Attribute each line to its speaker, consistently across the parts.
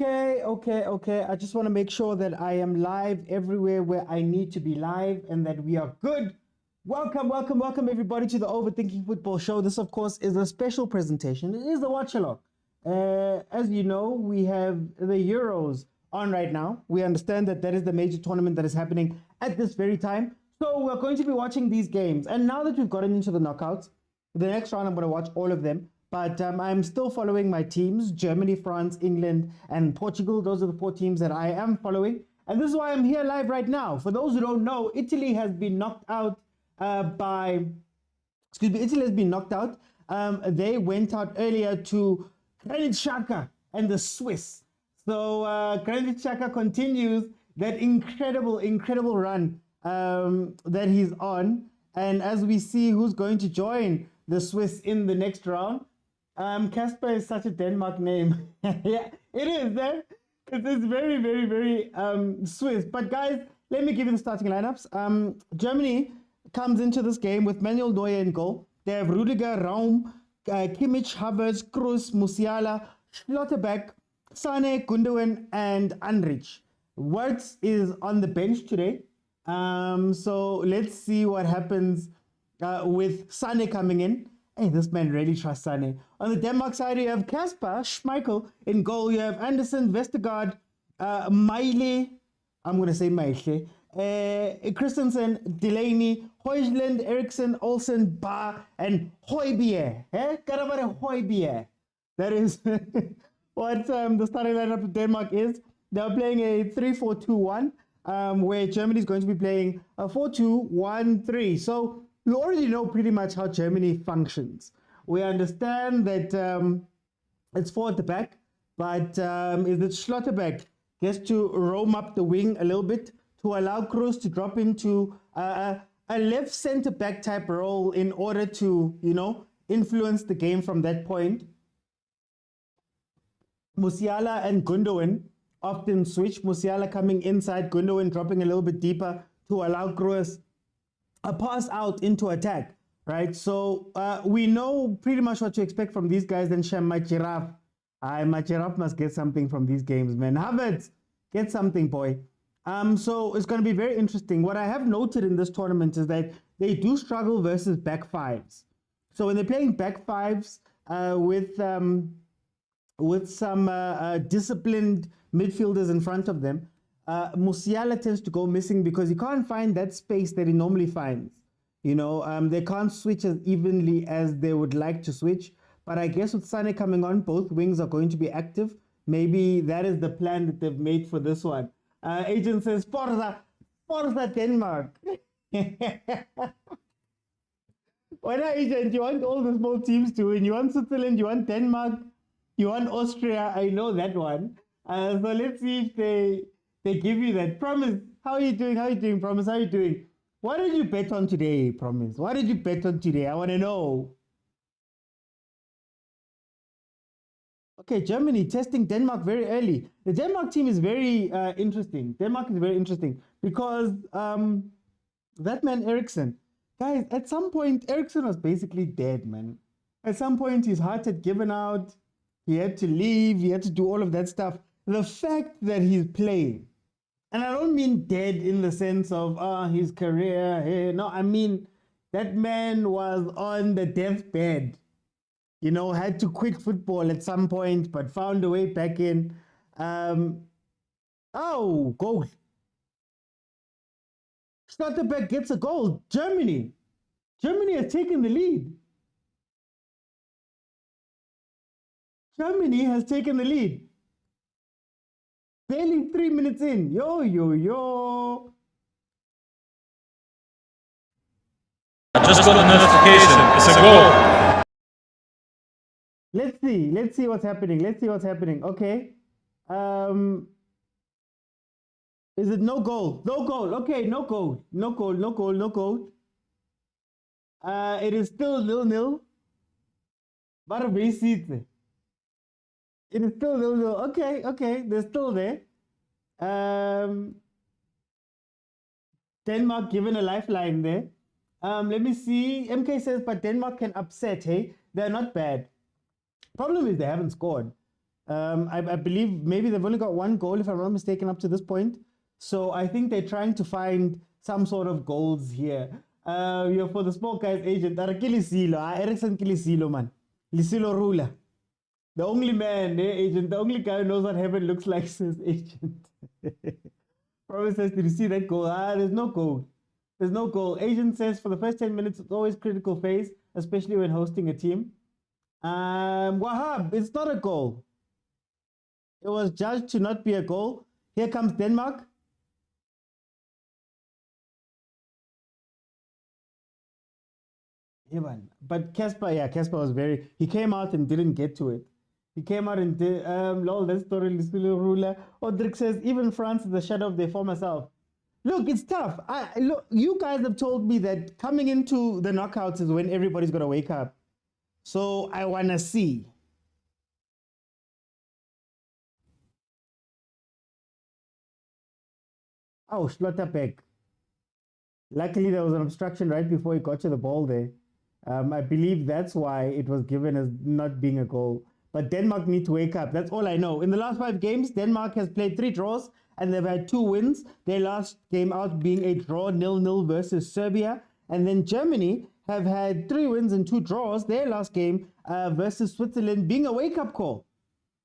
Speaker 1: Okay. I just want to make sure that I am live everywhere where I need to be live and that we are good. Welcome everybody to the Overthinking Football Show. This, of course, is a special presentation. It is the watch-along. As you know, we have the Euros on right now. We understand that that is the major tournament that is happening at this very time. So we're going to be watching these games. And now that we've gotten into the knockouts, the next round I'm going to watch all of them. But I'm still following my teams, Germany, France, England, and Portugal. Those are the 4 teams that I am following. And this is why I'm here live right now. For those who don't know, Italy has been knocked out Italy has been knocked out. They went out earlier to Granit Xhaka and the Swiss. So Granit Xhaka continues that incredible run that he's on. And as we see who's going to join the Swiss in the next round, Casper is such a Denmark name. Yeah, it is, eh? It's very Swiss. But guys, let me give you the starting lineups. Germany comes into this game with Manuel Neuer in goal. They have Rudiger, Raum, Kimmich, Havertz, Kroos, Musiala, Schlotterbeck, Sane, Gundogan, and Andrich. Wirtz is on the bench today. So let's see what happens with Sane coming in. Hey, this man really trusts Sane. On the Denmark side, you have Kasper Schmeichel in goal. You have Anderson, Vestergaard, Maile. I'm going to say Maile. Christensen, Delaney, Højlund, Eriksen, Olsen, Ba, and Højbjerg. Karabare Højbjerg. That is what the starting lineup of Denmark is. They're playing a 3-4-2-1, where Germany is going to be playing a 4-2-1-3. So we already know pretty much how Germany functions. We understand that it's 4 at the back, but is that Schlotterbeck gets to roam up the wing a little bit to allow Kroos to drop into a left center back type role in order to, influence the game from that point. Musiala and Gundogan often switch. Musiala coming inside, Gundogan dropping a little bit deeper to allow Kroos a pass out into attack, right? So we know pretty much what to expect from these guys. Then Shem, my giraffe. My giraffe must get something from these games, man. Havertz, get something, boy. So it's going to be very interesting. What I have noted in this tournament is that they do struggle versus back fives. So when they're playing back fives with some disciplined midfielders in front of them, Musiala tends to go missing because he can't find that space that he normally finds. They can't switch as evenly as they would like to switch. But I guess with Sane coming on, both wings are going to be active. Maybe that is the plan that they've made for this one. Agent says, Forza Denmark. What agent? You want all the small teams to win. You want Switzerland, you want Denmark, you want Austria. I know that one. So let's see if they give you that. Promise, how are you doing? Promise, how are you doing? What did you bet on today, Promise? What did you bet on today? I want to know. Okay, Germany testing Denmark very early. The Denmark team is very interesting. Denmark is very interesting because that man Eriksen, guys, at some point, Eriksen was basically dead, man. At some point, his heart had given out. He had to leave. He had to do all of that stuff. The fact that he's playing, and I don't mean dead in the sense of his career. Hey, no, I mean that man was on the deathbed. Had to quit football at some point, but found a way back in. Goal. Schlotterbeck gets a goal. Germany has taken the lead. Germany has taken the lead. Barely 3 minutes in. Yo.
Speaker 2: I just got a notification. It's a goal.
Speaker 1: Let's see what's happening. Okay. Is it no goal? No goal. Okay, no goal. It is still 0-0. It is still 0-0. Okay, they're still there. Denmark given a lifeline there. Let me see. MK says, but Denmark can upset, hey? They're not bad. Problem is they haven't scored. I believe maybe they've only got one goal, if I'm not mistaken, up to this point. So I think they're trying to find some sort of goals here. For the sport guys agent, Ericsson Kilisilo, man. Lisilo ruler. The only man, agent, the only guy who knows what heaven looks like says agent. Promise says, did you see that goal? There's no goal. There's no goal. Agent says for the first 10 minutes, it's always critical phase, especially when hosting a team. Wahab, it's not a goal. It was judged to not be a goal. Here comes Denmark. But Casper was he came out and didn't get to it. He came out and did, lol, that's story, ruler. Odrik says, even France is the shadow of their former self. Look, it's tough. Look, you guys have told me that coming into the knockouts is when everybody's going to wake up. So I want to see. Oh, Schlotterbeck. Luckily, there was an obstruction right before he got to the ball there. I believe that's why it was given as not being a goal. But Denmark need to wake up. That's all I know. In the last 5 games, Denmark has played 3 draws and they've had 2 wins. Their last game out being a draw 0-0 versus Serbia. And then Germany have had 3 wins and 2 draws. Their last game versus Switzerland being a wake-up call.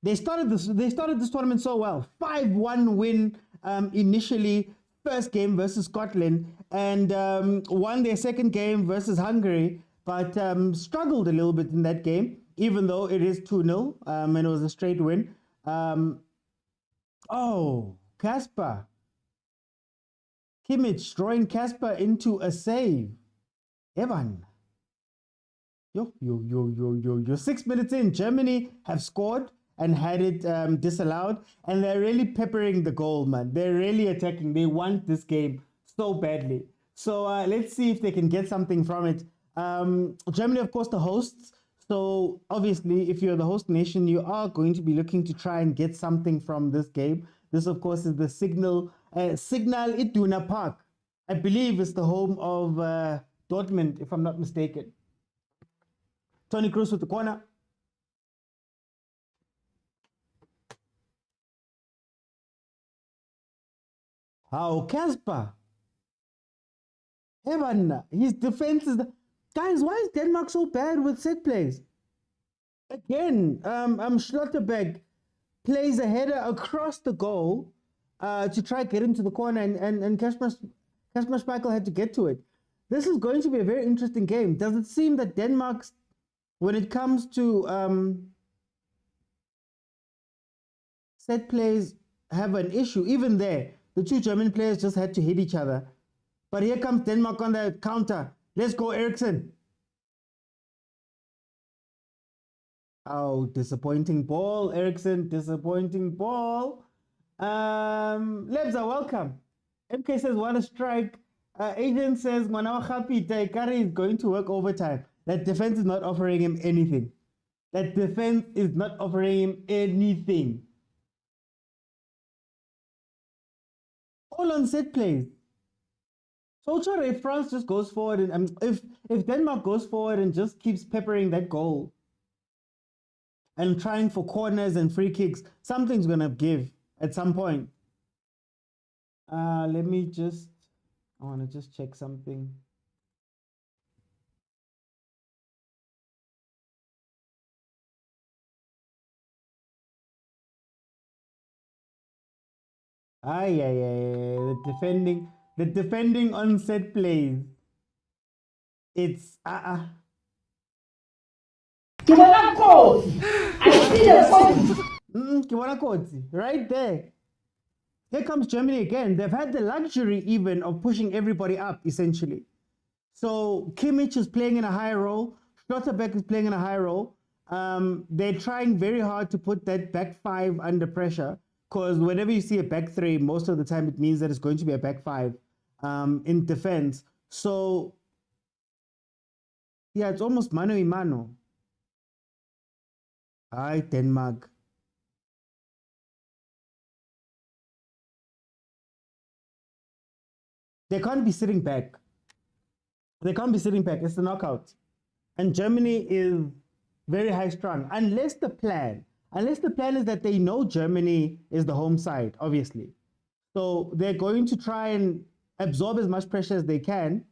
Speaker 1: They started this tournament so well. 5-1 win initially, first game versus Scotland, and won their second game versus Hungary, but struggled a little bit in that game, even though it is 2-0 and it was a straight win. Kasper. Kimmich drawing Kasper into a save. Evan. You're 6 minutes in. Germany have scored and had it disallowed, and they're really peppering the goal, man. They're really attacking. They want this game so badly. So let's see if they can get something from it. Germany, of course, the hosts. So obviously, if you're the host nation, you are going to be looking to try and get something from this game. This, of course, is the Signal Iduna Park. I believe it's the home of Dortmund, if I'm not mistaken. Tony Kroos with the corner. Kasper. Evan, his defense is guys, why is Denmark so bad with set plays? Again, Schlotterbeck plays a header across the goal to try to get into the corner, and Kasper Schmeichel had to get to it. This is going to be a very interesting game. Does it seem that Denmark's, when it comes to set plays, have an issue? Even there, the 2 German players just had to hit each other. But here comes Denmark on the counter. Let's go, Eriksson. Oh, disappointing ball, Eriksson. Disappointing ball. Lebza, welcome. MK says, what a strike. Agent says, Manawa Happy Taikari is going to work overtime. That defense is not offering him anything. That defense is not offering him anything. All on set plays. So sure, if France just goes forward and if Denmark goes forward and just keeps peppering that goal and trying for corners and free kicks, something's gonna give at some point. I wanna just check something. The defending on set plays. It's I see the right there. Here comes Germany again. They've had the luxury even of pushing everybody up, essentially. So Kimmich is playing in a high role. Schlotterbeck is playing in a high role. They're trying very hard to put that back 5 under pressure, because whenever you see a back 3, most of the time it means that it's going to be a back 5 in defense. So yeah, it's almost mano y mano. Denmark. They can't be sitting back. They can't be sitting back. It's the knockout. And Germany is very high strung. Unless the plan Unless the plan is that they know Germany is the home side, obviously. So they're going to try and absorb as much pressure as they can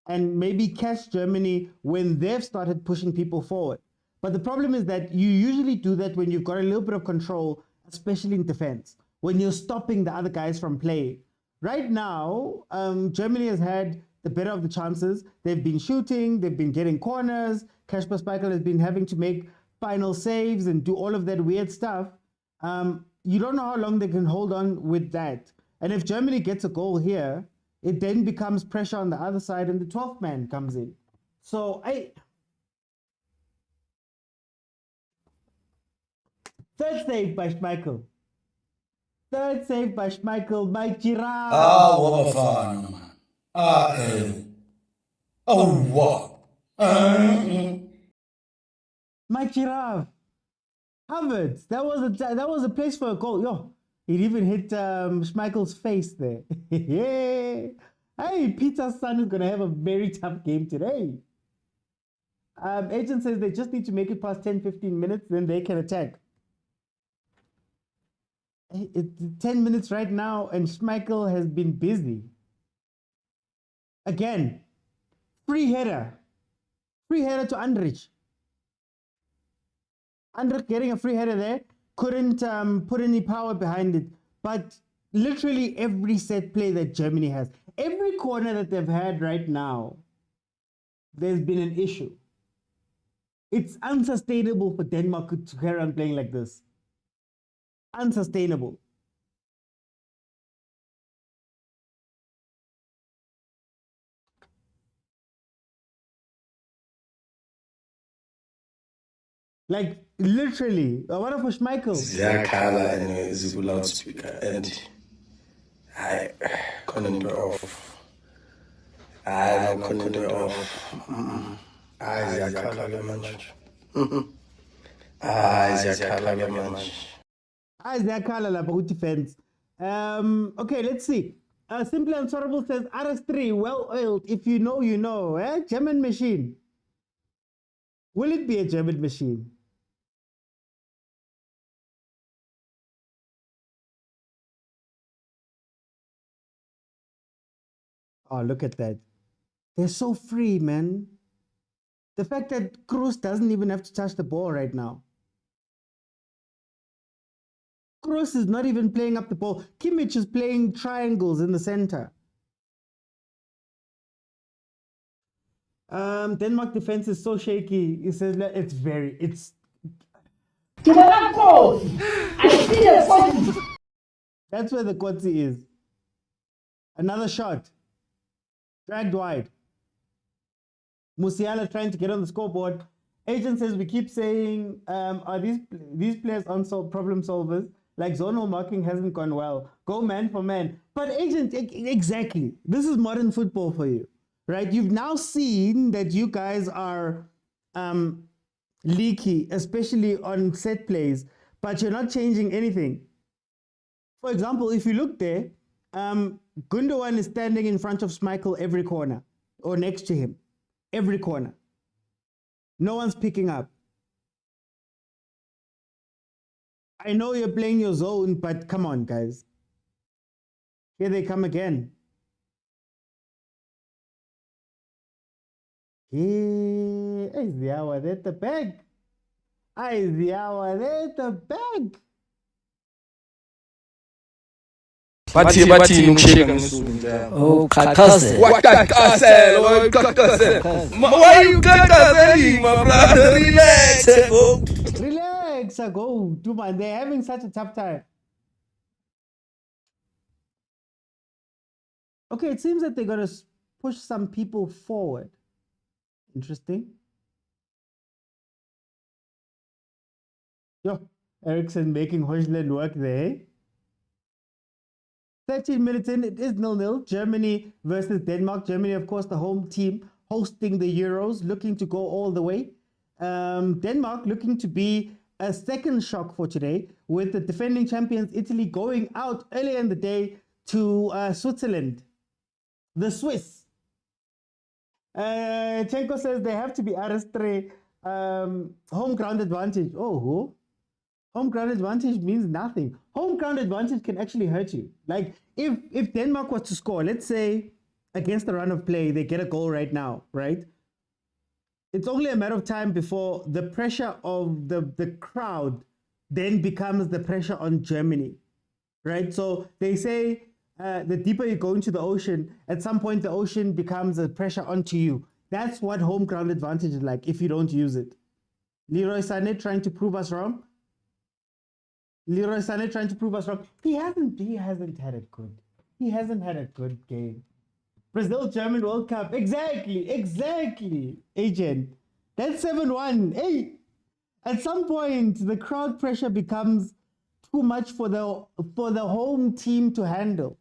Speaker 1: and maybe catch Germany when they've started pushing people forward. But the problem is that you usually do that when you've got a little bit of control, especially in defense, when you're stopping the other guys from playing. Right now, Germany has had the better of the chances. They've been shooting, they've been getting corners. Kasper Schmeichel has been having to make final saves and do all of that weird stuff. You don't know how long they can hold on with that. And if Germany gets a goal here, it then becomes pressure on the other side and the 12th man comes in. So third save by Schmeichel. Third save by Schmeichel by Girard.
Speaker 3: Ah, what a fun, man. Ah, oh, what?
Speaker 1: My giraffe. Harvard. That was a place for a goal. Yo, it even hit Schmeichel's face there. Yeah. Hey, Peter's son is gonna have a very tough game today. Agent says they just need to make it past 10-15 minutes, then they can attack. It's 10 minutes right now, and Schmeichel has been busy. Again, free header. Free header to Andrich. Andrich getting a free header there. Couldn't put any power behind it. But literally every set play that Germany has, every corner that they've had right now, there's been an issue. It's unsustainable for Denmark to carry on playing like this. Unsustainable. Like literally, one for Schmeichel.
Speaker 3: Ziyakhala and Ziku loudspeaker and I couldn't do it off. I couldn't do it off. I Ziyakhala lemanje. I Ziyakhala lemanje.
Speaker 1: I Ziyakhala la for defense. Okay, let's see. Simply Answerable says RS3, well oiled. If you know, you know. German machine. Will it be a German machine? Oh, look at that. They're so free, man. The fact that Kroos doesn't even have to touch the ball right now. Kroos is not even playing up the ball. Kimmich is playing triangles in the center. Denmark defense is so shaky. He says that it's
Speaker 4: I see the point.
Speaker 1: That's where the Kotsi is. Another shot. Dragged wide. Musiala trying to get on the scoreboard. Agent says we keep saying, are these players unsolved problem solvers? Like zonal marking hasn't gone well. Go man for man. But Agent, exactly. This is modern football for you, right? You've now seen that you guys are leaky, especially on set plays, but you're not changing anything. For example, if you look there, Gundogan is standing in front of Schmeichel every corner, or next to him, every corner. No one's picking up. I know you're playing your zone, but come on, guys. Here they come again. Is the hour at the bag? Is the hour at the bag?
Speaker 3: Bathi ngishika ngesulu.
Speaker 4: Oh, khakhaze.
Speaker 3: Why you khakhazeling, my brother? Relax.
Speaker 1: Relax, go. Man, they're having such a tough time. Okay, it seems that they're going to push some people forward. Interesting. Yo, Ericsson making Højlund work there. 13 minutes in, it is 0-0. Germany versus Denmark. Germany, of course, the home team hosting the Euros, looking to go all the way. Denmark looking to be a second shock for today, with the defending champions Italy going out earlier in the day to Switzerland. The Swiss. Chenko says they have to be RS3 home ground advantage. Oh, Home ground advantage means nothing. Home ground advantage can actually hurt you. Like if Denmark was to score, let's say against the run of play, they get a goal right now, right? It's only a matter of time before the pressure of the crowd then becomes the pressure on Germany, right? So they say the deeper you go into the ocean, at some point the ocean becomes a pressure onto you. That's what home ground advantage is like if you don't use it. Leroy Sané trying to prove us wrong. Leroy Sané trying to prove us wrong. He hasn't had it good. He hasn't had a good game. Brazil German World Cup. Exactly. Agent. That's 7-1. Hey. At some point the crowd pressure becomes too much for the home team to handle.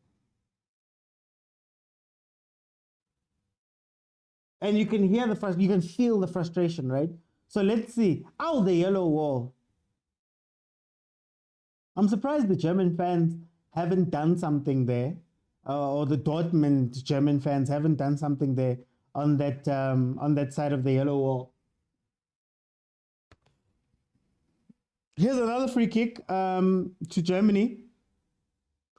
Speaker 1: And you can hear you can feel the frustration, right? So let's see. Oh, the yellow wall. I'm surprised the German fans haven't done something there, or the Dortmund German fans haven't done something there on that side of the yellow wall. Here's another free kick to Germany.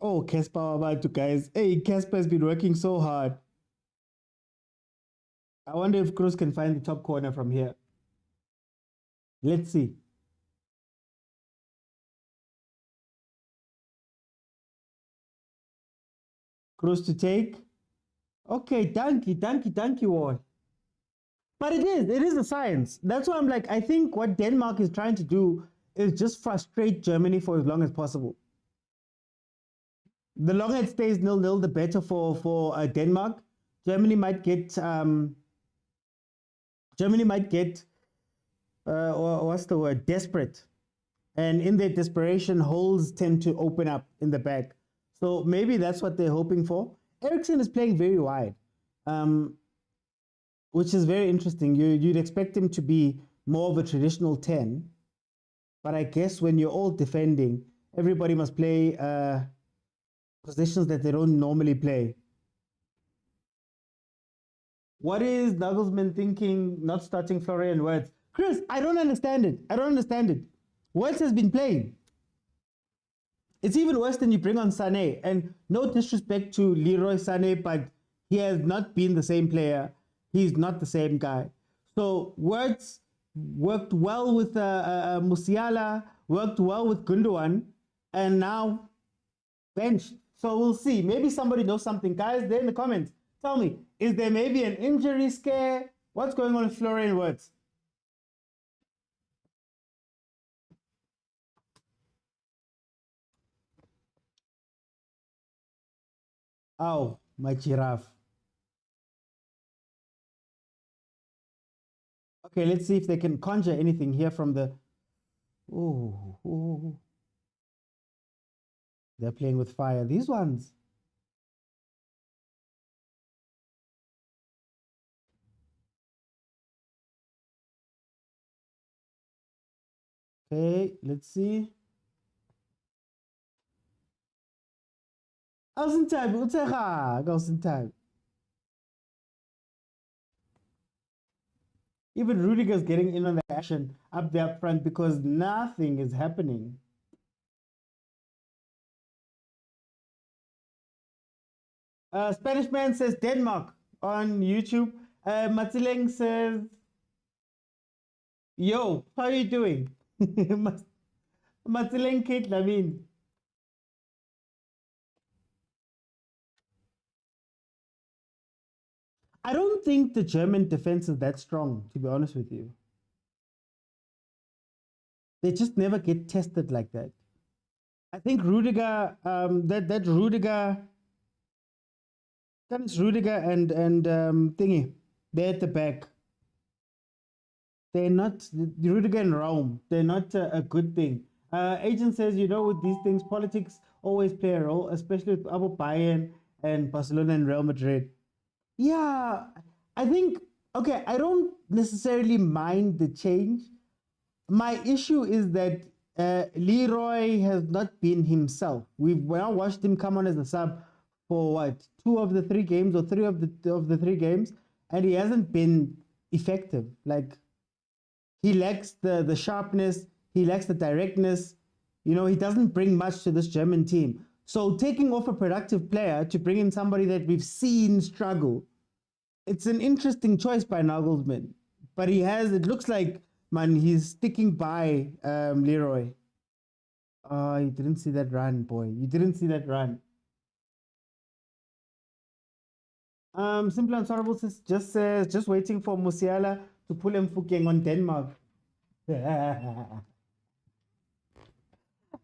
Speaker 1: Oh, Casper about to guys. Hey, Casper has been working so hard. I wonder if Cruz can find the top corner from here. Let's see. Cruz to take. Okay, thank you all. But it is a science. That's why I'm like, I think what Denmark is trying to do is just frustrate Germany for as long as possible. The longer it stays 0-0, the better for Denmark. Germany might get or what's the word? Desperate. And in their desperation, holes tend to open up in the back. So maybe that's what they're hoping for. Eriksen is playing very wide, which is very interesting. You'd expect him to be more of a traditional 10. But I guess when you're all defending, everybody must play positions that they don't normally play. What is Nagelsmann thinking not starting Florian Wirtz? Chris, I don't understand it. Wirtz has been playing. It's even worse than you bring on Sané. And no disrespect to Leroy Sané, but he has not been the same player. He's not the same guy. So Wirtz worked well with Musiala, worked well with Gundogan, and now benched. So we'll see. Maybe somebody knows something. Guys, there in the comments, tell me, is there maybe an injury scare? What's going on with Florian Wirtz? Oh, my giraffe. Okay, let's see if they can conjure anything here from the... Oh. They're playing with fire. These ones. Okay, let's see. Außentag. Even Rudiger's getting in on the action up there up front because nothing is happening. Spanish man says Denmark on YouTube. Matsileng says, yo, how are you doing? Matsileng Kate Lavin. I don't think the German defense is that strong, to be honest with you. They just never get tested like that. I think Rudiger, that Rudiger and thingy, they're at the back. They're not, Rudiger and Rome, they're not a good thing. Agent says, you know, with these things, politics always play a role, especially with Bayern and Barcelona and Real Madrid. Yeah, I think, okay, I don't necessarily mind the change. My issue is that Leroy has not been himself. We've now watched him come on as a sub for what, 2 of the 3 games or 3 of the 3 games, and he hasn't been effective. Like, he lacks the sharpness, he lacks the directness. You know, he doesn't bring much to this German team. So taking off a productive player to bring in somebody that we've seen struggle, it's an interesting choice by Nagelsmann. But it looks like, man, he's sticking by Leroy. Oh, you didn't see that run, boy. You didn't see that run. Simple Unsorrowable just says, just waiting for Musiala to pull him Fukeng on Denmark.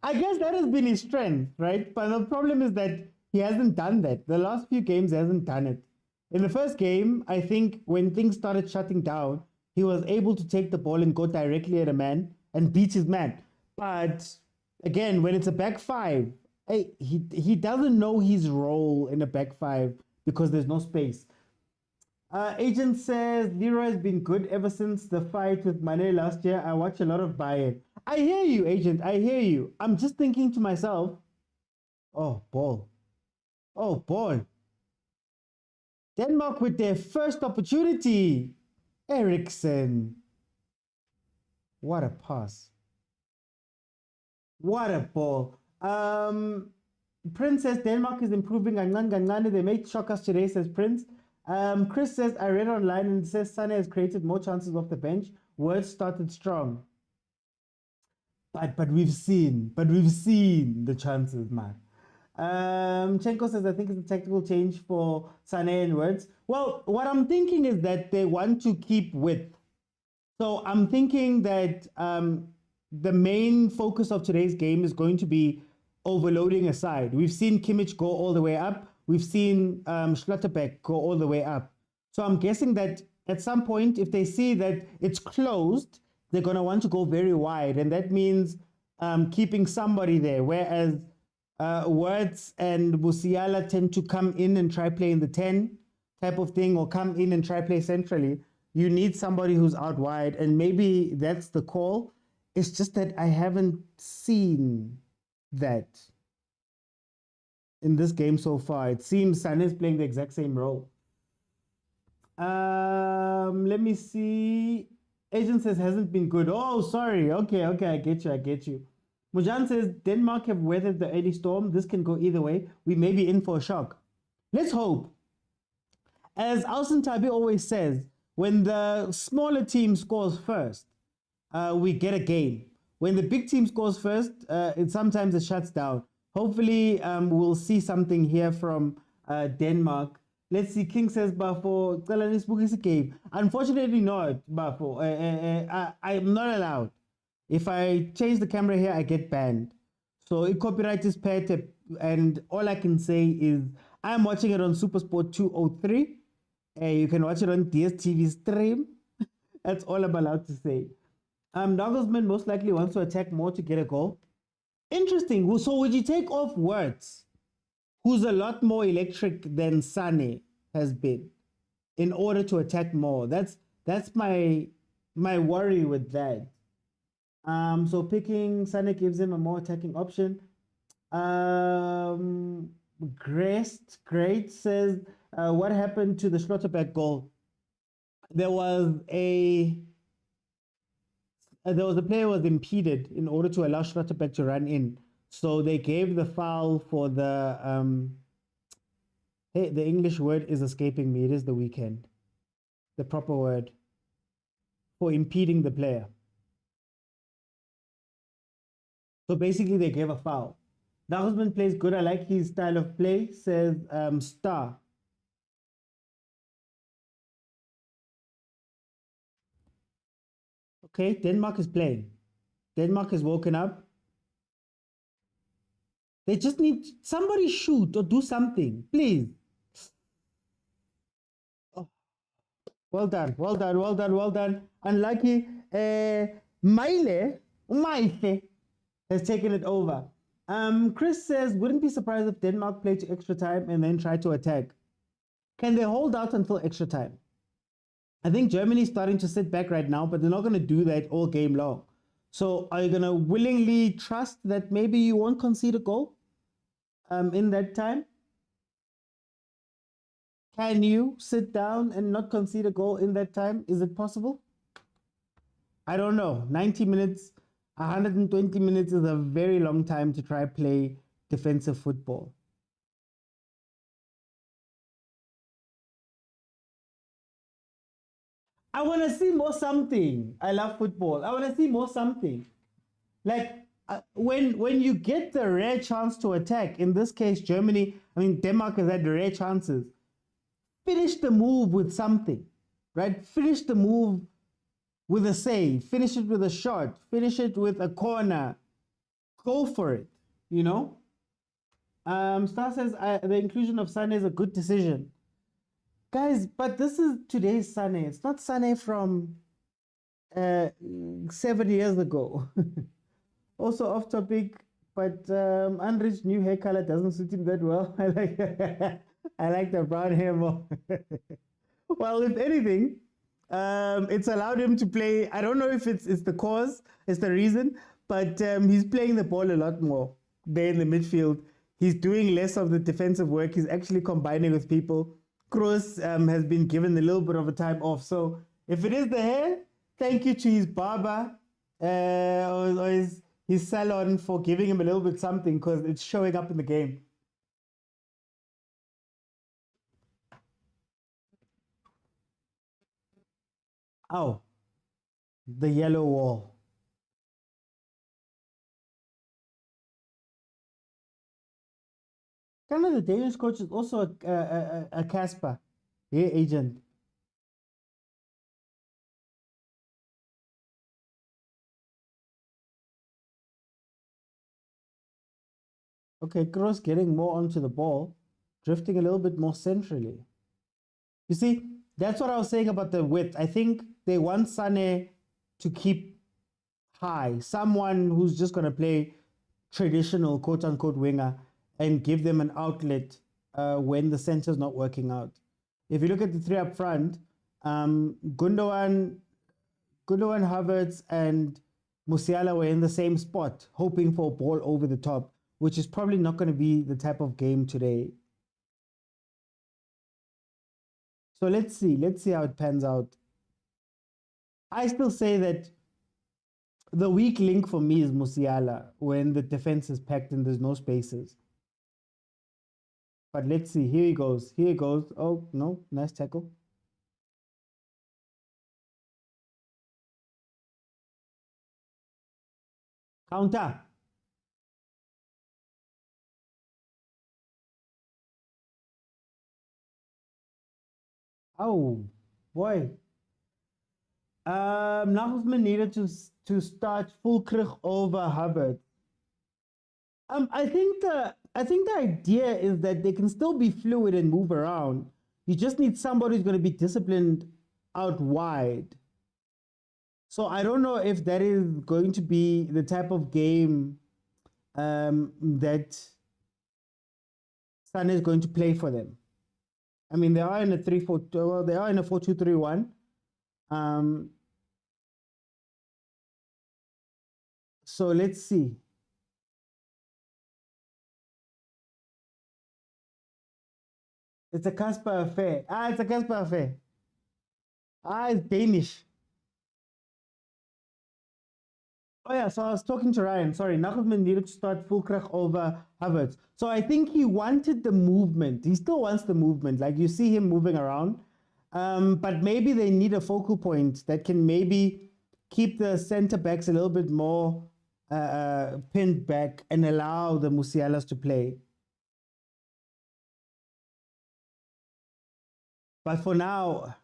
Speaker 1: I guess that has been his strength, right? But the problem is that he hasn't done that. The last few games, he hasn't done it. In the first game, I think when things started shutting down, he was able to take the ball and go directly at a man and beat his man. But again, when it's a back five, he doesn't know his role in a back five because there's no space. Agent says Leroy has been good ever since the fight with Mane last year. I watch a lot of Bayern. I hear you, Agent. I hear you. I'm just thinking to myself, oh, ball. Oh, ball. Denmark with their first opportunity. Eriksen. What a pass. What a ball. Prince says Denmark is improving. They made shock us today, says Prince. Chris says, I read online and it says Sane has created more chances off the bench. Words started strong. But we've seen the chances, man. Chenko says, I think it's a tactical change for Sane and Words. Well, what I'm thinking is that they want to keep width. So I'm thinking that the main focus of today's game is going to be overloading a side. We've seen Kimmich go all the way up. We've seen Schlotterbeck go all the way up. So I'm guessing that at some point, if they see that it's closed, they're going to want to go very wide. And that means keeping somebody there. Whereas Wirtz and Musiala tend to come in and try play in the 10 type of thing, or come in and try play centrally. You need somebody who's out wide. And maybe that's the call. It's just that I haven't seen that in this game so far. It seems Sane is playing the exact same role. Let me see. Agent says hasn't been good. Oh, sorry. Okay, I get you. Mujan says Denmark have weathered the early storm. This can go either way. We may be in for a shock. Let's hope. As Alson Tabi always says, when the smaller team scores first, we get a game. When the big team scores first, sometimes it shuts down. Hopefully, we'll see something here from Denmark. Let's see. King says, Bafo, game. Unfortunately not, Bafo. I'm not allowed. If I change the camera here, I get banned. So copyright is pet, and all I can say is I'm watching it on Supersport 203. You can watch it on dstv stream. That's all I'm allowed to say. Nagelsmann most likely wants to attack more to get a goal. Interesting. So would you take off Wirtz, who's a lot more electric than Sane has been, in order to attack more? That's my worry with that. So picking Sane gives him a more attacking option. Great says, what happened to the Schlotterbeck goal? There was a player who was impeded in order to allow Schlotterbeck to run in. So they gave the foul for the the English word is escaping me. It is the weekend. The proper word for impeding the player. So basically they gave a foul. Nagelsmann plays good. I like his style of play, says Star. Okay, Denmark is playing. Denmark has woken up. They just need somebody shoot or do something, please. Oh. Well done. Unlucky. Maile has taken it over. Chris says, wouldn't be surprised if Denmark play to extra time and then try to attack. Can they hold out until extra time? I think Germany's starting to sit back right now, but they're not going to do that all game long. So are you going to willingly trust that maybe you won't concede a goal in that time? Can you sit down and not concede a goal in that time? Is it possible? I don't know. 90 minutes. 120 minutes is a very long time to try play defensive football. I want to see more something. I love football. I want to see more something. Like when you get the rare chance to attack, in this case, Germany, I mean, Denmark has had rare chances. Finish the move with something, right? Finish the move with a save. Finish it with a shot. Finish it with a corner. Go for it, you know? Star says the inclusion of Sane is a good decision. Guys, but this is today's Sane. It's not Sane from 7 years ago. Also off topic, but Andrew's new hair color doesn't suit him that well. I like the brown hair more. Well, if anything, it's allowed him to play. I don't know if it's the cause, it's the reason, but he's playing the ball a lot more there in the midfield. He's doing less of the defensive work. He's actually combining with people. Kroos has been given a little bit of a time off. So if it is the hair, thank you to his barber or his salon for giving him a little bit something, because it's showing up in the game. Oh, the yellow wall. Kind of the Danish coach is also a Casper, agent. Okay, Kroos getting more onto the ball, drifting a little bit more centrally. You see, that's what I was saying about the width. I think they want Sane to keep high, someone who's just going to play traditional quote-unquote winger and give them an outlet when the center's not working out. If you look at the three up front, Gundogan, Havertz, and Musiala were in the same spot, hoping for a ball over the top, which is probably not going to be the type of game today. So let's see how it pans out. I still say that the weak link for me is Musiala when the defense is packed and there's no spaces. But let's see. Here he goes. Oh, no. Nice tackle. Counter. Oh, boy. Nagelsmann needed to start Fulkrug over Hubbard. I think the idea is that they can still be fluid and move around. You just need somebody who's going to be disciplined out wide. So I don't know if that is going to be the type of game that Sun is going to play for them. I mean, they are in a 3-4. Well, they are in a 4-2-3-1. So let's see. It's a Casper affair. It's a Casper affair. It's Danish. Oh yeah, so I was talking to Ryan. Sorry, Nagelsmann needed to start Fulkrug over Havertz. So I think he wanted the movement. He still wants the movement. Like you see him moving around. But maybe they need a focal point that can maybe keep the center backs a little bit more pinned back and allow the Musialas to play. But for now,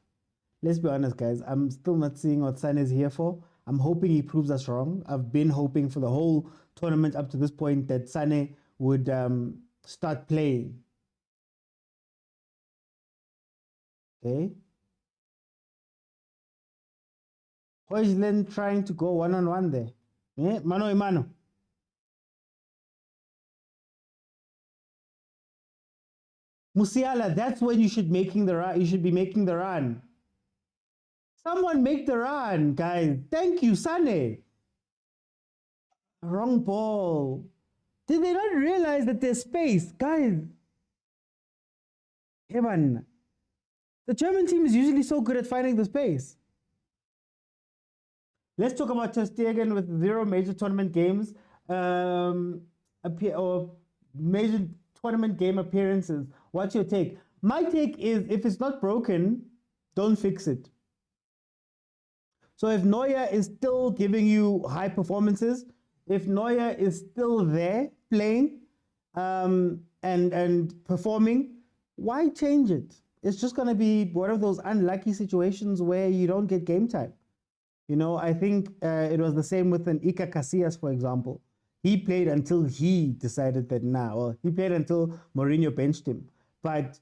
Speaker 1: let's be honest, guys. I'm still not seeing what Sane is here for. I'm hoping he proves us wrong. I've been hoping for the whole tournament up to this point that Sane would start playing. Okay. Højlund trying to go one-on-one there. Mano a mano. Musiala, that's when you should making the run. You should be making the run. Someone make the run, guys. Thank you, Sane. Wrong ball. Did they not realize that there's space? Guys. Evan. The German team is usually so good at finding the space. Let's talk about Ter Stegen with 0 major tournament games or major tournament game appearances. What's your take? My take is if it's not broken, don't fix it. So if Neuer is still giving you high performances, if Neuer is still there playing and performing, why change it? It's just going to be one of those unlucky situations where you don't get game time. You know, I think it was the same with an Iker Casillas, for example. He played until he decided that he played until Mourinho benched him. But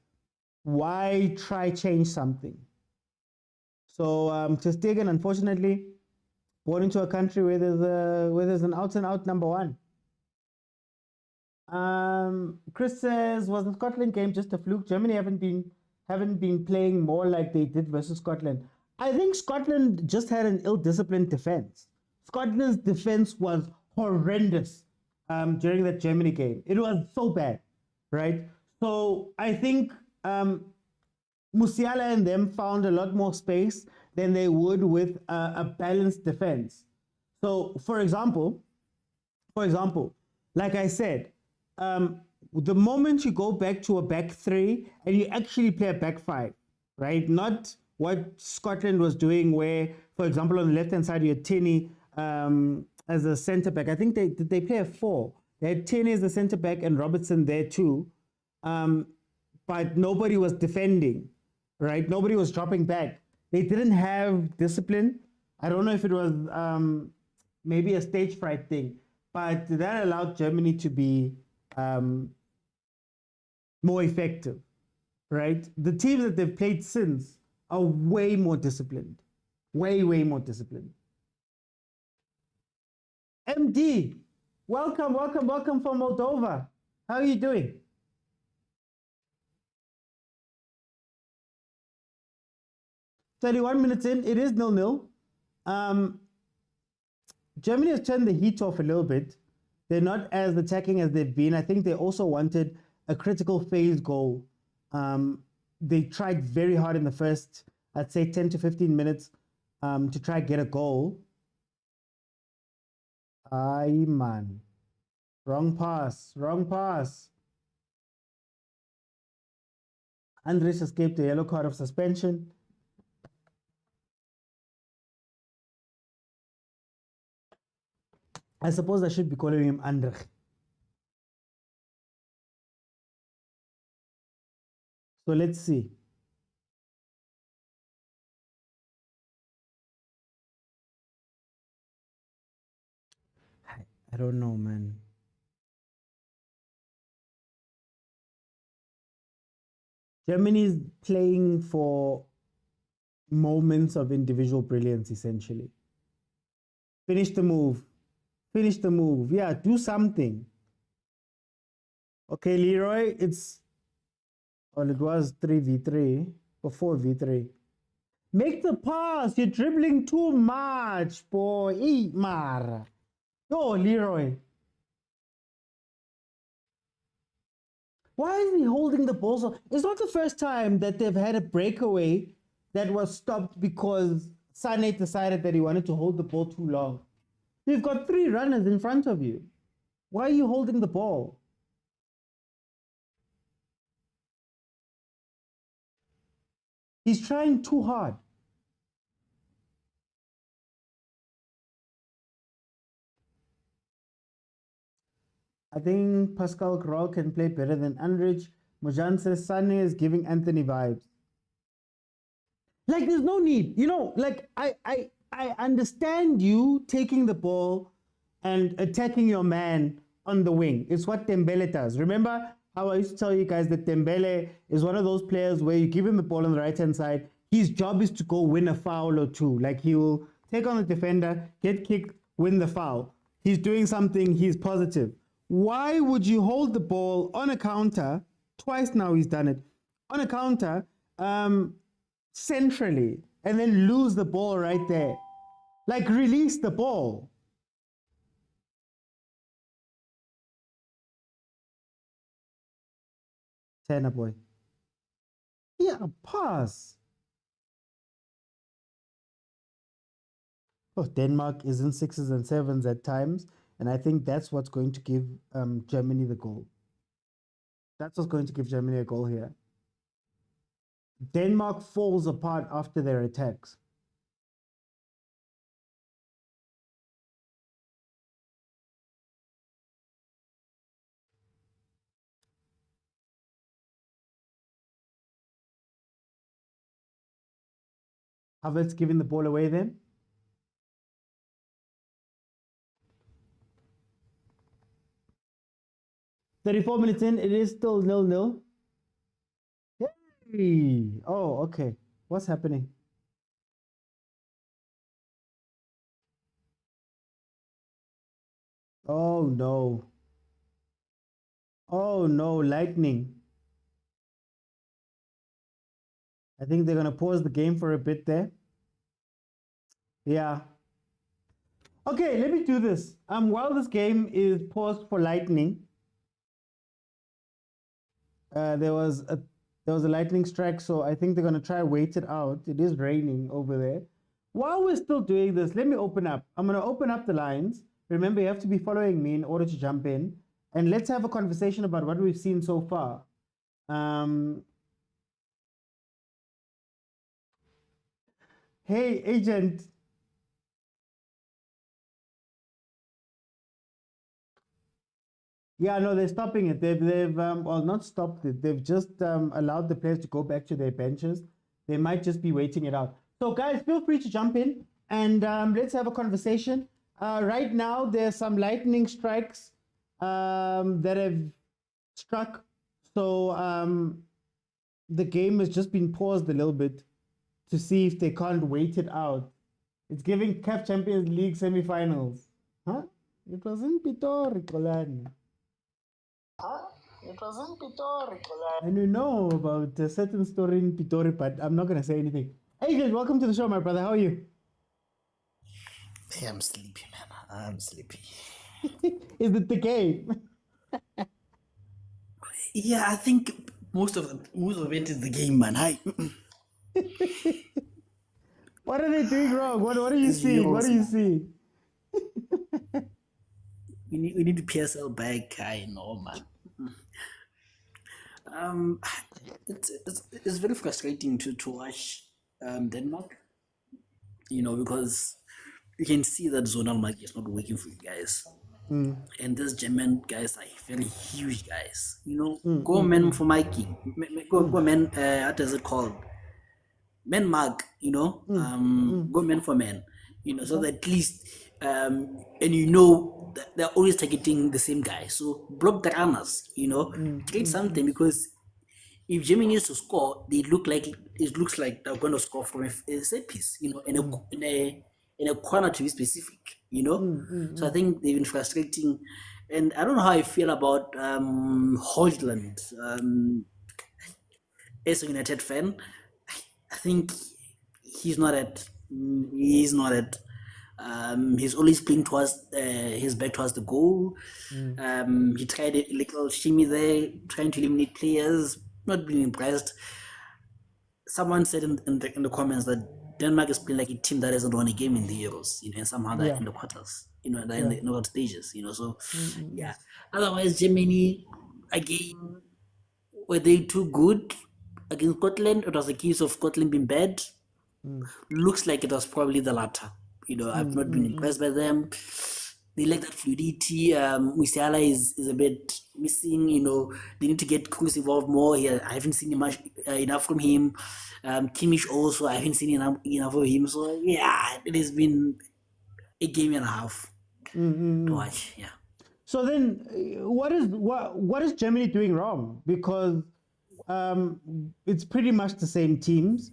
Speaker 1: why try change something? So Ter Stegen, unfortunately, born into a country where there's an out-and-out number one. Chris says, was the Scotland game just a fluke? Germany haven't been playing more like they did versus Scotland. I think Scotland just had an ill-disciplined defense. Scotland's defense was horrendous during that Germany game. It was so bad, right? So I think Musiala and them found a lot more space than they would with a balanced defense. So, for example, like I said, the moment you go back to a back three and you actually play a back five, right? Not what Scotland was doing where, for example, on the left-hand side, you had Tierney as a centre-back. I think they play a 4. They had Tierney as the centre-back and Robertson there too. But nobody was defending, right? Nobody was dropping back. They didn't have discipline. I don't know if it was maybe a stage fright thing, but that allowed Germany to be more effective, right? The teams that they've played since are way more disciplined. Way more disciplined. MD, welcome from Moldova. How are you doing? "31 minutes in, it is 0-0. Germany has turned the heat off a little bit. They're not as attacking as they've been. I think they also wanted a critical phase goal. They tried very hard in the first, I'd say 10 to 15 minutes to try and get a goal. Aye, man. Wrong pass. Andres escaped a yellow card of suspension. I suppose I should be calling him Andrej. So let's see. I don't know, man. Germany's playing for moments of individual brilliance, essentially. Finish the move. Yeah, do something. Okay, Leroy, it was 3v3 or 4v3. Make the pass. You're dribbling too much, boy. Eat mar. Yo, Leroy. Why is he holding the ball so? It's not the first time that they've had a breakaway that was stopped because Sané decided that he wanted to hold the ball too long. You've got 3 runners in front of you. Why are you holding the ball? He's trying too hard. I think Pascal Grohl can play better than Andrich. Mojan says Sané is giving Anthony vibes. Like, there's no need. You know, like, I understand you taking the ball and attacking your man on the wing. It's what Dembele does. Remember how I used to tell you guys that Dembele is one of those players where you give him the ball on the right-hand side. His job is to go win a foul or two. Like, he will take on the defender, get kicked, win the foul. He's doing something. He's positive. Why would you hold the ball on a counter? Twice now he's done it. On a counter, centrally, and then lose the ball right there. Like, release the ball. Tanner boy. Yeah, pass. Oh, Denmark is in sixes and sevens at times, and I think that's what's going to give Germany the goal. That's what's going to give Germany a goal here. Denmark falls apart after their attacks. Havertz giving the ball away then. "34 minutes in, it is still 0-0. Hey! Oh, okay. What's happening? Oh no. Oh no, lightning. I think they're going to pause the game for a bit there. Yeah. Okay, let me do this. While this game is paused for lightning, there was a lightning strike, so I think they're going to try to wait it out. It is raining over there. While we're still doing this, let me open up. I'm going to open up the lines. Remember, you have to be following me in order to jump in. And let's have a conversation about what we've seen so far. Hey, agent. Yeah, no, they're stopping it. They've well, not stopped it. They've just allowed the players to go back to their benches. They might just be waiting it out. So, guys, feel free to jump in and let's have a conversation. Right now, there's some lightning strikes that have struck. So, the game has just been paused a little bit to see if they can't wait it out. It's giving CAF Champions League semi-finals. Huh? It was in Pitori, Kolani.
Speaker 5: It was in Pitori, Kolani.
Speaker 1: And you know about a certain story in Pitori, but I'm not going to say anything. Hey, guys, welcome to the show, my brother. How are you?
Speaker 5: Hey, I'm sleepy, man. I'm sleepy.
Speaker 1: Is it the game?
Speaker 5: Yeah, I think most of it is the game, man.
Speaker 1: What are they doing wrong? What are you seeing? What are you seeing?
Speaker 5: We need the PSL back. I know, man. It's very frustrating to watch Denmark. You know, because you can see that zonal magic is not working for you guys. And these German guys are very huge guys. You know, go men for Mikey. Go men. What is it called? Men mark. You know, go men for men. You know, so that at least and you know that they're always targeting the same guy. So block the runners. You know, create something, because if Germany needs to score, it looks like they're going to score from a set piece. You know, in a corner, to be specific. You know, so I think they've been frustrating, and I don't know how I feel about Holland. As a United fan, I think he's not at. He's always playing towards his back towards the goal. He tried a little shimmy there, trying to eliminate players. Not being impressed. Someone said in the comments that Denmark is playing like a team that hasn't won a game in the Euros, you know, and somehow they're in the quarters, you know, they're in the knockout stages, you know. So yeah. Otherwise, Germany again, were they too good against Scotland? It was a case of Scotland being bad. Looks like it was probably the latter. You know, I've not been impressed by them. They lack that fluidity. Musiala is a bit missing. You know, they need to get Cruz involved more. I haven't seen much enough from him. Kimmich also, I haven't seen enough of him. So yeah, it has been a game and a half to watch. Yeah.
Speaker 1: So then, what is Germany doing wrong? Because it's pretty much the same teams.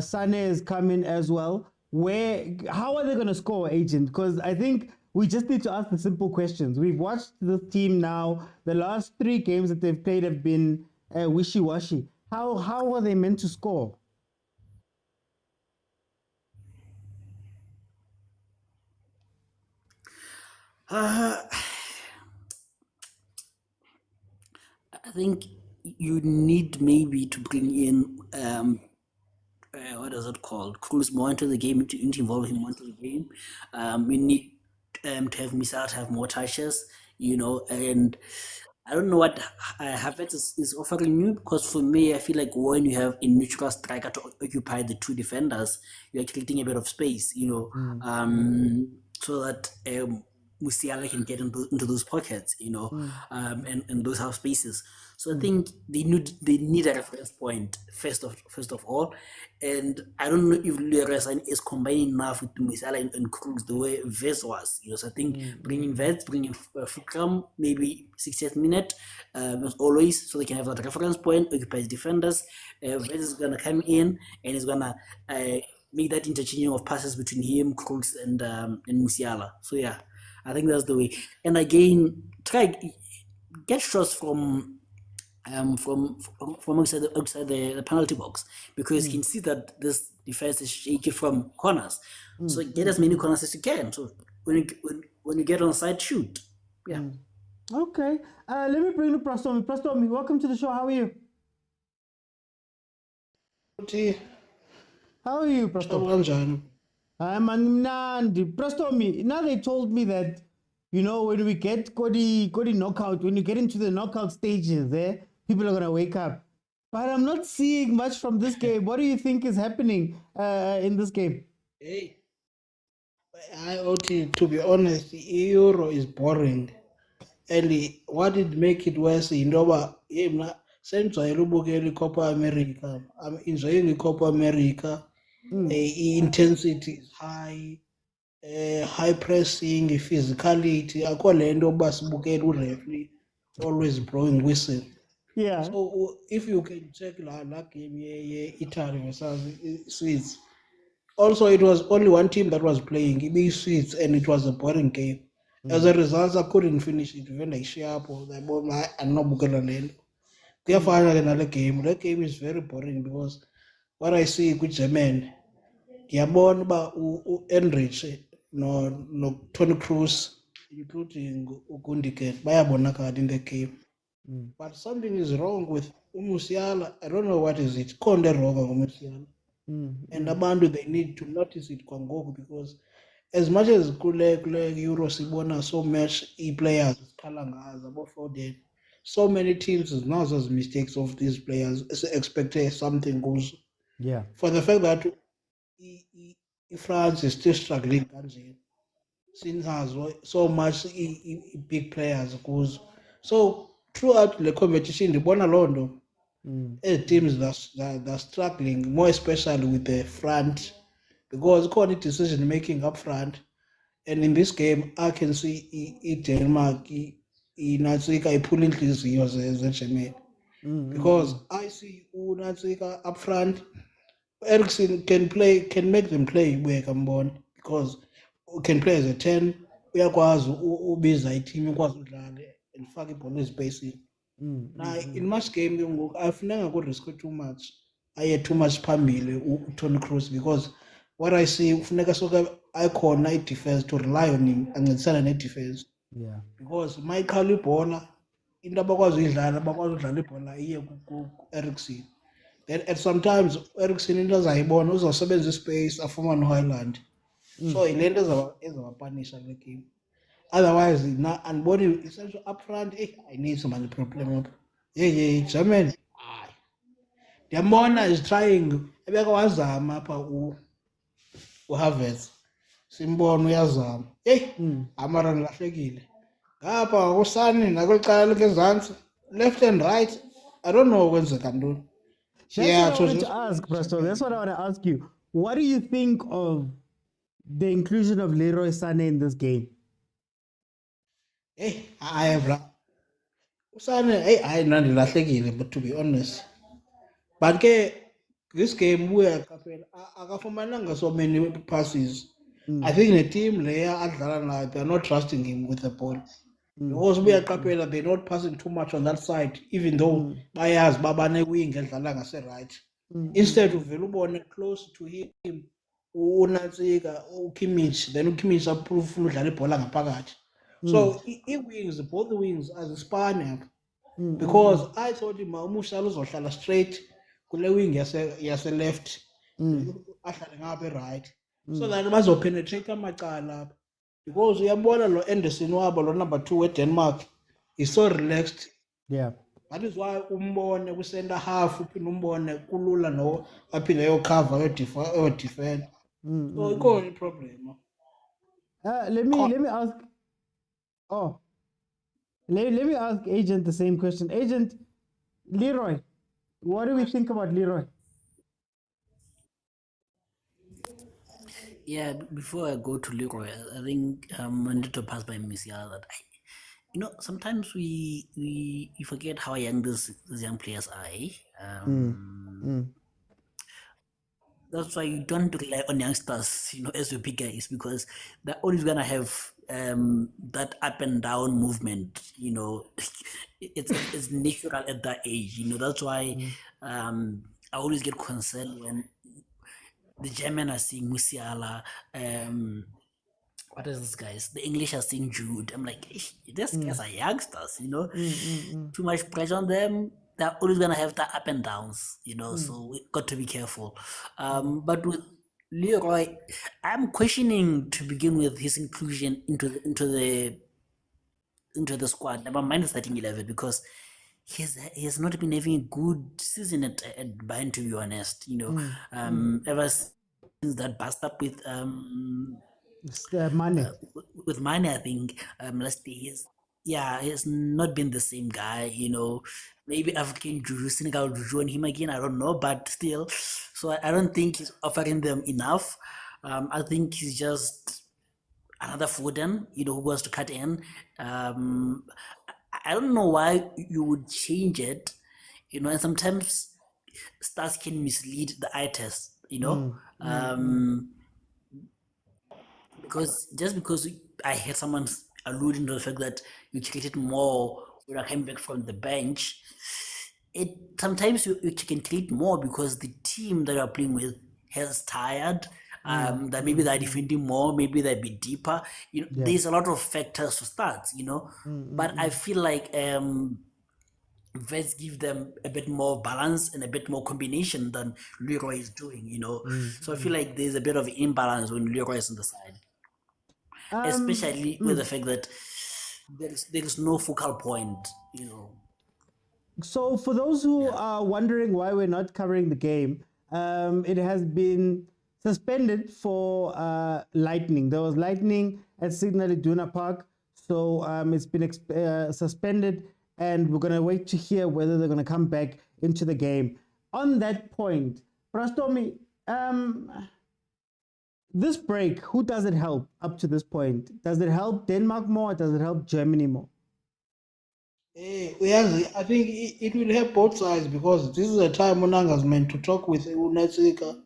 Speaker 1: Sane has come in as well. How are they going to score, agent? Because I think we just need to ask the simple questions. We've watched this team now. The last 3 games that they've played have been wishy-washy. How are they meant to score?
Speaker 5: I think you need maybe to bring in what is it called? Cruz more into the game, to involve him more into the game. We need to have Misal to have more touches, and I don't know what Havertz is offering you, because for me, I feel like when you have a neutral striker to occupy the two defenders, you're creating a bit of space, so that Musiala can get into those pockets, and those half spaces. So I think they need a reference point first of all, and I don't know if Leroy Sané is combining enough with Musiala and Cruz the way Vez was. So I think bringing Vez, bringing Fukram, maybe 60th minute, as always, so they can have that reference point, occupy defenders. Vez is gonna come in and is gonna make that interchanging of passes between him, Cruz, and Musiala. So yeah, I think that's the way. And again, try get shots from outside the penalty box, because you can see that this defense is shaky from corners. So get as many corners as you can. So when you get on side, shoot. Yeah.
Speaker 1: Okay. Let me bring in Prastomi. Prastomi, welcome to the show. How are you? How are you, Prastomi? I'm Nandi. Prastomi, now they told me that, when we get Kodi knockout, when you get into the knockout stages there, people are going to wake up. But I'm not seeing much from this game. What do you think is happening in this game?
Speaker 6: Hey, to be honest, Euro is boring. And what did make it worse, since I look at Copa America, I'm enjoying the Copa America. Intensity is high, high pressing, physicality. I call Endo Basbuket referee always blowing whistle.
Speaker 1: Yeah.
Speaker 6: So if you can check that game, Italy versus Swiss. Also, it was only one team that was playing, it being Swiss, and it was a boring game. As a result, I couldn't finish it. When I share up, I'm not booking Therefore, another game. That game is very boring, because what I see with German, ngiyabona uba u-Enrich no Tony Cruz, including Gundiken, bayabonakala in the game. But something is wrong with Musiala. I don't know what is it. Konde wrong with Musiala. And abantu, they need to notice it kwangoku, because as much as kule Euro sibona so much players so many teams now as mistakes of these players expect something goes.
Speaker 1: Yeah.
Speaker 6: For the fact that France is still struggling since has so much big players goes. So throughout the competition, the Bonalondo teams that are struggling, more especially with the front, because according to decision making up front. And in this game, I can see Denmark, Natsika pulling these years as a German. Because I see Natsika up front, Ericsson can make them play where I'm born, because we can play as a 10, we are ubiza team and fucking police basic. Now in much game, I've never got risk too much. I had too much Pamile, Tony Cruz, because what I see, I call night defense to rely on him and it's a night defense.
Speaker 1: Yeah.
Speaker 6: Because my Calibola, in the Bakwazi, here Ericsson. Then at sometimes Ericsson does a born also 7 space a former Highland. So he lenders is a punish the game. Otherwise, not and body essential up front, I need some problem. Yeah, German. The Mona is trying. I Havertz simbona uyazama amara ngilahlekile ngapha usani nakwecala kezantsi left and right. I don't know kwenzeka ntoni.
Speaker 1: That's what I wanted to ask, Prasto. That's what I want to ask you. What do you think of the inclusion of Leroy Sané in this game?
Speaker 6: Bra usani hayi nandilahlekile, but to be honest, but this game we are akafumananga so many passes. I think the team they're not trusting him with the ball. Because we are they're not passing too much on that side, even though Bayas Babane wing and Zalanga right. Instead of Velubon close to him, Unaziga, Kimmich, then Kimmich approved Bola Pagat. So he wings, both the wings as a Spaniard. Because I thought him Mushalos or Shala straight, Kule wing, yes, left. ahlale ngapha right so that bazopenetrate amacala apha because uyabona lo Anderson wabo lo number 2 weDenmark is so relaxed.
Speaker 1: Yeah.
Speaker 6: That is why umbone ku-center half uphinde umbone kulula no aphinde yocover yodefend. So ikhona iproblem.
Speaker 1: Let me ask. Oh, let me ask Agent the same question. Agent Leroy, what do we think about Leroy?
Speaker 5: Yeah, before I go to Leroy, I think I wanted to pass by Musiala that sometimes we forget how young these young players are. That's why you don't rely on youngsters, as your big guys, because they're always gonna have that up and down movement. It's natural at that age. That's why I always get concerned when the German are seeing Musiala. What is this, guys? The English are seeing Jude. I'm like, these guys are youngsters, Too much pressure on them. They're always gonna have the up and downs, So we got to be careful. But with Leroy, I'm questioning to begin with his inclusion into the squad. Never mind the starting 11 because he has not been having a good season at Bayern, to be honest. Ever since that bust up with
Speaker 1: Mane.
Speaker 5: With Mane, I think last year he has not been the same guy. Maybe African Juju, Senegal Juju, and him again. I don't know, but still, so I don't think he's offering them enough. I think he's just another Foden, who wants to cut in. I don't know why you would change it, and sometimes stars can mislead the eye test, because I heard someone alluding to the fact that you created more when I came back from the bench. Sometimes you can create more because the team that you're playing with has tired. That maybe they're defending more, maybe they're a bit deeper. There's a lot of factors to start, But I feel like Vets give them a bit more balance and a bit more combination than Leroy is doing, So I feel like there's a bit of imbalance when Leroy is on the side. Especially with the fact that there is no focal point,
Speaker 1: So for those who are wondering why we're not covering the game, it has been suspended for lightning. There was lightning at Signal Iduna Park, so it's been suspended, and we're going to wait to hear whether they're going to come back into the game. On that point, Prastomi, this break, who does it help up to this point? Does it help Denmark more or does it help Germany more?
Speaker 6: I think it will help both sides because this is a time Monanga's meant to talk with Unatsika,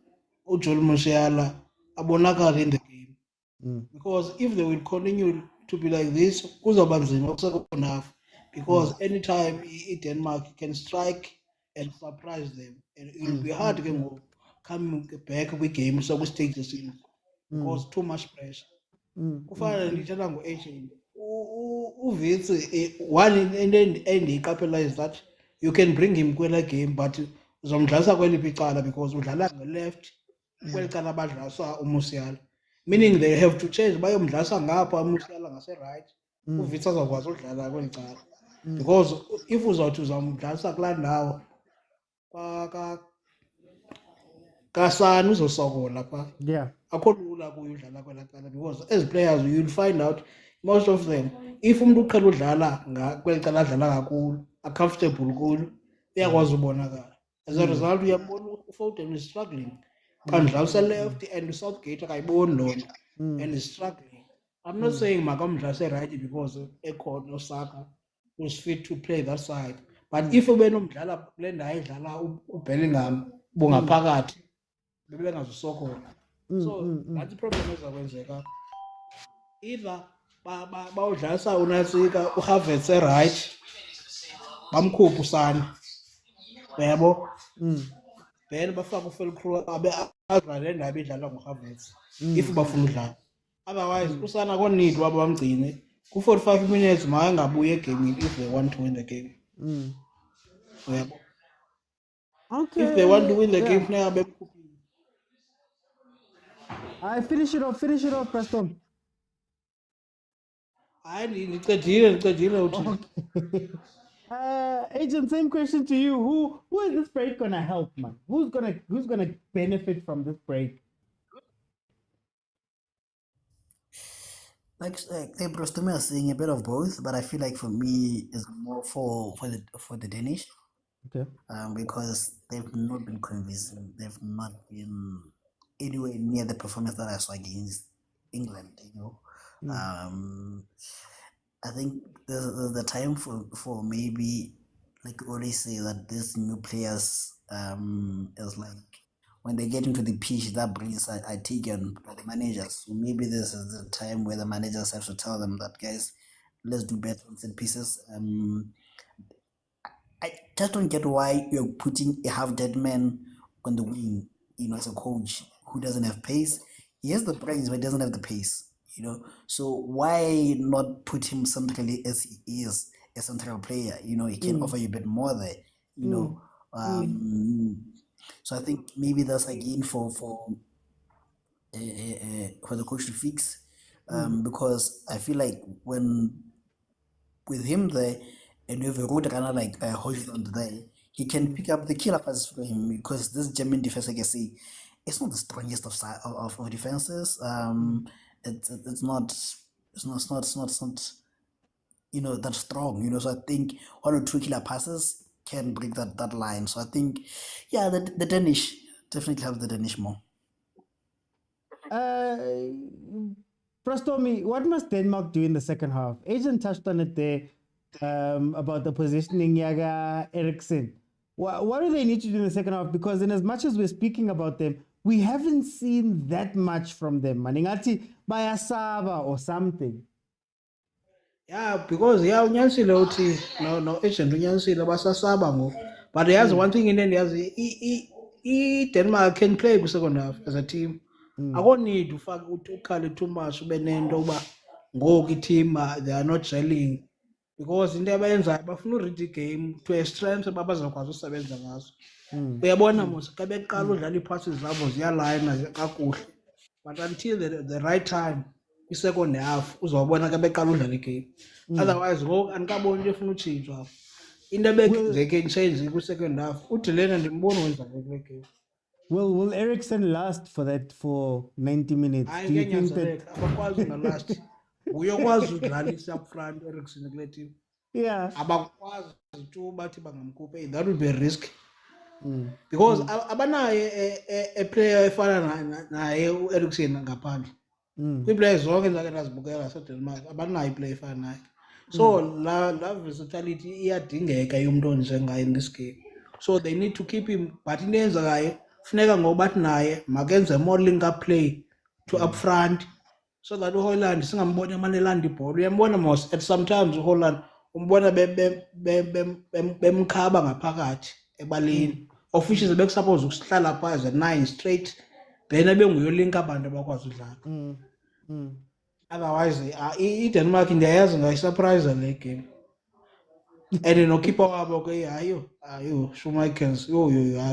Speaker 6: Ujol Musiala, Abonaka in the game. Because if they will continue to be like this, because anytime Denmark can strike and surprise them, and it will be hard to come back with games, so we take the scene because too much pressure. Kufana ndithatha ngo-Asian uvitsi one into endiyiqaphela is that you can bring him kwela game but uzomdlalisa kweliphi icala because udlala nge-left kweli cala badlalisa uMusiala, meaning they have to change bayomdlalisa ngapha uMusiala ngase-right, uvitsi azawukwazi udlala kweli cala because if uzawuthi uzamdlalisa kulaa ndawo kasani uzosokola phaa.
Speaker 1: Yeah.
Speaker 6: Akho lula kuyo udlala kwela cala because as players you'll find out most of them if umuntu uqhela udlala kweli cala adlala kakhulu a-comfortable kulo uyakwazi ubonakala. As a result uyambona uFoden is struggling kandlalisa left and Southgate akayiboni loo nto and is struggling. I'm not saying makamdlalise right because ekhona uSaka who's fit to play that side, but if ubenomdlala kule ndawo edlala uBellingham bungaphakathi bebengazusokola. So that's the problem ezakwenzeka. Either bawudlalisa uNatsika uHavertz right bamkhupha usana yabo then bafaka uFelcrow adlale indaba idlalwa nguHavertz if bafuna udlala. Otherwise usana konid wabo bamgcine ku-45 minutes makangabuye egamini if they want to win the game. Yabo.
Speaker 1: Okay.
Speaker 6: If they want to win the game funeka bemkhuphile.
Speaker 1: I finish it off, Preston.
Speaker 6: Hayi ndicedile uthi.
Speaker 1: Okay. Agent, same question to you. Who is this break gonna help, man? Who's gonna benefit from this break?
Speaker 5: Like they to me are seeing a bit of both, but I feel like for me it's more for the Danish.
Speaker 1: Okay.
Speaker 5: Because they've not been convincing. They've not been anywhere near the performance that I saw against England. I think there's the time for maybe, like you always say, that these new players is like when they get into the pitch, that brings a taken by the managers. So maybe this is the time where the managers have to tell them that, guys, let's do better on set pieces. I just don't get why you're putting a half-dead man on the wing, as a coach who doesn't have pace. He has the brains, but he doesn't have the pace, So why not put him centrally as he is a central player? He can offer you a bit more there, So I think maybe that's again for the coach to fix, because I feel like with him there, and with a road runner like Højlund there, he can pick up the killer passes for him, because this German defense, like I say, it's not the strongest of defenses. It's not that strong. So I think 1 or 2 killer passes can break that line. So I think, yeah, the Danish definitely have the Danish more.
Speaker 1: Prastomi, what must Denmark do in the second half? Agent touched on it there about the positioning, Yaga, Eriksen. What do they need to do in the second half? Because in as much as we're speaking about them, we haven't seen that much from them. Maningati bayasaba or something.
Speaker 6: Yeah, because unyanisile uthi no agent unyanisile basasaba ngoku. But there's one thing in India, Denmark can play second half as a team. I don't need to ufake too much ube nento uba ngoku i-team they are not gelling, because into abayenzayo bafuna uread igame to a strength abazakwazi usebenza ngazo. Uyabona mos xa beqala udlala iipasses zabo ziyalayina kakuhle, but until the right time i-second half uzawubona xa beqala udlala igame. Otherwise ngoku andikaboni into efuna utshintshwa. Into ebekuzeke change kwi-second half uDilena ndimbona wenza kule game.
Speaker 1: Will Eriksen last for 90 minutes? Do you think that
Speaker 6: abakwazi ungalast? Uyokwazi udlalisa up front Eriksen kule team?
Speaker 1: Yeah.
Speaker 6: Abakwazi tu bathi bangamkhupha. That would be a risk. Because abanaye a player efana naye uEriksen ngaphandle. Kwi-players zonke endake ndazibukela saDenmark abanayo iplayer efana naye. So la versatility iyadingeka yomntu onjengaye in this game. So they need to keep him, but into eyenzekayo funeka ngobathi naye makenze more link up play to up front, so that uHolland singamboni amanelanda ibhola. Uyambona mos at sometimes uHolland umbona bemkhaba ngaphakathi ebaleni, of which is bekusuppose ukuhlala pha as a 9 straight, then abenguyo link abantu abakwazi udlala. Otherwise iDenmark ndiyayazi ngayisurprise le game. And nokeeper wabo ke ayo Schmeikens yo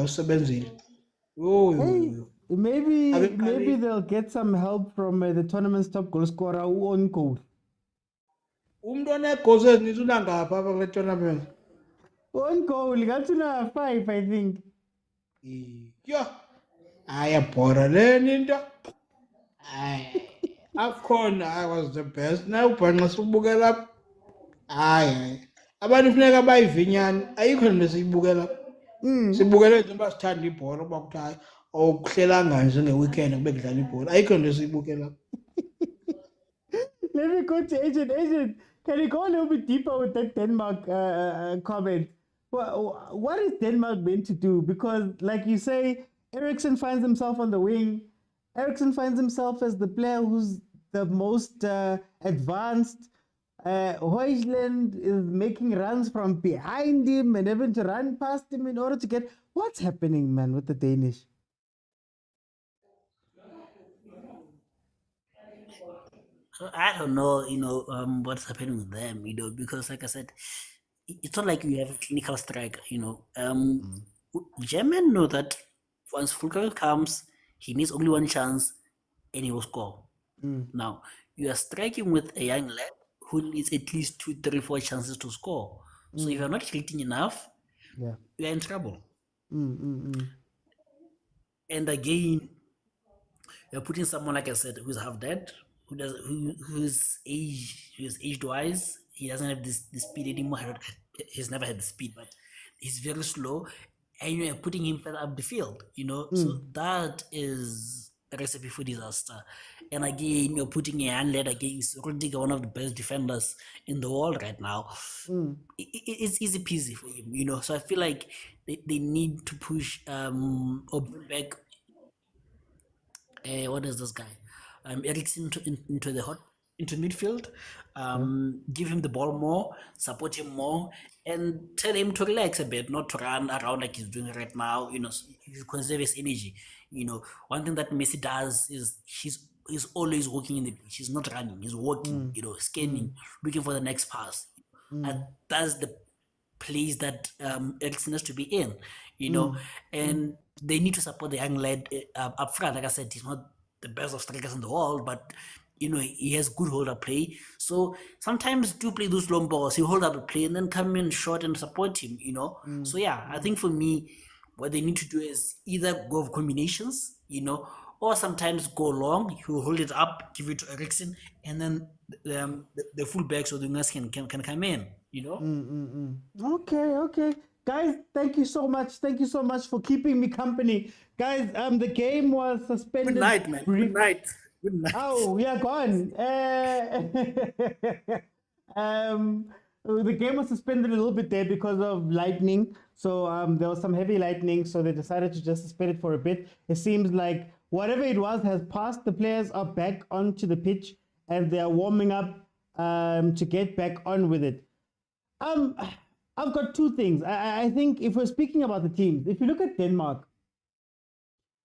Speaker 6: usebenzile.
Speaker 1: Maybe they'll get some help from the tournament's top goal scorer on goal.
Speaker 6: Umuntu onegoals ezininzi unangapha apha kule tournament.
Speaker 1: On goal, got to 5, I think.
Speaker 6: Yo, ayabhora le into. AFCON I was the best. Now ubhanqa sibukela apha. Hayi. Abantu funeka bayivinyani, ayikho into siyibukela. Sibukele nje basithanda ibhola kuba kuthi okuhlelanga nje ngeweekend kube kudlala ibhola. Ayikho into siyibukela.
Speaker 1: Let me go to Agent. Can you go a little bit deeper with that Denmark comment? What is Denmark meant to do? Because, like you say, Eriksen finds himself on the wing. Eriksen finds himself as the player who's the most advanced. Højlund is making runs from behind him and having to run past him in order to get... What's happening, man, with the Danish?
Speaker 5: I don't know, what's happening with them, because like I said, it's not like you have a clinical striker, German know that once Fulker comes, he needs only one chance and he will score. Now, you are striking with a young lad who needs at least 2, 3, 4 chances to score. So if you're not hitting enough,
Speaker 1: Yeah.
Speaker 5: you're in trouble.
Speaker 1: Mm.
Speaker 5: And again, you're putting someone, like I said, who's half dead, who's aged wise. He doesn't have this speed anymore. He's never had the speed, but he's very slow, and you're putting him further up the field. So that is a recipe for disaster. And again, you're putting a young lad against Rudiger, one of the best defenders in the world right now. It's easy peasy for him. So I feel like they need to push or bring back what is this guy? Eriksen into midfield. Give him the ball more, support him more, and tell him to relax a bit, not to run around like he's doing right now. You conserve his energy. One thing that Messi does is he's always walking in the pitch. He's not running. He's walking. Scanning, looking for the next pass. And that's the place that Eriksen has to be in. And they need to support the young lad up front. Like I said, he's not the best of strikers in the world, but he has good hold up play. So sometimes do play those long balls. He hold up a play and then come in short and support him. So yeah, I think for me, what they need to do is either go with combinations, or sometimes go long. He'll hold it up, give it to Eriksen, and then the fullbacks or the wingers can come in.
Speaker 1: Okay. Guys, thank you so much. Thank you so much for keeping me company. Guys, the game was suspended.
Speaker 5: Good night, man. Good night.
Speaker 1: Oh, we are gone. The game was suspended a little bit there because of lightning. So there was some heavy lightning, so they decided to just suspend it for a bit. It seems like whatever it was has passed. The players are back onto the pitch and they are warming up to get back on with it. I've got two things. I think if we're speaking about the teams, if you look at Denmark,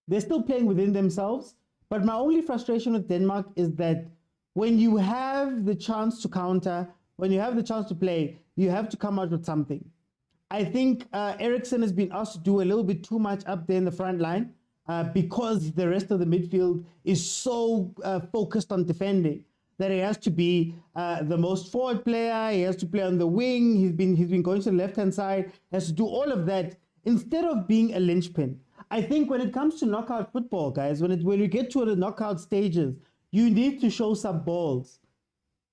Speaker 1: they're still playing within themselves. But my only frustration with Denmark is that when you have the chance to counter, when you have the chance to play, you have to come out with something. I think Eriksen has been asked to do a little bit too much up there in the front line because the rest of the midfield is so focused on defending that he has to be the most forward player. He has to play on the wing. He's been going to the left-hand side. Has to do all of that instead of being a linchpin. I think when it comes to knockout football, guys, when you get to the knockout stages, you need to show some balls.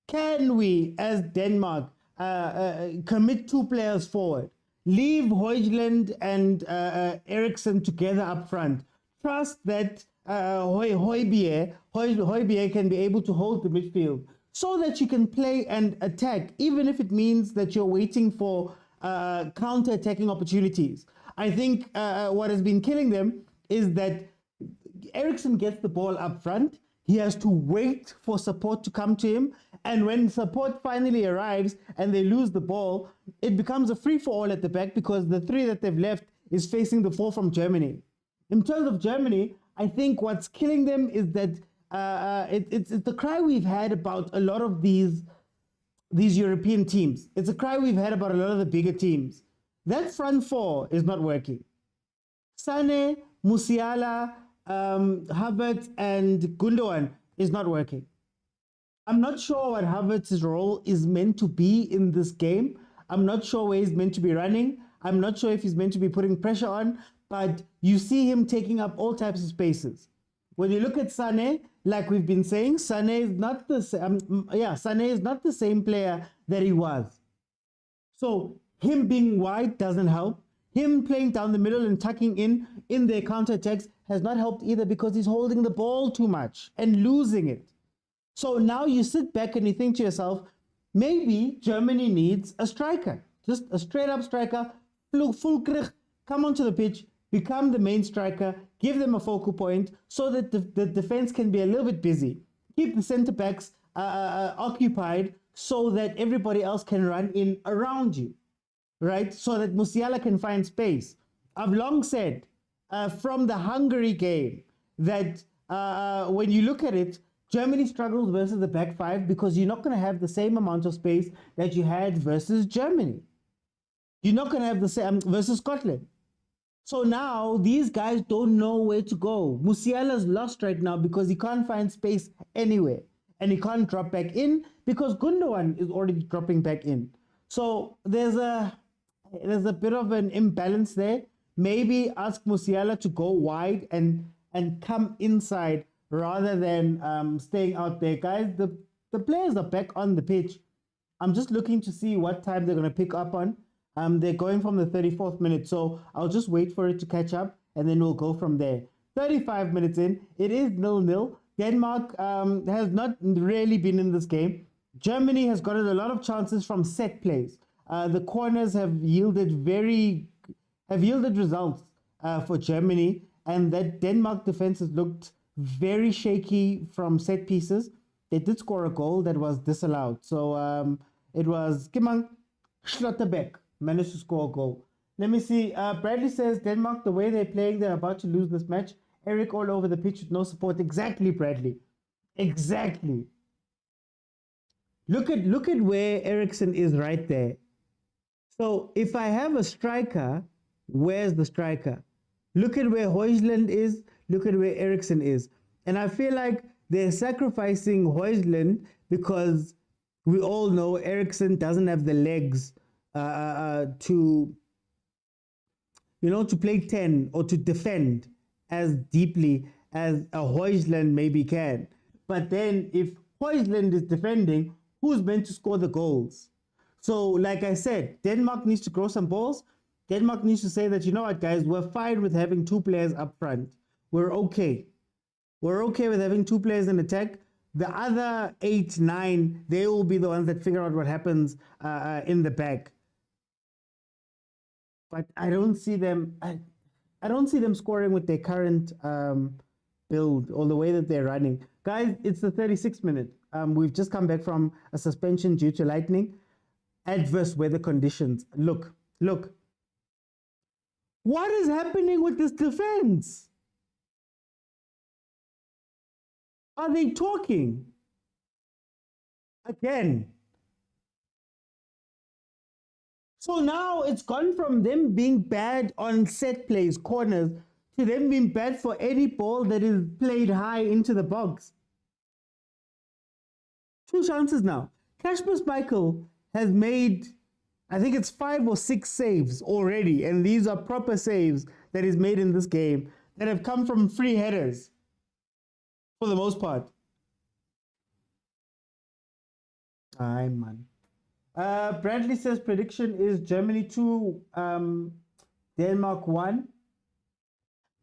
Speaker 1: Can we, as Denmark, commit 2 players forward? Leave Højlund and Eriksen together up front. Trust that Højbjerg can be able to hold the midfield so that you can play and attack, even if it means that you're waiting for counter-attacking opportunities. I think what has been killing them is that Eriksen gets the ball up front. He has to wait for support to come to him. And when support finally arrives and they lose the ball, it becomes a free-for-all at the back because the 3 that they've left is facing the 4 from Germany. In terms of Germany, I think what's killing them is that it's the cry we've had about a lot of these European teams. It's a cry we've had about a lot of the bigger teams. That front 4 is not working. Sane, Musiala, Havertz, and Gundogan is not working. I'm not sure what Havertz's role is meant to be in this game. I'm not sure where he's meant to be running. I'm not sure if he's meant to be putting pressure on, but you see him taking up all types of spaces. When you look at Sane, like we've been saying, Sane is not the same player that he was. So him being wide doesn't help. Him playing down the middle and tucking in their counterattacks has not helped either because he's holding the ball too much and losing it. So now you sit back and you think to yourself, maybe Germany needs a striker, just a straight up striker, full come onto the pitch, become the main striker, give them a focal point so that the defense can be a little bit busy. Keep the center backs occupied so that everybody else can run in around you, right? So that Musiala can find space. I've long said from the Hungary game that when you look at it, Germany struggles versus the back 5 because you're not going to have the same amount of space that you had versus Germany. You're not going to have the same versus Scotland. So now these guys don't know where to go. Musiala's lost right now because he can't find space anywhere. And he can't drop back in because Gundogan is already dropping back in. So there's a bit of an imbalance there. Maybe ask Musiala to go wide and come inside rather than staying out there. Guys, the players are back on the pitch. I'm just looking to see what time they're going to pick up on. They're going from the 34th minute, so I'll just wait for it to catch up, and then we'll go from there. 35 minutes in, it is 0-0. Denmark has not really been in this game. Germany has gotten a lot of chances from set plays. The corners have yielded results for Germany, and that Denmark defense has looked very shaky from set pieces. They did score a goal that was disallowed. So it was Kimang Schlotterbeck managed to score a goal. Let me see. Bradley says Denmark, the way they're playing, they're about to lose this match. Eric all over the pitch with no support. Exactly, Bradley. Exactly. Look at where Eriksson is right there. So if I have a striker, where's the striker? Look at where Højlund is. Look at where Eriksson is. And I feel like they're sacrificing Højlund because we all know Eriksson doesn't have the legs to play 10 or to defend as deeply as a Højlund maybe can. But then if Højlund is defending, who's meant to score the goals? So like I said, Denmark needs to grow some balls. Denmark needs to say that, you know what, guys, we're fine with having two players up front. We're okay. We're okay with having two players in attack. The other 8, 9, they will be the ones that figure out what happens in the back. But I don't see them. I don't see them scoring with their current build or the way that they're running. Guys, it's the 36th minute. We've just come back from a suspension due to lightning. Adverse weather conditions. Look. What is happening with this defense? Are they talking? Again. So now it's gone from them being bad on set plays, corners, to them being bad for any ball that is played high into the box. 2 chances now. Kasper Schmeichel has made, I think it's 5 or 6 saves already, and these are proper saves that he's made in this game that have come from free headers for the most part. Aye, man. Bradley says prediction is Germany 2, Denmark 1.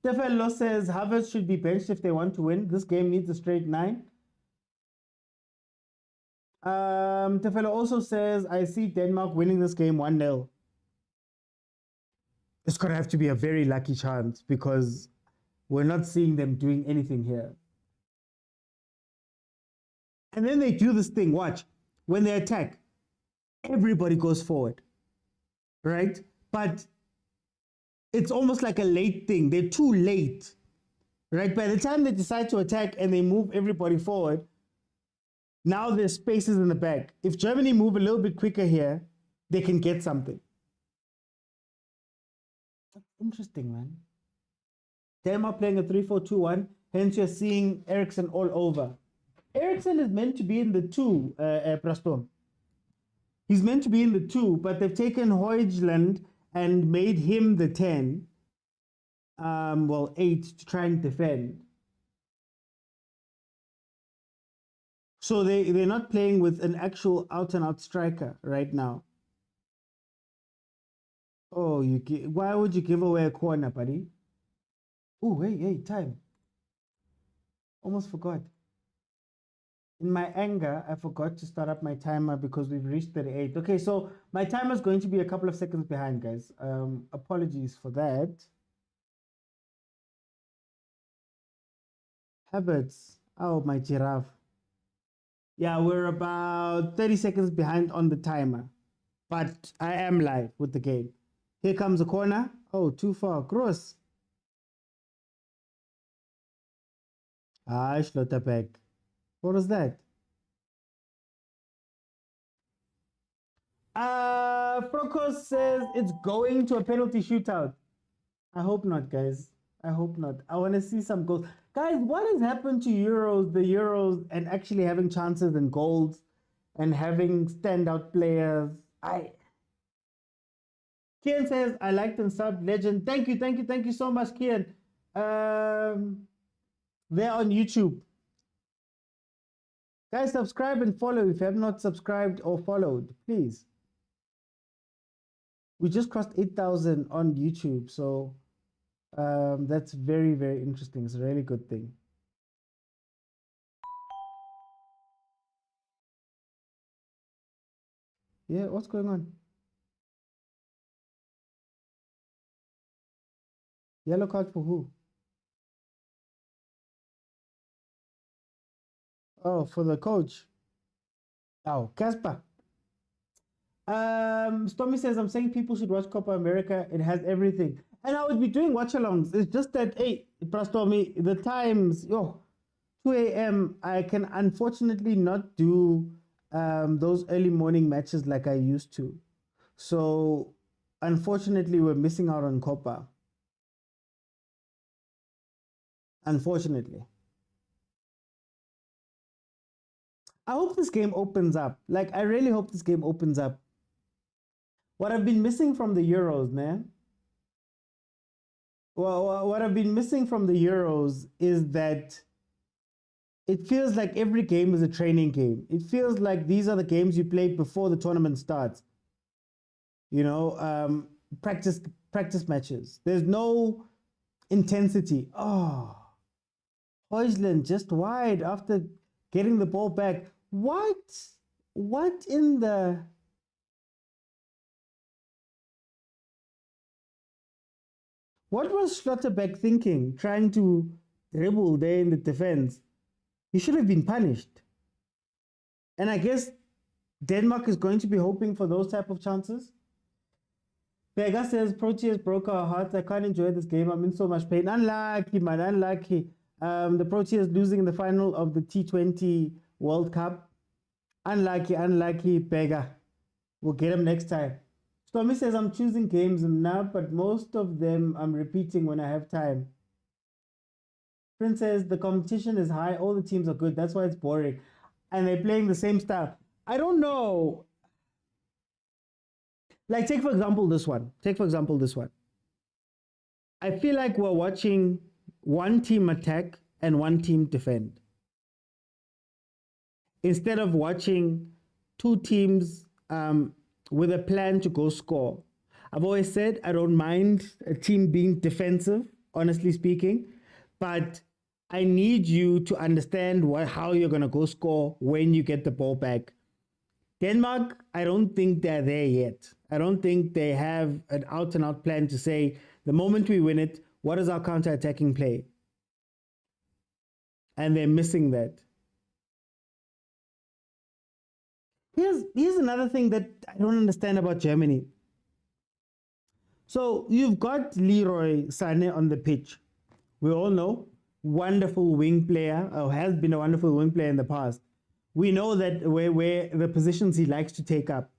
Speaker 1: Tefelo says Havertz should be benched if they want to win. This game needs a straight 9. Tefelo also says, I see Denmark winning this game 1-0. It's going to have to be a very lucky chance because we're not seeing them doing anything here. And then they do this thing, watch. When they attack, everybody goes forward, right? But it's almost like a late thing. They're too late, right? By the time they decide to attack and they move everybody forward, now there's spaces in the back. If Germany move a little bit quicker here, they can get something. That's interesting, man. Denmark playing a 3-4-2-1, hence you're seeing Eriksson all over. Eriksson is meant to be in the 2, Prastom. He's meant to be in the 2, but they've taken Højlund and made him the 10. 8 to try and defend. So they're not playing with an actual out-and-out striker right now. Oh, why would you give away a corner, buddy? Oh, hey, time. Almost forgot. In my anger, I forgot to start up my timer because we've reached 38. Okay, so my timer is going to be a couple of seconds behind, guys. Apologies for that. Havertz. Oh, my giraffe. Yeah, we're about 30 seconds behind on the timer. But I am live with the game. Here comes a corner. Oh, too far. Cross. Schlotterbeck. What was that? Frokos says it's going to a penalty shootout. I hope not, guys. I hope not. I want to see some goals. Guys, what has happened to Euros, the Euros, and actually having chances and goals and having standout players? Kian says, I liked and sub legend. Thank you so much, Kian. They're on YouTube. Guys, subscribe and follow if you have not subscribed or followed, please. We just crossed 8,000 on YouTube, so that's very, very interesting. It's a really good thing. Yeah, what's going on? Yellow card for who? Oh, for the coach. Oh, Casper. Stormy says, I'm saying people should watch Copa America. It has everything. And I would be doing watch-alongs. It's just that, hey, Stormy, the times, 2 a.m., I can unfortunately not do those early morning matches like I used to. So, unfortunately, we're missing out on Copa. Unfortunately. I hope this game opens up. Like, I really hope this game opens up. What I've been missing from the Euros, man. Well, what I've been missing from the Euros is that it feels like every game is a training game. It feels like these are the games you play before the tournament starts. You know, practice matches. There's no intensity. Oh, Hoyland just wide after getting the ball back. What in the... What was Schlotterbeck thinking, trying to dribble there in the defense? He should have been punished. And I guess Denmark is going to be hoping for those type of chances. Vega says, Proteas broke our hearts. I can't enjoy this game. I'm in so much pain. Unlucky, man, unlucky. The Proteas losing in the final of the T20 World Cup. Unlucky, Vega. We'll get him next time. Stormy says, I'm choosing games now, but most of them I'm repeating when I have time. Prince says, the competition is high. All the teams are good. That's why it's boring. And they're playing the same stuff. I don't know. Like, take for example this one. I feel like we're watching one team attack and one team defend, instead of watching two teams with a plan to go score. I've always said I don't mind a team being defensive, honestly speaking, but I need you to understand how you're going to go score when you get the ball back. Denmark, I don't think they're there yet. I don't think they have an out-and-out plan to say, the moment we win it, what is our counter-attacking play? And they're missing that. Here's another thing that I don't understand about Germany. So you've got Leroy Sané on the pitch. We all know, wonderful wing player, or has been a wonderful wing player in the past. We know that where the positions he likes to take up.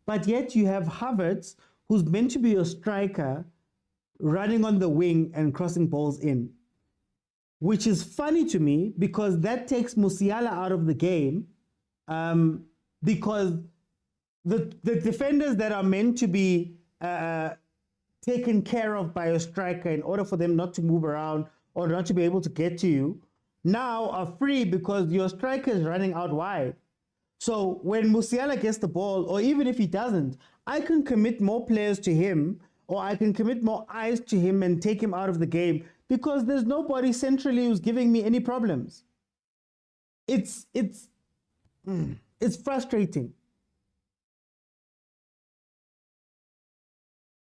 Speaker 1: But yet you have Havertz, who's meant to be a striker, running on the wing and crossing balls in. Which is funny to me, because that takes Musiala out of the game. Because the defenders that are meant to be taken care of by a striker in order for them not to move around or not to be able to get to you, now are free because your striker is running out wide. So when Musiala gets the ball, or even if he doesn't, I can commit more players to him, or I can commit more eyes to him and take him out of the game, because there's nobody centrally who's giving me any problems. It's frustrating.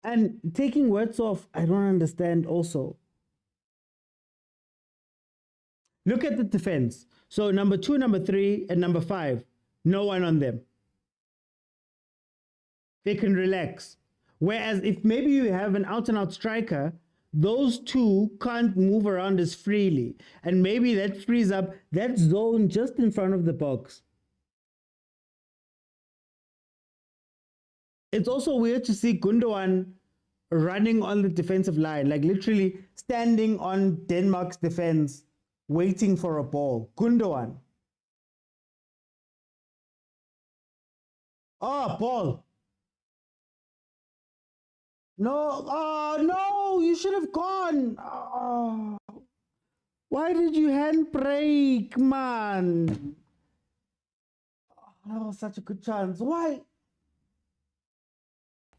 Speaker 1: And taking words off, I don't understand also. Look at the defense. So number 2, number 3, and number 5, no one on them. They can relax. Whereas if maybe you have an out-and-out striker, those two can't move around as freely. And maybe that frees up that zone just in front of the box. It's also weird to see Gundogan running on the defensive line, like literally standing on Denmark's defense, waiting for a ball. Gundogan. Oh, ball. No, oh no, you should have gone. Oh, why did you handbrake, man? Oh, that was such a good chance. Why?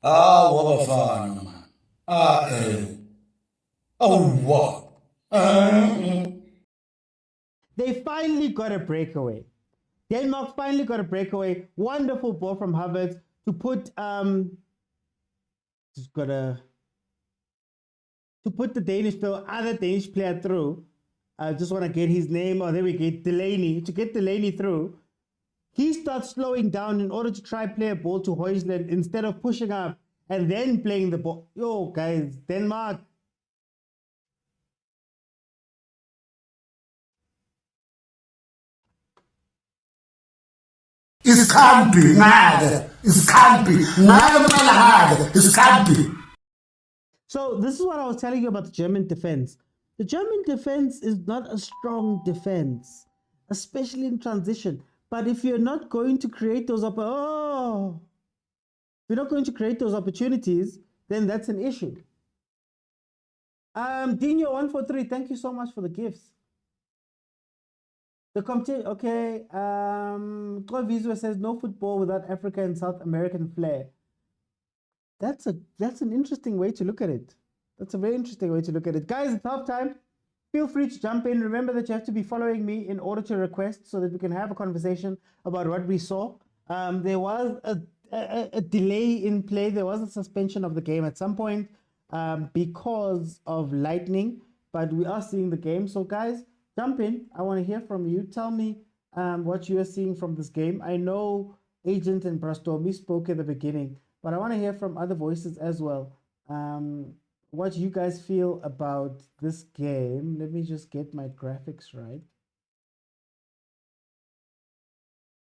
Speaker 3: Bafana, man. Oh, what?
Speaker 1: They finally got a breakaway. Denmark finally got a breakaway. Wonderful ball from Havertz to put the other Danish player through. I just want to get his name. Oh, there we get Delaney. To get Delaney through, he starts slowing down in order to try play a ball to Højlund instead of pushing up and then playing the ball. Yo, guys, Denmark.
Speaker 3: It can't be, nada. It can't be. Nada, it can't be.
Speaker 1: So this is what I was telling you about the German defense. The German defense is not a strong defense, especially in transition. But if you're not going to create those opportunities, then that's an issue. Dino 143, thank you so much for the gifts. The competition, okay. Vizua says no football without Africa and South American flair. That's an interesting way to look at it. That's a very interesting way to look at it. Guys, it's half time. Feel free to jump in. Remember that you have to be following me in order to request so that we can have a conversation about what we saw. There was a delay in play. There was a suspension of the game at some point because of lightning, but we are seeing the game. So guys, jump in. I want to hear from you. Tell me what you are seeing from this game. I know Agent and Brastomi spoke at the beginning, but I want to hear from other voices as well. What you guys feel about this game. Let me just get my graphics right.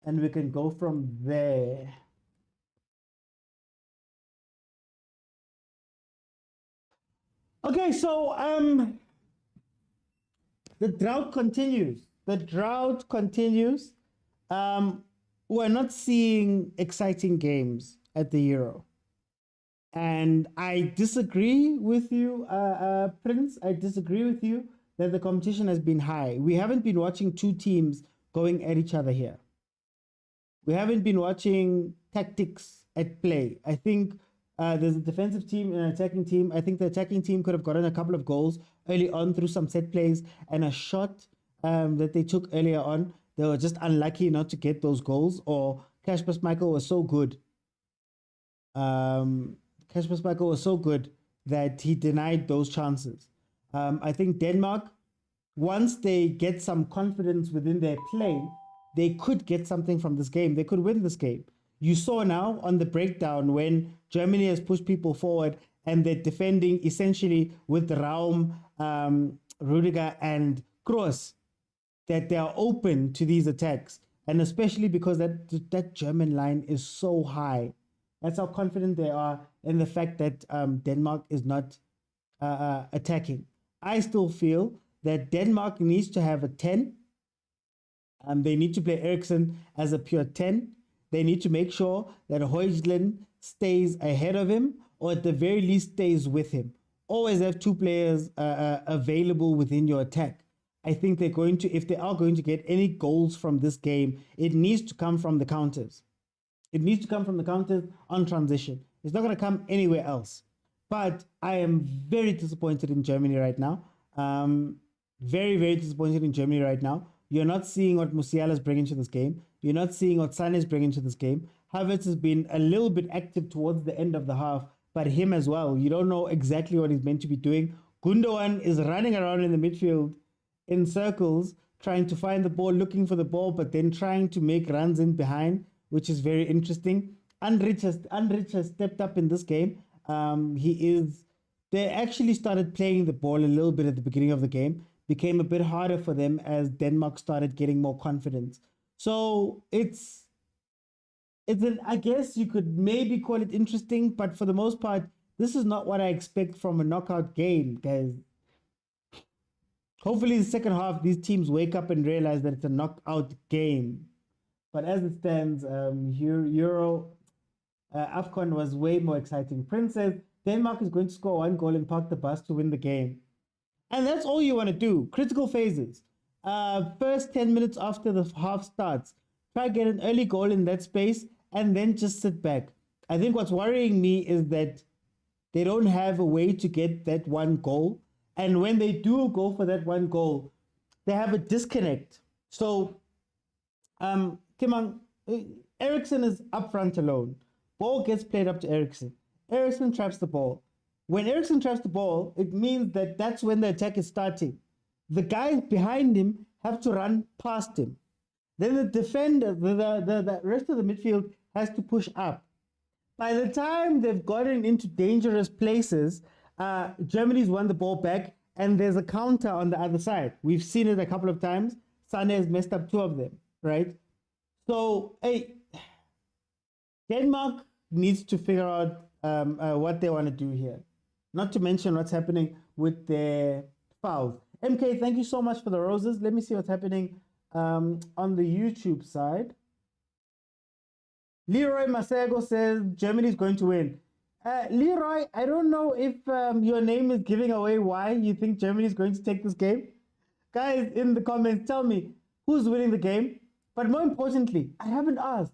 Speaker 1: And we can go from there. Okay, so the drought continues. We're not seeing exciting games at the Euro. And I disagree with you, Prince. I disagree with you that the competition has been high. We haven't been watching two teams going at each other here. We haven't been watching tactics at play. I think there's a defensive team and an attacking team. I think the attacking team could have gotten a couple of goals early on through some set plays and a shot that they took earlier on. They were just unlucky not to get those goals, or Kasper Schmeichel was so good. Kasper Schmeichel was so good that he denied those chances. I think Denmark, once they get some confidence within their play, they could get something from this game. They could win this game. You saw now on the breakdown when Germany has pushed people forward and they're defending essentially with Raum, Rudiger and Kroos, that they are open to these attacks. And especially because that German line is so high. That's how confident they are in the fact that Denmark is not attacking. I still feel that Denmark needs to have a 10. They need to play Eriksen as a pure 10. They need to make sure that Højlund stays ahead of him, or at the very least stays with him. Always have two players available within your attack. I think they're going to, if they are going to get any goals from this game, it needs to come from the counters. It needs to come from the counters on transition. It's not going to come anywhere else. But I am very disappointed in Germany right now. Very, very disappointed in Germany right now. You're not seeing what Musiala is bringing to this game. You're not seeing what Sané is bringing to this game. Havertz has been a little bit active towards the end of the half, but him as well. You don't know exactly what he's meant to be doing. Gundogan is running around in the midfield in circles, trying to find the ball, looking for the ball, but then trying to make runs in behind, which is very interesting. Andrich has stepped up in this game. They actually started playing the ball a little bit at the beginning of the game. Became a bit harder for them as Denmark started getting more confidence. So I guess you could maybe call it interesting, but for the most part, This is not what I expect from a knockout game, guys. Hopefully, the second half, these teams wake up and realize that it's a knockout game. But as it stands, AFCON was way more exciting. Prince says Denmark is going to score 1 goal and park the bus to win the game. And that's all you want to do. Critical phases. First 10 minutes after the half starts, try to get an early goal in that space and then just sit back. I think what's worrying me is that they don't have a way to get that 1 goal. And when they do go for that 1 goal, they have a disconnect. So, Kimang, Eriksson is up front alone. Ball gets played up to Eriksson. Eriksson traps the ball. When Eriksson traps the ball, it means that that's when the attack is starting. The guys behind him have to run past him. Then the defender, the rest of the midfield has to push up. By the time they've gotten into dangerous places, Germany's won the ball back, and there's a counter on the other side. We've seen it a couple of times. Sane has messed up 2 of them, right? So, hey, Denmark needs to figure out what they want to do here. Not to mention what's happening with their fouls. MK, thank you so much for the roses. Let me see what's happening on the YouTube side. Leroy Masego says Germany's going to win. Leroy, I don't know if your name is giving away why you think Germany is going to take this game. Guys, in the comments, tell me who's winning the game. But more importantly, I haven't asked.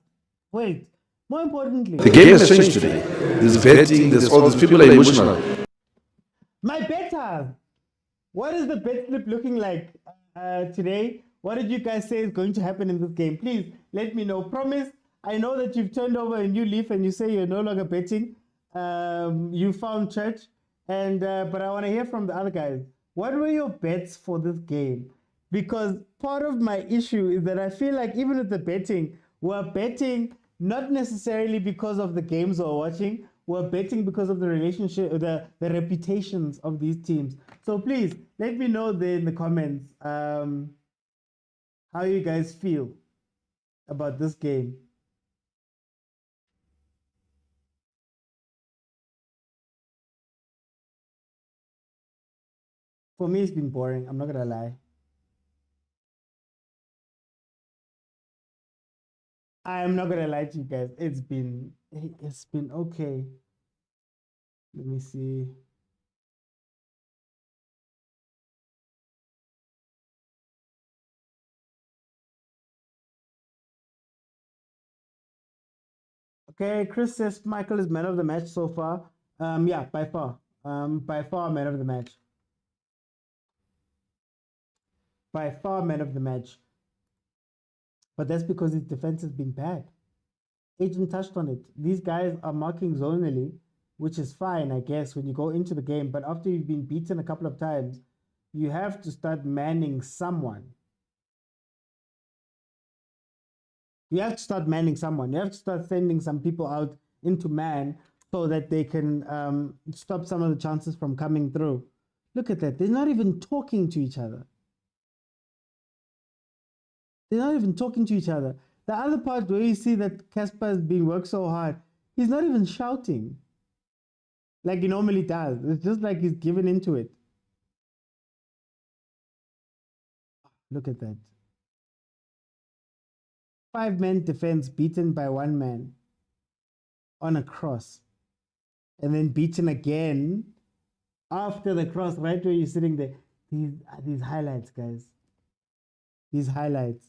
Speaker 1: Wait, more importantly,
Speaker 7: the game has changed today. There's betting, there's all these people are emotional.
Speaker 1: My betters. What is the bet slip looking like today? What did you guys say is going to happen in this game? Please let me know. Promise. I know that you've turned over a new leaf and you say you're no longer betting. You found church, and but I want to hear from the other guys. What were your bets for this game? Because part of my issue is that I feel like even with the betting, we're betting not necessarily because of the games we're watching. We're betting because of the relationship, the reputations of these teams. So please let me know there in the comments how you guys feel about this game. For me, it's been boring. I'm not gonna lie. I'm not gonna lie to you guys. It's been okay. Let me see. Okay, Chris says Michael is man of the match so far. Yeah, by far. By far man of the match. By far man of the match. But that's because his defense has been bad. Agent touched on it. These guys are marking zonally, which is fine, I guess, when you go into the game. But after you've been beaten a couple of times, you have to start manning someone. You have to start manning someone. You have to start sending some people out into man so that they can stop some of the chances from coming through. Look at that. They're not even talking to each other. They're not even talking to each other. The other part where you see that Casper has been worked so hard, he's not even shouting like he normally does. It's just like he's given into it. Look at that. 5-man defense beaten by 1 man on a cross. And then beaten again after the cross, right where you're sitting there. These highlights, guys. These highlights.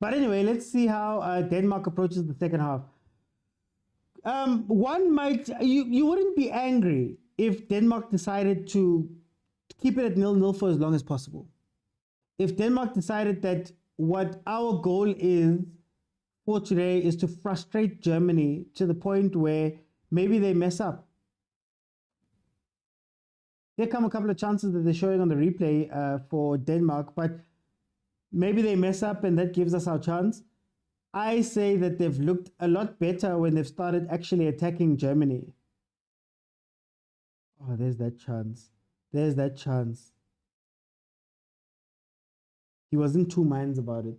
Speaker 1: But anyway, let's see how Denmark approaches the second half. You wouldn't be angry if Denmark decided to keep it at 0-0 for as long as possible. If Denmark decided that what our goal is for today is to frustrate Germany to the point where maybe they mess up. There come a couple of chances that they're showing on the replay for Denmark, but maybe they mess up and that gives us our chance. I say that they've looked a lot better when they've started actually attacking Germany. Oh, there's that chance. There's that chance. He was in 2 minds about it.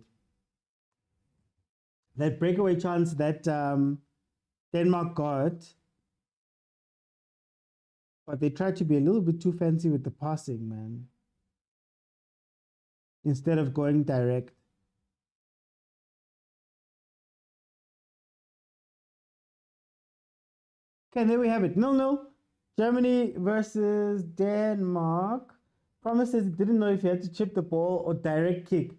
Speaker 1: that breakaway chance that Denmark got, but they tried to be a little bit too fancy with the passing, man, instead of going direct. Okay, there we have it. 0-0. Germany versus Denmark. Promise says he didn't know if he had to chip the ball or direct kick.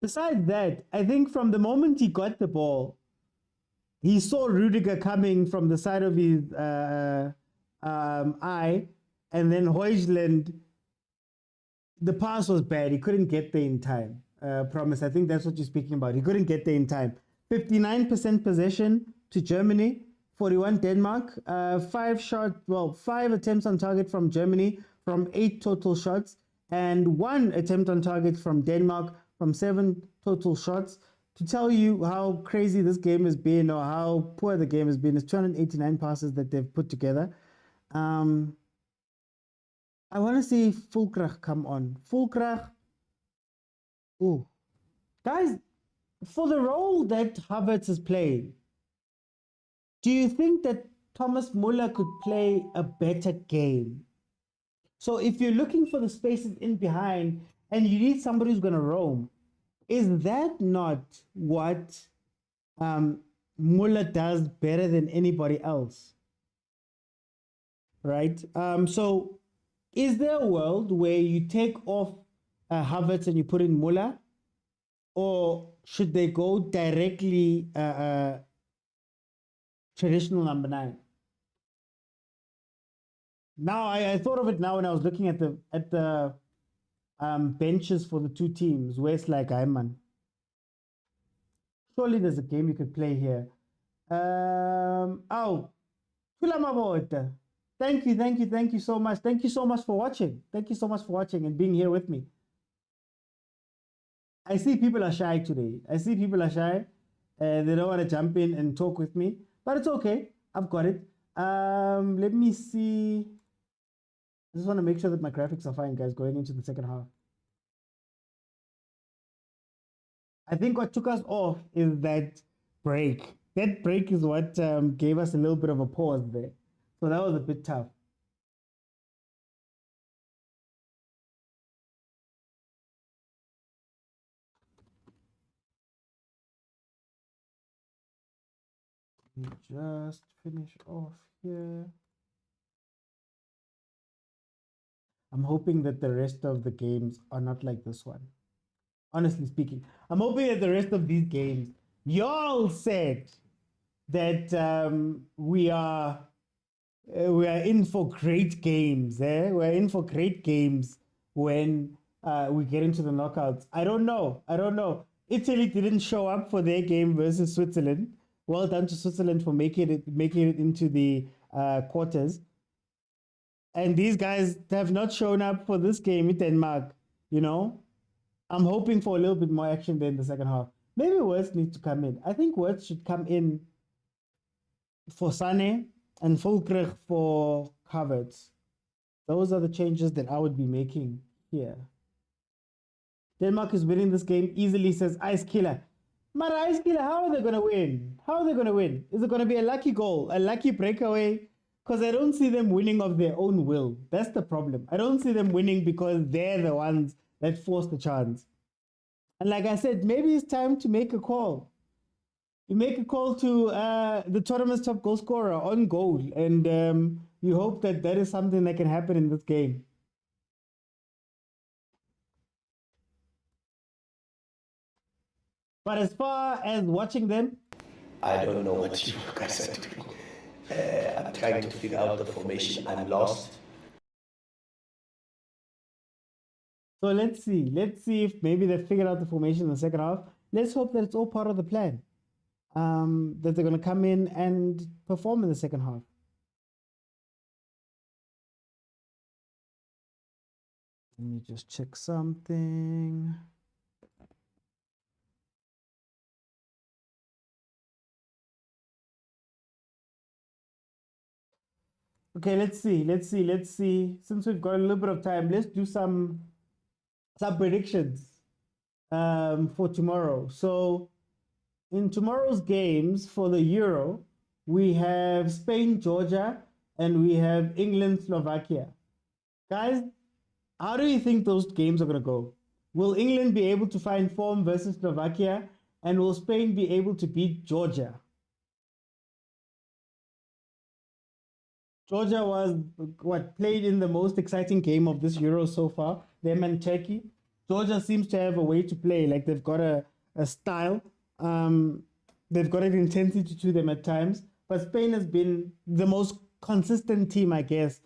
Speaker 1: Besides that, I think from the moment he got the ball, he saw Rudiger coming from the side of his eye, and then Højlund, the pass was bad. He couldn't get there in time. Promise, I think that's what you're speaking about. He couldn't get there in time. 59% possession to Germany, 41 Denmark. 5 attempts on target from Germany from 8 total shots, and 1 attempt on target from Denmark from 7 total shots. To tell you how crazy this game has been, or how poor the game has been, is 289 passes that they've put together. I want to see Fulkrach come on. Fulkrach. Ooh. Guys, for the role that Havertz is playing, do you think that Thomas Muller could play a better game? So if you're looking for the spaces in behind and you need somebody who's going to roam, is that not what Muller does better than anybody else? Right? So is there a world where you take off Havertz and you put in Muller? Or should they go directly traditional number 9? Now, I thought of it now when I was looking at the benches for the two teams, where it's like, man, surely there's a game you could play here. Oh, thank you so much. Thank you so much for watching. Thank you so much for watching and being here with me. I see people are shy today. They don't want to jump in and talk with me, but it's okay. I've got it. Let me see. I just want to make sure that my graphics are fine, guys, going into the second half. I think what took us off is that break. That break is what gave us a little bit of a pause there. So that was a bit tough. Let me just finish off here. I'm hoping that the rest of the games are not like this one. Honestly speaking, I'm hoping that the rest of these games, y'all said that we are in for great games. We're in for great games when we get into the knockouts. I don't know. Italy didn't show up for their game versus Switzerland. Well done to Switzerland for making it into the quarters. And these guys have not shown up for this game in Denmark. You know, I'm hoping for a little bit more action there in the second half. Maybe Wirtz needs to come in. I think Wirtz should come in for Sane and Fulkrach for Havertz. Those are the changes that I would be making here. Denmark is winning this game easily, says Ice Killer. But Ice Killer, how are they going to win? Is it going to be a lucky goal, a lucky breakaway? Because I don't see them winning of their own will. That's the problem. I don't see them winning because they're the ones that force the chance. And like I said, maybe it's time to make a call. You make a call to the tournament's top goal scorer on goal. And you hope that that is something that can happen in this game. But as far as watching them,
Speaker 8: I don't know what you guys are doing. I'm trying to figure out the formation. I'm lost.
Speaker 1: So let's see if maybe they figured out the formation in the second half. Let's hope that it's all part of the plan. That they're going to come in and perform in the second half. Let me just check something. Okay, let's see. Since we've got a little bit of time, let's do some predictions for tomorrow. So in tomorrow's games for the Euro, we have Spain, Georgia, and we have England, Slovakia. Guys, how do you think those games are going to go? Will England be able to find form versus Slovakia? And will Spain be able to beat Georgia? Georgia was played in the most exciting game of this Euro so far, them and Turkey. Georgia seems to have a way to play, like they've got a style. They've got an intensity to them at times. But Spain has been the most consistent team, I guess,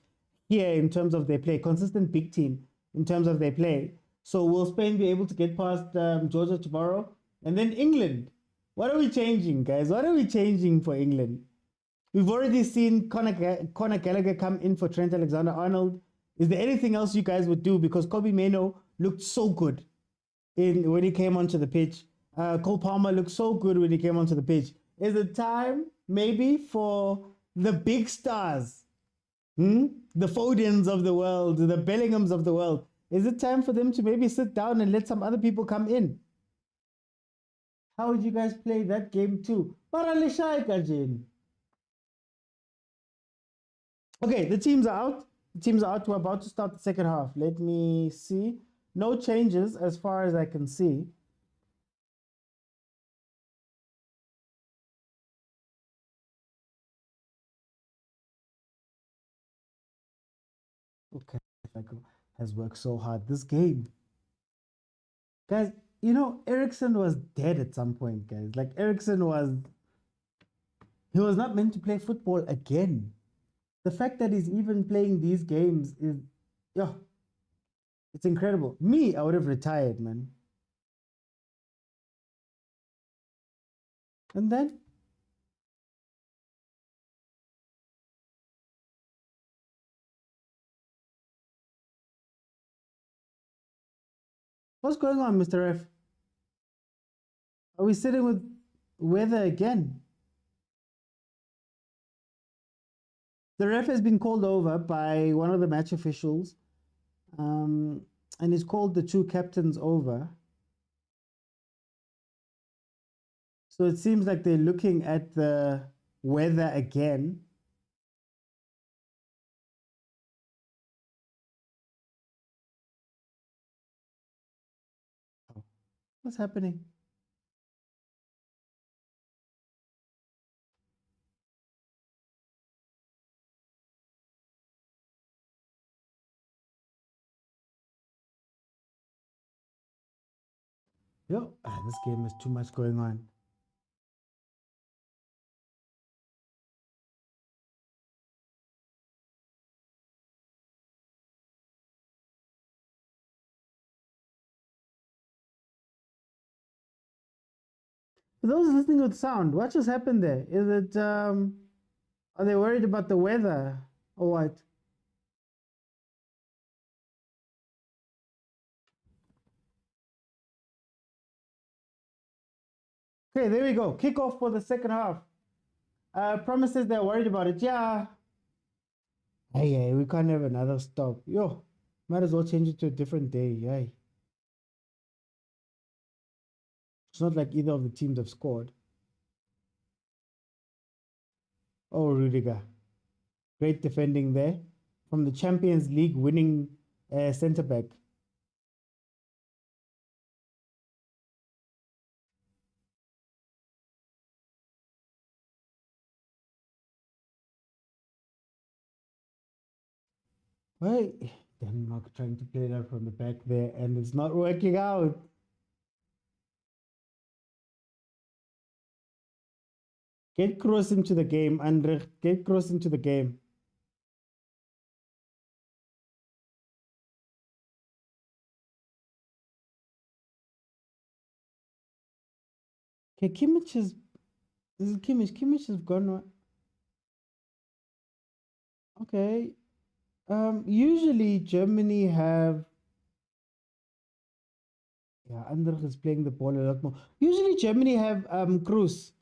Speaker 1: here in terms of their play, consistent big team in terms of their play. So will Spain be able to get past Georgia tomorrow? And then England. What are we changing, guys? What are we changing for England? We've already seen Conor Gallagher come in for Trent Alexander-Arnold. Is there anything else you guys would do? Because Kobe Mainoo looked so good when he came onto the pitch. Cole Palmer looked so good when he came onto the pitch. Is it time maybe for the big stars, the Fodens of the world, the Bellinghams of the world? Is it time for them to maybe sit down and let some other people come in? How would you guys play that game too? Okay, the teams are out. The teams are out. We're about to start the second half. Let me see. No changes as far as I can see. Okay, has worked so hard this game. Guys, you know, Ericsson was dead at some point, guys. Like, he was not meant to play football again. The fact that he's even playing these games is, it's incredible. Me, I would have retired, man. And then, what's going on, Mr. F? Are we sitting with weather again? The ref has been called over by one of the match officials, and he's called the two captains over. So it seems like they're looking at the weather again. What's happening? This game has too much going on. For those listening with sound, what just happened there? Is it, are they worried about the weather or what? Okay, there we go. Kickoff for the second half. Promises they're worried about it. Yeah. Hey, we can't have another stop. Might as well change it to a different day. Hey. It's not like either of the teams have scored. Oh, Rudiger. Great defending there. From the Champions League winning centre-back. Why? Denmark trying to play that from the back there, and it's not working out. Get Kroos into the game, Andre. Get Kroos into the game. Okay, Kimmich is... This is Kimmich. Kimmich has gone... Okay. Usually Germany have... Yeah, Andrich is playing the ball a lot more. Usually Germany have Kroos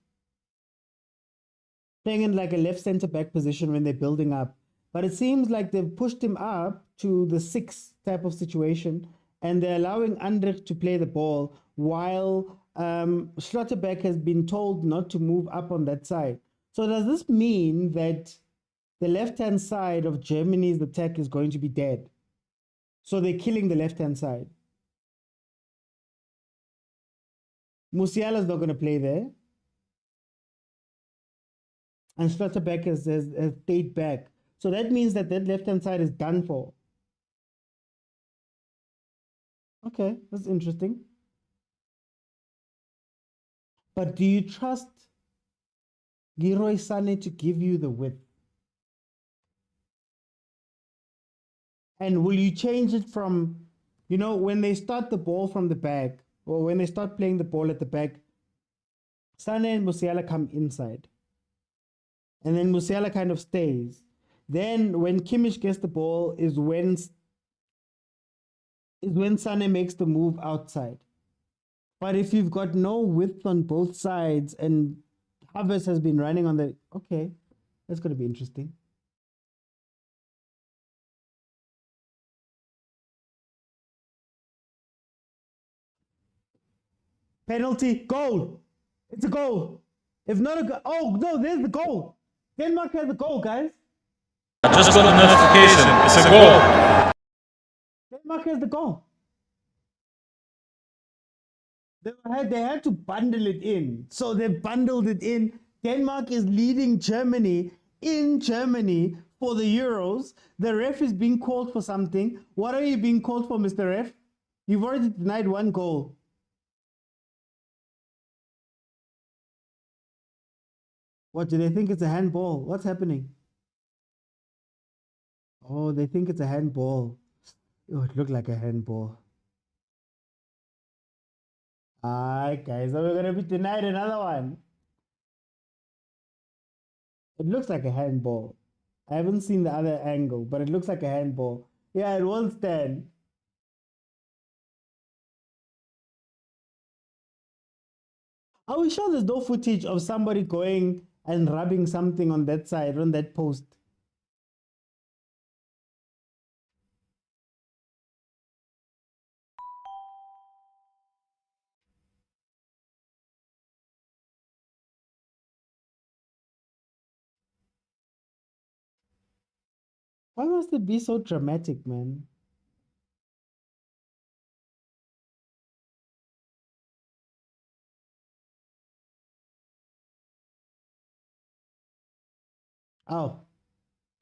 Speaker 1: playing in like a left center back position when they're building up. But it seems like they've pushed him up to the 6 type of situation, and they're allowing Andrich to play the ball while Schlotterbeck has been told not to move up on that side. So does this mean that the left-hand side of Germany's attack is going to be dead? So they're killing the left-hand side. Musiala's not going to play there. And Schlotterbeck has stayed back. So that means that left-hand side is done for. Okay, that's interesting. But do you trust Leroy Sané to give you the width? And will you change it from, when they start the ball from the back, or when they start playing the ball at the back, Sané and Musiala come inside. And then Musiala kind of stays. Then when Kimmich gets the ball is when Sané makes the move outside. But if you've got no width on both sides and Havertz has been running on the... Okay, that's going to be interesting. Penalty, goal. It's a goal. If not a goal... Oh, no, there's the goal. Denmark has the goal, guys.
Speaker 2: I just got a notification. It's a goal.
Speaker 1: Denmark has the goal. They had to bundle it in. So they bundled it in. Denmark is leading Germany in Germany for the Euros. The ref is being called for something. What are you being called for, Mr. Ref? You've already denied one goal. What, do they think it's a handball? What's happening? Oh, they think it's a handball. Oh, it looked like a handball. Alright, guys, so we're going to be denied another one. It looks like a handball. I haven't seen the other angle, but it looks like a handball. Yeah, it won't stand. Are we sure there's no footage of somebody going and rubbing something on that side, on that post? Why must it be so dramatic, man? Oh,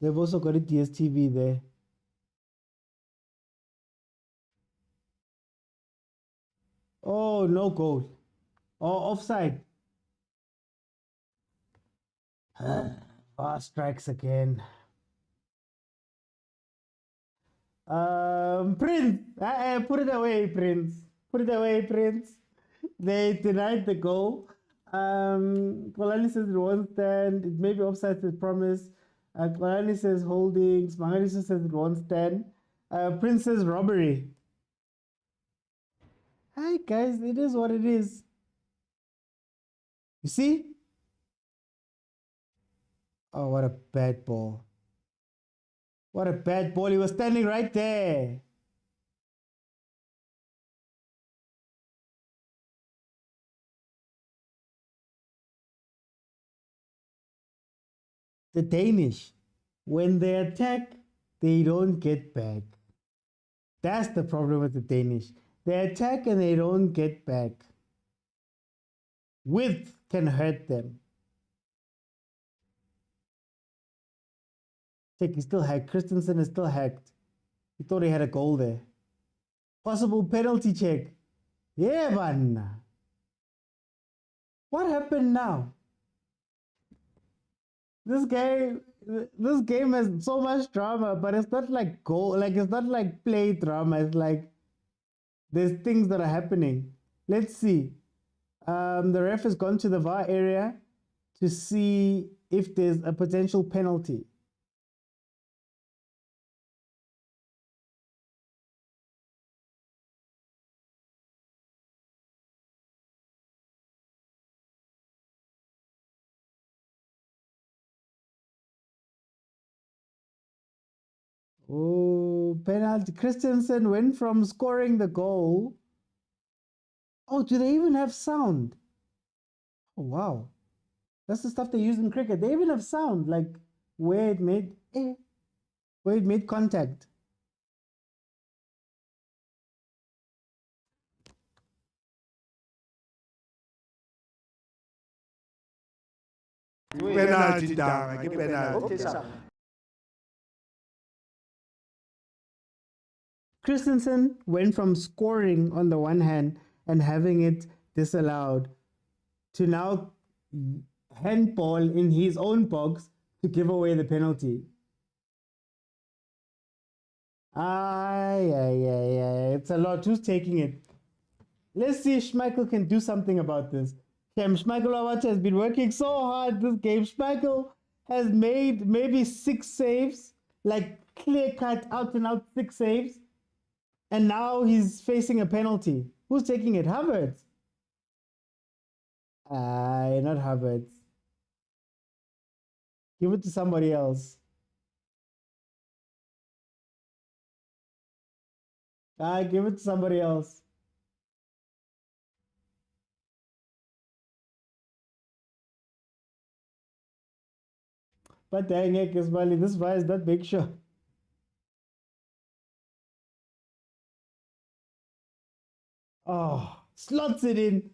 Speaker 1: they've also got a DSTV there. Oh, no goal. Oh, offside. Fast strikes again. Prince, put it away, Prince. Put it away, Prince. They denied the goal. Kolani says it won't stand. It may be offside as promised. Kolani says holdings. Mangalisa says it won't stand. Prince says robbery. Hi guys, it is what it is. You see? Oh, what a bad ball. What a bad ball. He was standing right there. The Danish, when they attack, they don't get back. That's the problem with the Danish. They attack and they don't get back. Width can hurt them. Check, he's still hacked. Christensen is still hacked. He thought he had a goal there. Possible penalty check. Yeah, man. What happened now? This game has so much drama, but it's not like goal, like it's not like play drama. It's like there's things that are happening. Let's see. The ref has gone to the VAR area to see if there's a potential penalty. Oh, penalty. Christensen went from scoring the goal Oh, do they even have sound? Oh, wow. That's the stuff they use in cricket. They even have sound, like where it made contact.
Speaker 3: Penalty, Dara, ke penalty.
Speaker 1: Christensen went from scoring on the one hand and having it disallowed to now handball in his own box to give away the penalty. It's a lot. Who's taking it? Let's see if Schmeichel can do something about this. Schmeichel has been working so hard this game. Schmeichel has made maybe 6 saves, like clear-cut, out-and-out 6 saves. And now he's facing a penalty. Who's taking it? Havertz? Not Havertz. Give it to somebody else. Give it to somebody else. But dang it, Kismali, this guy is not big sure. Oh, slots it in.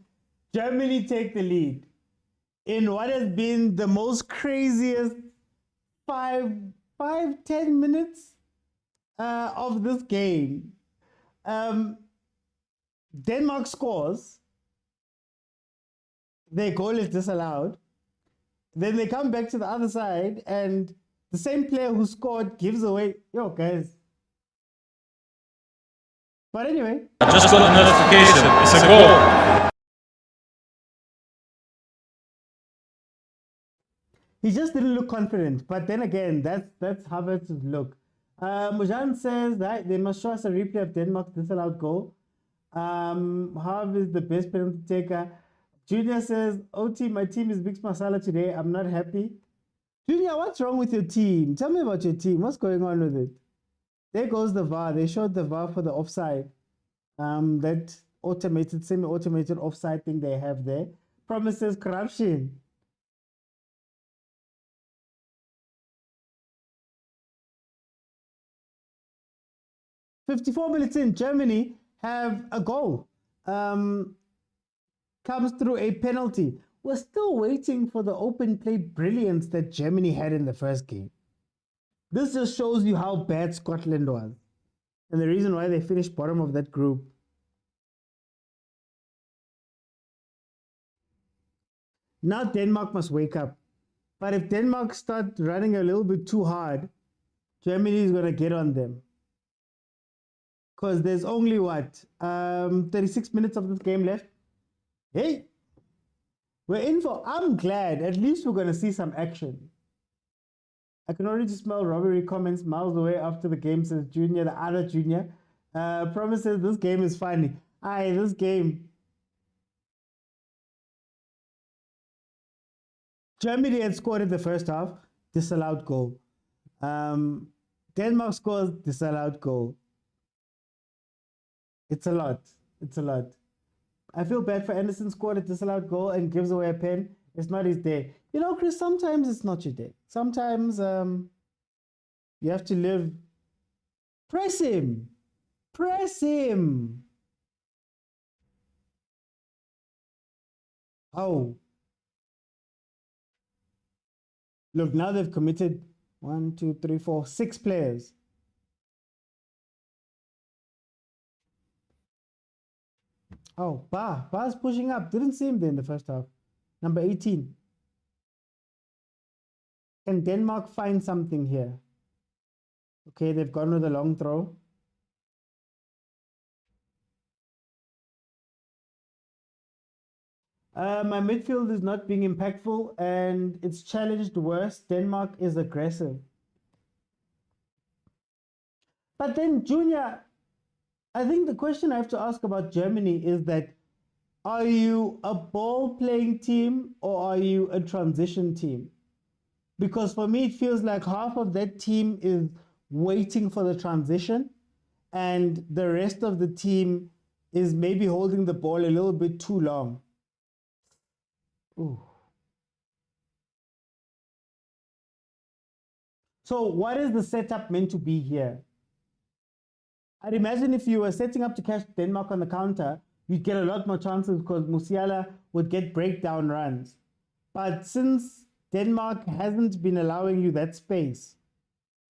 Speaker 1: Germany take the lead in what has been the most craziest 10 minutes of this game. Denmark scores. Their goal is disallowed. Then they come back to the other side and the same player who scored gives away. Yo, guys. But anyway.
Speaker 2: I just got a notification. It's a goal.
Speaker 1: He just didn't look confident. But then again, that's Havertz's look. Mujan says that they must show us a replay of Denmark's disallowed goal. Harv is the best penalty taker. Junior says, OT, my team is mixed masala today. I'm not happy. Junior, what's wrong with your team? Tell me about your team. What's going on with it? There goes the VAR. They showed the VAR for the offside. That automated, semi-automated offside thing they have there. Promises corruption. "54 minutes in, Germany have a goal. Comes through a penalty. We're still waiting for the open play brilliance that Germany had in the first game. This just shows you how bad Scotland was and the reason why they finished bottom of that group. Now Denmark must wake up. But if Denmark start running a little bit too hard, Germany is going to get on them. Because there's only 36 minutes of this game left. Hey, we're in for, I'm glad, at least we're going to see some action. I can already smell robbery comments miles away after the game, says Junior, the other Junior. Promises this game is funny. This game. Germany had scored in the first half, disallowed goal. Denmark scores, disallowed goal. It's a lot. It's a lot. I feel bad for Anderson, scored a disallowed goal and gives away a pen. It's not his day. You know, Chris, sometimes it's not your day. Sometimes you have to live. Press him. Press him. Oh. Look, now they've committed 6 players. Oh, Ba's pushing up. Didn't see him there in the first half. Number 18. Can Denmark find something here? Okay, they've gone with a long throw. My midfield is not being impactful and it's challenged worse. Denmark is aggressive. But then, Junior, I think the question I have to ask about Germany is that, are you a ball-playing team or are you a transition team? Because for me, it feels like half of that team is waiting for the transition and the rest of the team is maybe holding the ball a little bit too long. Ooh. So what is the setup meant to be here? I'd imagine if you were setting up to catch Denmark on the counter, you'd get a lot more chances because Musiala would get breakdown runs. But since Denmark hasn't been allowing you that space,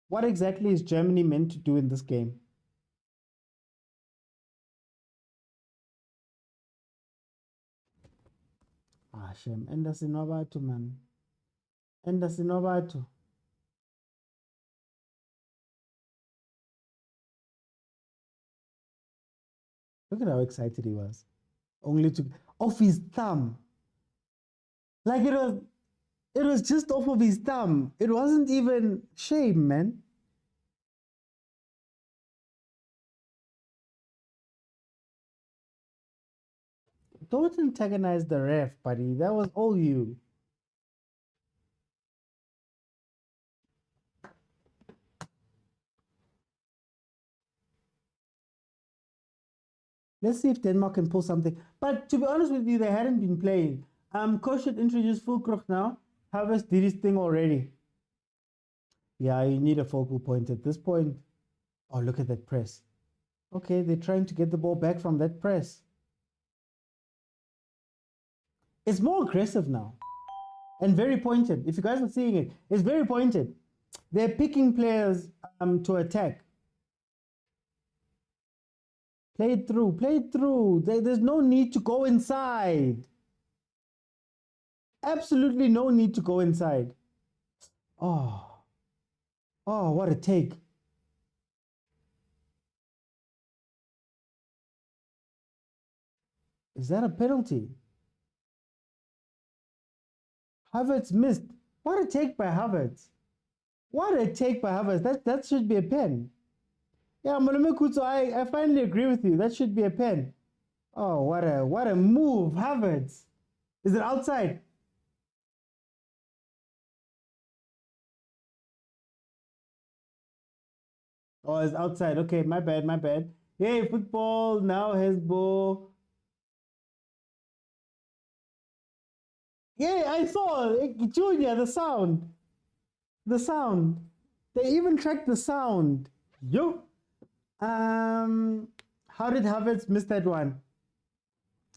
Speaker 1: what exactly is Germany meant to do in this game? Ah, shame. Endasi Novatu, man. Endasi Novatu. Look at how excited he was. Only to off his thumb. Like it was just off of his thumb. It wasn't even shame, man. Don't antagonize the ref, buddy. That was all you. Let's see if Denmark can pull something. But to be honest with you, they hadn't been playing. Coach should introduce Fulkrug now. Havertz did his thing already. Yeah, you need a focal point at this point. Oh, look at that press. Okay, they're trying to get the ball back from that press. It's more aggressive now. And very pointed. If you guys are seeing it, it's very pointed. They're picking players to attack. Play it through, play it through. There's no need to go inside. Absolutely no need to go inside. Oh, what a take. Is that a penalty? Havertz missed. What a take by Havertz. What a take by Havertz. That should be a pen. Yeah, Monomekuto, I finally agree with you. That should be a pen. Oh, what a move, Havertz. Is it outside? Oh, it's outside. Okay, my bad, my bad. Hey, football now has ball. Yeah, I saw Junior, the sound. The sound. They even tracked the sound. Yo. How did Havertz miss that one?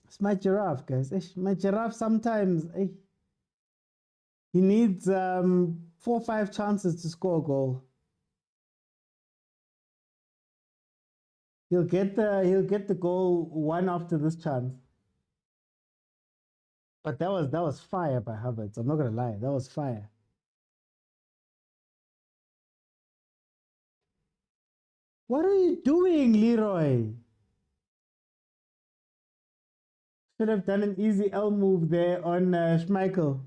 Speaker 1: It's my giraffe, guys. My giraffe sometimes he needs 4 or 5 chances to score a goal. He'll get the goal one after this chance. But that was fire by Havertz. I'm not gonna lie, that was fire. What are you doing, Leroy? Should have done an easy L move there on Schmeichel.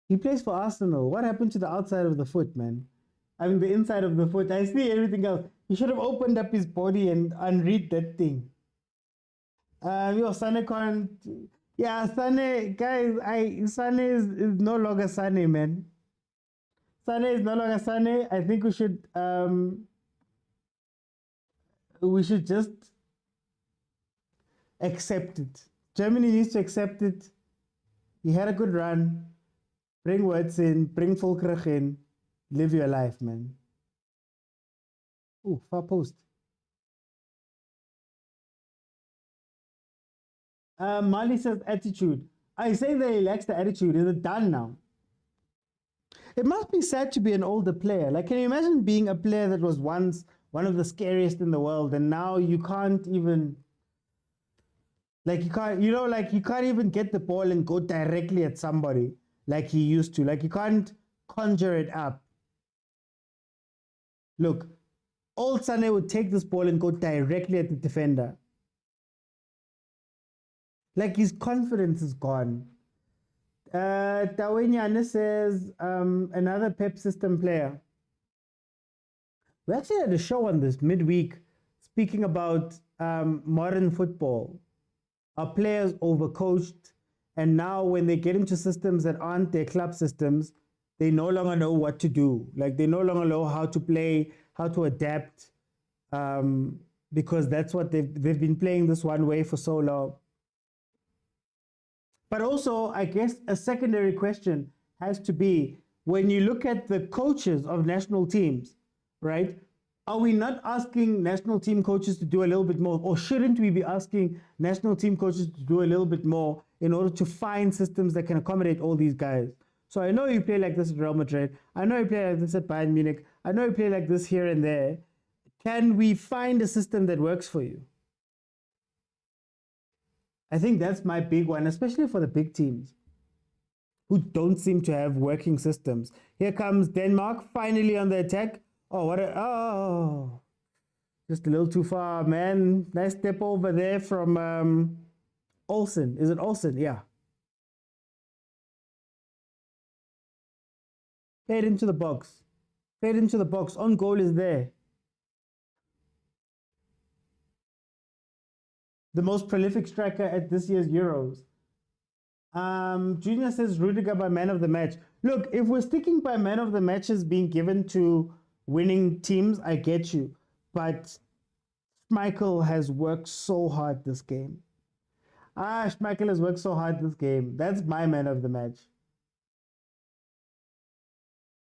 Speaker 1: He plays for Arsenal. What happened to the outside of the foot, man? I mean, the inside of the foot. I see everything else. He should have opened up his body and unread that thing. Sane can't. Yeah, Sane, guys, Sane is no longer Sane, man. Sane is no longer Sane. I think we should just accept it. Germany needs to accept it. He had a good run. Bring Wirtz in, bring Fulkrug in. Live your life, man. Ooh, far post. Mali says attitude. I say they lacks the attitude. Is it done now? It must be sad to be an older player. Like, can you imagine being a player that was once one of the scariest in the world, and now you can't even, like, you can't even get the ball and go directly at somebody like he used to. Like, you can't conjure it up. Look, old Sane would take this ball and go directly at the defender. Like, his confidence is gone. Tawenyane says, another Pep system player. We actually had a show on this midweek speaking about modern football. Are players overcoached? And now when they get into systems that aren't their club systems, they no longer know what to do. Like, they no longer know how to play, how to adapt. because that's what they've been playing this one way for so long. But also, I guess a secondary question has to be, when you look at the coaches of national teams, right? Are we not asking national team coaches to do a little bit more, or shouldn't we be asking national team coaches to do a little bit more in order to find systems that can accommodate all these guys? So I know you play like this at Real Madrid. I know you play like this at Bayern Munich. I know you play like this here and there. Can we find a system that works for you? I think that's my big one, especially for the big teams who don't seem to have working systems. Here comes Denmark, finally on the attack. Oh, just a little too far, man. Nice step over there from Olsen. Is it Olsen? Yeah. Play it into the box. Play it into the box. On goal is there. The most prolific striker at this year's Euros. Junior says Rudiger by man of the match. Look, if we're sticking by man of the matches being given to winning teams, I get you. But Schmeichel has worked so hard this game. Schmeichel has worked so hard this game. That's my man of the match.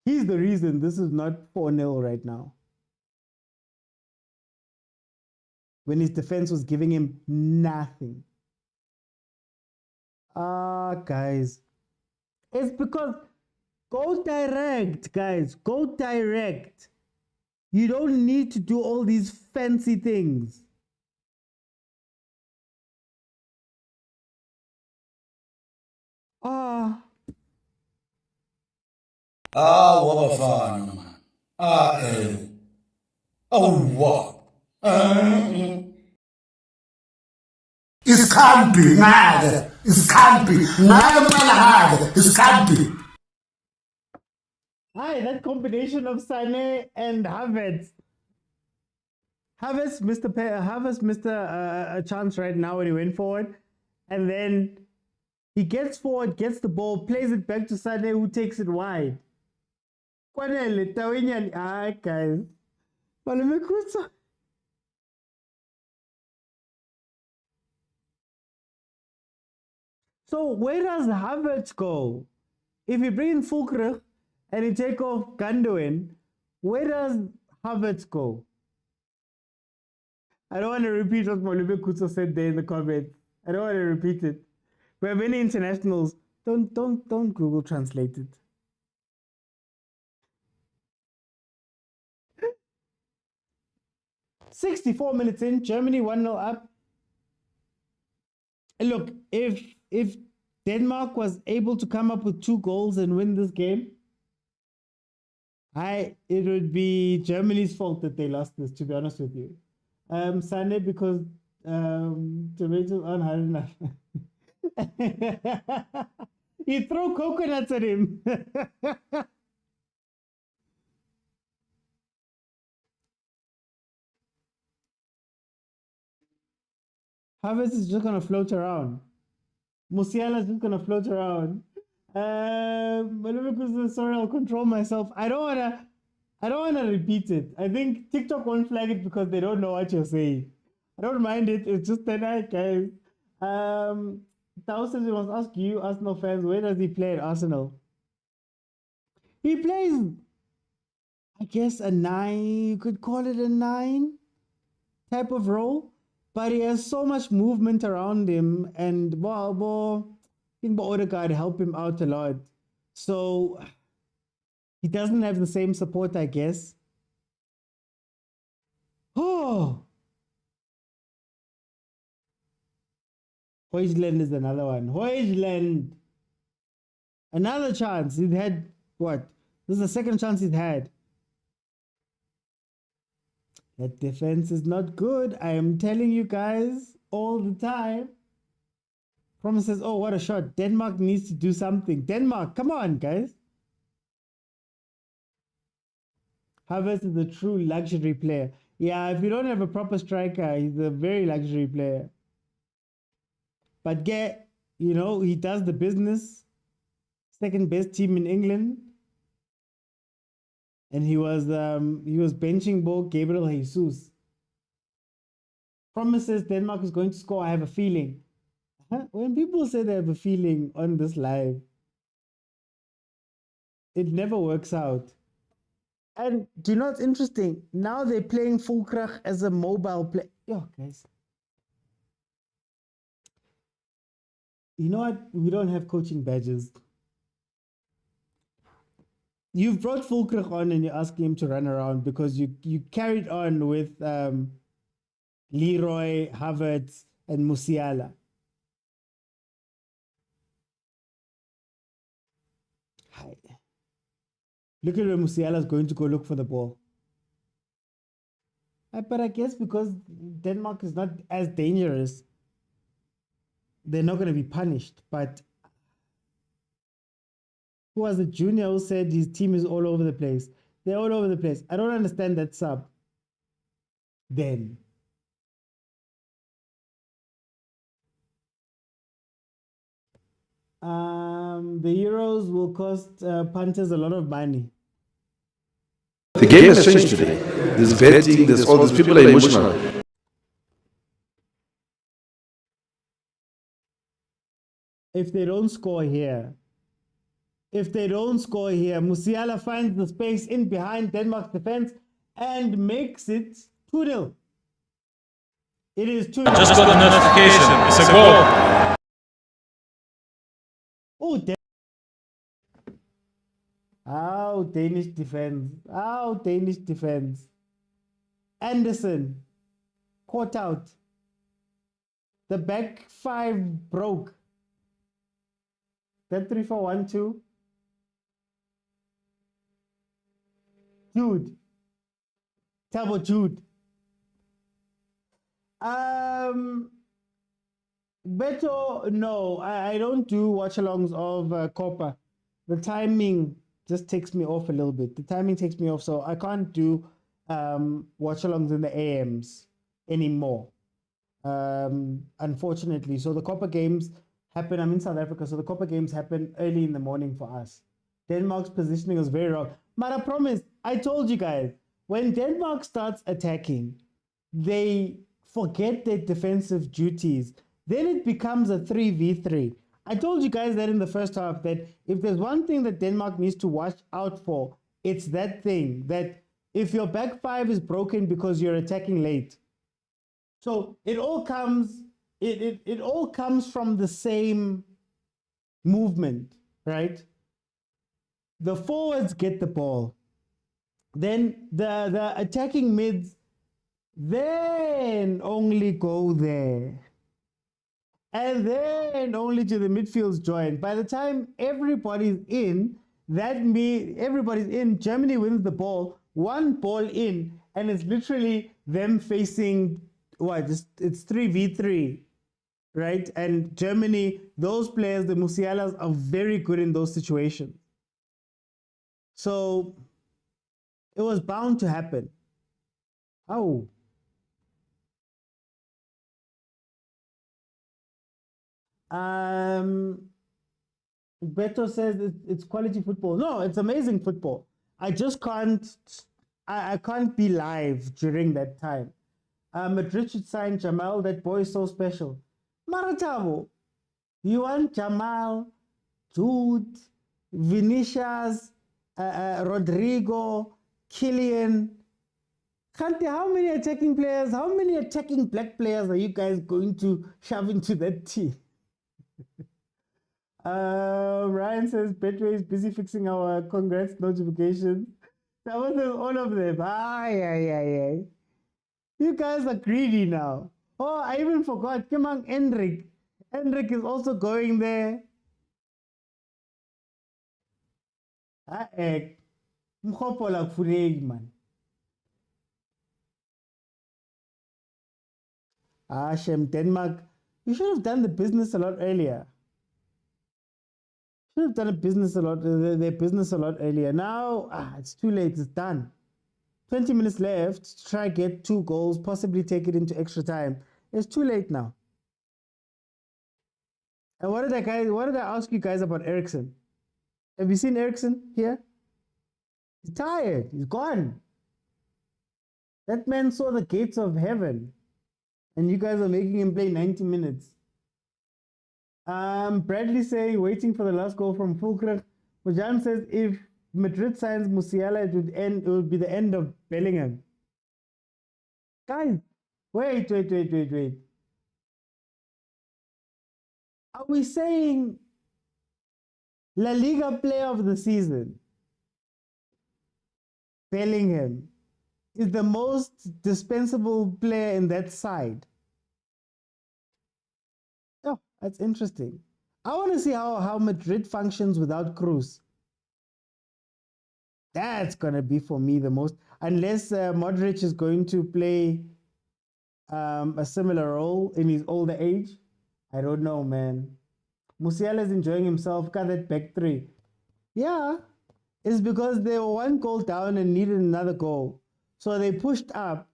Speaker 1: He's the reason this is not 4-0 right now. When his defense was giving him nothing. Guys. It's because go direct, guys. Go direct. You don't need to do all these fancy things.
Speaker 3: Wa bafana man. What?
Speaker 9: Iskhambi ngade, iskhambi ngade malahade, iskhambi.
Speaker 1: Hi, that combination of Sané and Havertz. Havertz missed a chance right now when he went forward, and then he gets forward, gets the ball, plays it back to Sané, who takes it wide. Guys. So where does Havertz go? If you bring in Fulkrug and you take off Gundogan, where does Havertz go? I don't want to repeat what Molube Kutso said there in the comments. I don't want to repeat it. We have many internationals. Don't Google translate it. "64 minutes in, Germany 1-0 up. Look, if Denmark was able to come up with 2 goals and win this game, it would be Germany's fault that they lost this, to be honest with you. Sunday, because tomatoes aren't hard enough. You throw coconuts at him. Havertz is just gonna float around. Musiala is just gonna float around. Sorry, I'll control myself. I don't wanna repeat it. I think TikTok won't flag it because they don't know what you're saying. I don't mind it. It's just that night, guys. Thousands wants to ask you, Arsenal fans, where does he play at Arsenal? He plays, I guess, a 9. You could call it a 9 type of role. But he has so much movement around him, and I think Odegaard help him out a lot. So he doesn't have the same support, I guess. Oh, Højlund is another one. Højlund, another chance. He'd had what? This is the second chance he'd had. That defense is not good. I am telling you guys all the time. Promise says, oh, what a shot. Denmark needs to do something. Denmark, come on, guys. Havertz is a true luxury player. Yeah, if you don't have a proper striker, he's a very luxury player. But he does the business. Second best team in England. And he was benching Gabriel Jesus. promises Denmark is going to score. I have a feeling. When people say they have a feeling on this live, it never works out. And do you know what's interesting? Now they're playing Fulkrach as a mobile play. Yo, guys. You know what? We don't have coaching badges. You've brought Fulkrach on and you're asking him to run around because you carried on with Leroy, Havertz, and Musiala. Hi. Look at where Musiala is going to go look for the ball. But I guess because Denmark is not as dangerous, they're not going to be punished. But who was a junior who said his team is all over the place? They're all over the place. I don't understand that sub. Then. The Euros will cost punters a lot of money.
Speaker 7: The game has changed today. There's betting, there's all these people are emotional.
Speaker 1: If they don't score here, Musiala finds the space in behind Denmark's defense and makes it 2-0. It is 2-0.
Speaker 2: Just got a notification. It's a goal.
Speaker 1: Oh, Danish defense. Oh, Danish defense. Anderson caught out. The back five broke. That 3-4-1-2. Jude. Tabo Jude. Beto, no, I don't do watch-alongs of Copa. The timing just takes me off a little bit. The timing takes me off, so I can't do watch-alongs in the AMs anymore, unfortunately. So the Copa games happen, I'm in South Africa, so the Copa games happen early in the morning for us. Denmark's positioning was very wrong. But I promise, I told you guys, when Denmark starts attacking, they forget their defensive duties. Then it becomes a 3v3. I told you guys that in the first half, that if there's one thing that Denmark needs to watch out for, it's that thing, that if your back five is broken because you're attacking late. So it all comes, it all comes from the same movement, right? The forwards get the ball. Then the attacking mids then only go there. And then only to the midfields join. By the time everybody's in, everybody's in, Germany wins the ball, one ball in, and it's literally them facing, it's 3v3, right? And Germany, those players, the Musialas, are very good in those situations. So it was bound to happen. Oh. Beto says it's quality football. No, it's amazing football. I just can't, I can't be live during that time. Madrid should sign Jamal. That boy is so special. Maratabo, you want Jamal, Jude, Vinicius, Rodrigo, Kylian. Kante, how many attacking players, how many attacking black players are you guys going to shove into that team? Ryan says Betway is busy fixing our congrats notifications. That was all of them. Aye. You guys are greedy now. Oh, I even forgot. Come on, Enric. Enric is also going there. Mkhopola kufuneki man. Shem, Denmark. You should have done the business a lot earlier. Should have done their business a lot earlier. Now, it's too late. It's done. 20 minutes left to try get 2 goals, possibly take it into extra time. It's too late now. And what did I ask you guys about Ericsson? Have you seen Ericsson here? He's tired. He's gone. That man saw the gates of heaven. And you guys are making him play 90 minutes. Bradley saying, waiting for the last goal from Fulkrug. Mojan says, if Madrid signs Musiala, it would be the end of Bellingham. Guys, wait. Are we saying La Liga player of the season, Bellingham, is the most dispensable player in that side? Oh, that's interesting. I want to see how Madrid functions without Cruz. That's going to be, for me, the most... Unless Modric is going to play a similar role in his older age. I don't know, man. Musiala is enjoying himself. Got that back three. Yeah, it's because they were one goal down and needed another goal. So they pushed up.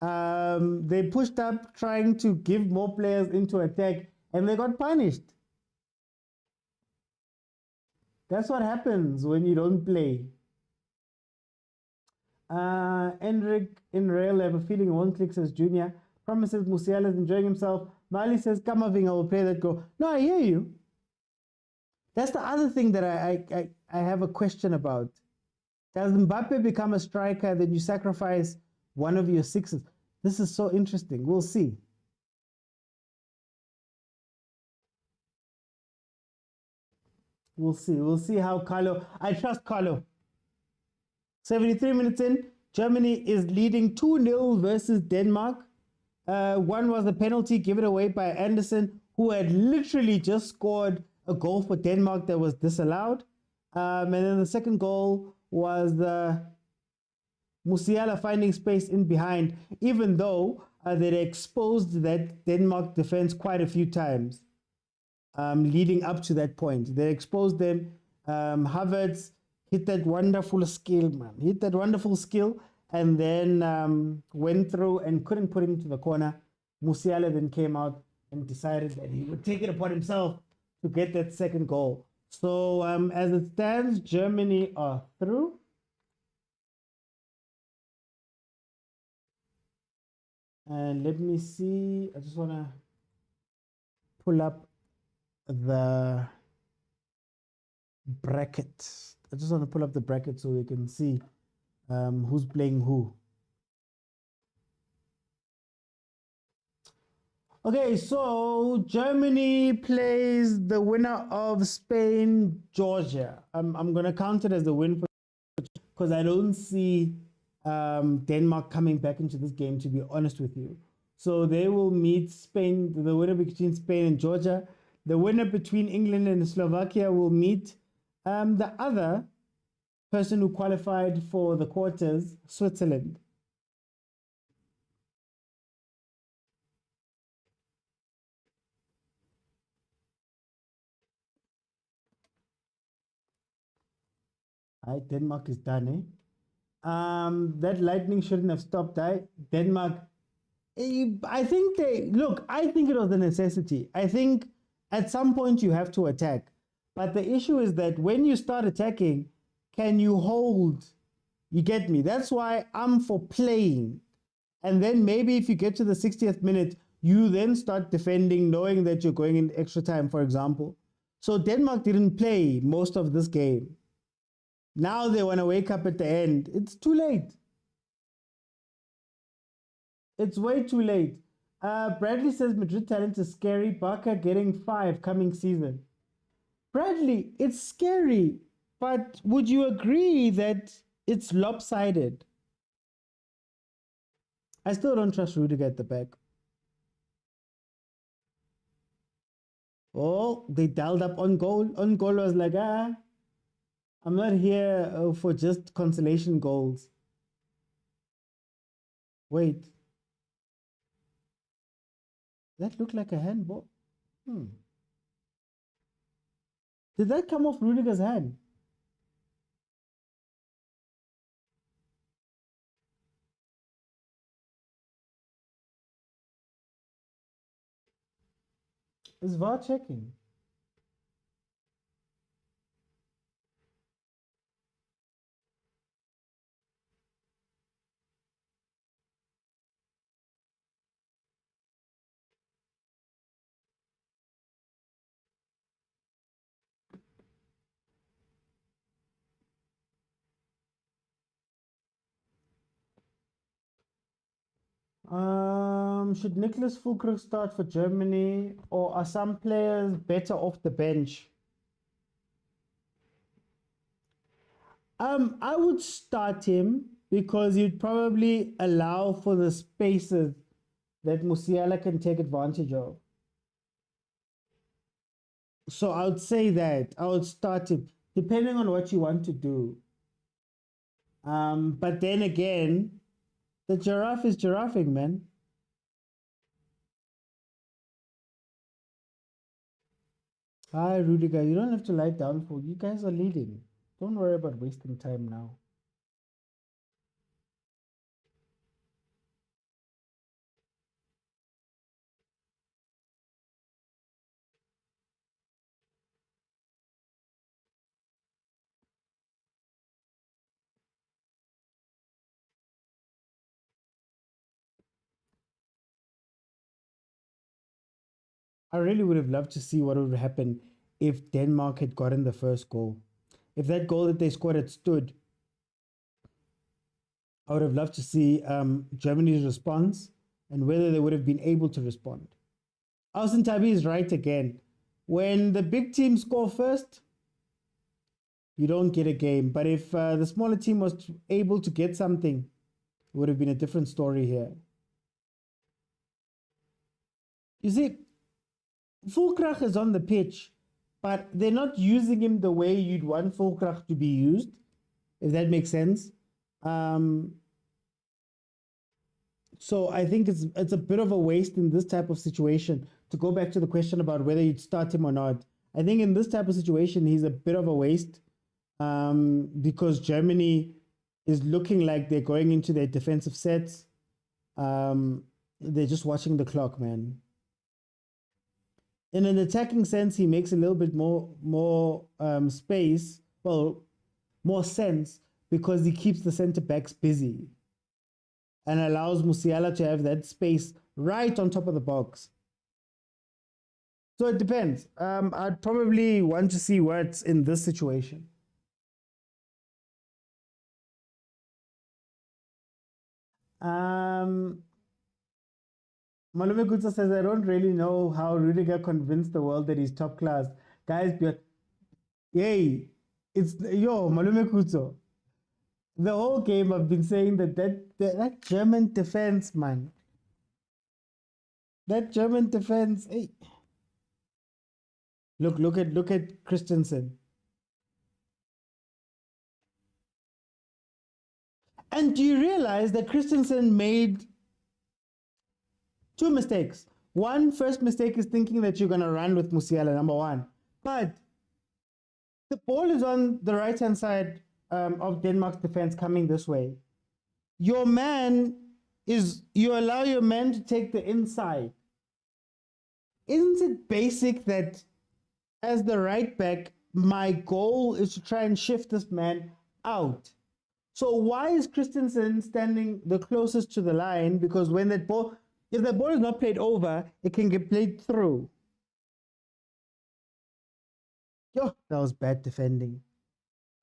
Speaker 1: They pushed up trying to give more players into attack, and they got punished. That's what happens when you don't play. Enric in Real, I have a feeling one click says Junior. Promises Musiala is enjoying himself. Mali says, Kamaving, I will play that goal. No, I hear you. That's the other thing that I have a question about. Does Mbappe become a striker, then you sacrifice one of your sixes? This is so interesting. We'll see. We'll see. We'll see how Carlo... I trust Carlo. 73 minutes in, Germany is leading 2-0 versus Denmark. One was a penalty given away by Anderson, who had literally just scored a goal for Denmark that was disallowed. And then the second goal was Musiala finding space in behind, even though they exposed that Denmark defense quite a few times leading up to that point. They exposed them. Havertz hit that wonderful skill, man. Hit that wonderful skill, and then went through and couldn't put him into the corner. Musiala then came out and decided that he would take it upon himself to get that second goal. So as it stands, Germany are through. And let me see. I just want to pull up the bracket. I just want to pull up the bracket so we can see who's playing who. Okay, so Germany plays the winner of Spain, Georgia. I'm going to count it as a win because I don't see Denmark coming back into this game, to be honest with you. So they will meet Spain, the winner between Spain and Georgia. The winner between England and Slovakia will meet the other person who qualified for the quarters, Switzerland. Denmark is done, eh? That lightning shouldn't have stopped, Denmark. I think I think it was a necessity. I think at some point you have to attack. But the issue is that when you start attacking, can you hold? You get me? That's why I'm for playing. And then maybe if you get to the 60th minute, you then start defending, knowing that you're going in extra time, for example. So Denmark didn't play most of this game. Now they want to wake up at the end. It's too late. It's way too late. Bradley says Madrid talent is scary. Barca getting 5 coming season. Bradley, it's scary. But would you agree that it's lopsided? I still don't trust Rudiger at the back. Oh, they dialed up on goal. On goal was like, I'm not here for just consolation goals. Wait. That looked like a handball. Did that come off Rudiger's hand? Is VAR checking? Should Nicholas Fulkrug start for Germany, or are some players better off the bench? I would start him because you'd probably allow for the spaces that Musiala can take advantage of. So I would say that I would start him depending on what you want to do. But then again, the giraffe is giraffing, man. Hi, Rudiger. You don't have to lie down for you guys are leading. Don't worry about wasting time now. I really would have loved to see what would happen if Denmark had gotten the first goal. If that goal that they scored had stood, I would have loved to see Germany's response and whether they would have been able to respond. Alson Tabi is right again. When the big teams score first, you don't get a game. But if the smaller team was able to get something, it would have been a different story here. You see, Fulkrug is on the pitch, but they're not using him the way you'd want Fulkrug to be used, if that makes sense. So I think it's a bit of a waste in this type of situation. To go back to the question about whether you'd start him or not, I think in this type of situation, he's a bit of a waste because Germany is looking like they're going into their defensive sets. They're just watching the clock, man. In an attacking sense, he makes a little bit more space, well, more sense, because he keeps the center backs busy and allows Musiala to have that space right on top of the box. So it depends. I'd probably want to see what's in this situation. Malume Gutsa says, I don't really know how Rudiger convinced the world that he's top class. Guys, yay, Malume Gutsa. The whole game I've been saying that German defense, man. That German defense, hey. Look at Christensen. And do you realize that Christensen made two mistakes? First mistake is thinking that you're going to run with Musiala, number one. But the ball is on the right-hand side of Denmark's defense coming this way. You allow your man to take the inside. Isn't it basic that as the right back, my goal is to try and shift this man out? So why is Christensen standing the closest to the line? Because when if the ball is not played over, it can get played through. That was bad defending.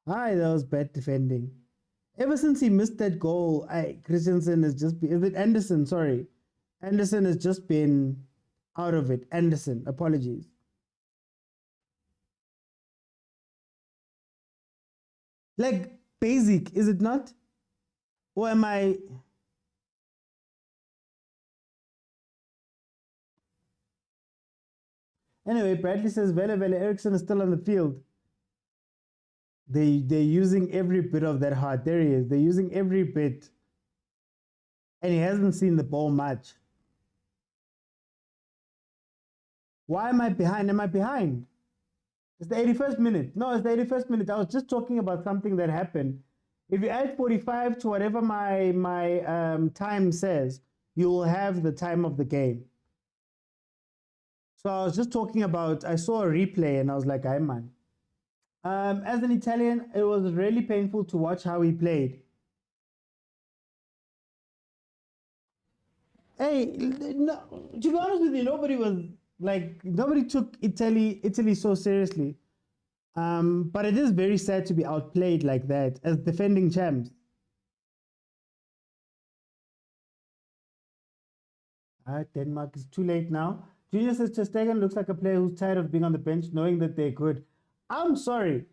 Speaker 1: That was bad defending. Ever since he missed that goal, Christensen has just been, is it Anderson? Sorry. Anderson has just been out of it. Anderson, apologies. Like, basic, is it not? Or am I... Anyway, Bradley says, Vele Eriksson is still on the field. They're using every bit of that heart. There he is. They're using every bit. And he hasn't seen the ball much. Why am I behind? Am I behind? It's the 81st minute. No, it's the 81st minute. I was just talking about something that happened. If you add 45 to whatever my time says, you will have the time of the game. So I was just talking about, I saw a replay and I was like, man. As an Italian, it was really painful to watch how he played. Hey, no, to be honest with you, nobody took Italy so seriously. But it is very sad to be outplayed like that as defending champs. Denmark is too late now. Junior says Ter Stegen looks like a player who's tired of being on the bench knowing that they're good. I'm sorry.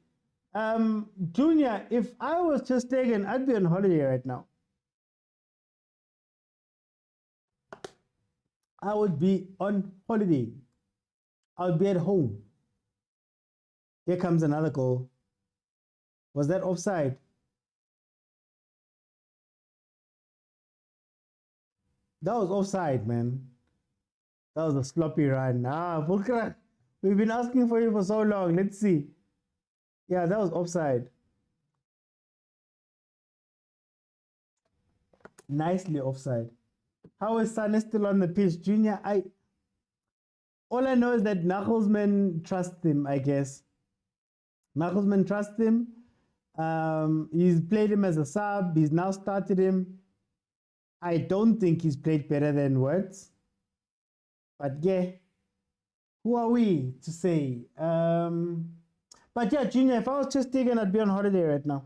Speaker 1: Junior, if I was Ter Stegen, I'd be on holiday right now. I would be on holiday. I would be at home. Here comes another goal. Was that offside? That was offside, man. That was a sloppy run. Fulkra, we've been asking for you for so long. Let's see. Yeah, that was offside. Nicely offside. How is Sane still on the pitch? Junior, all I know is that Nagelsmann trusts him, I guess. Nagelsmann trusts him. He's played him as a sub. He's now started him. I don't think he's played better than Wirtz. But yeah, who are we to say? But yeah, Junior, if I was just taken, I'd be on holiday right now.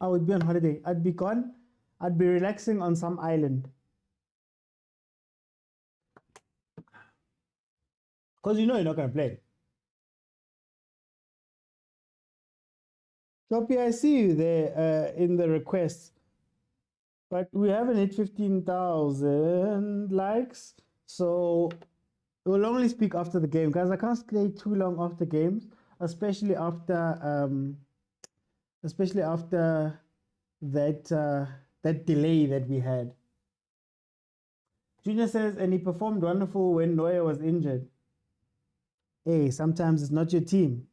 Speaker 1: I would be on holiday. I'd be gone. I'd be relaxing on some island. Because you know you're not going to play. Choppy, I see you there in the requests. But we haven't hit 15,000 likes. So we'll only speak after the game. Guys, I can't stay too long after games. Especially after that delay that we had. Junior says, and he performed wonderful when Neuer was injured. Hey, sometimes it's not your team.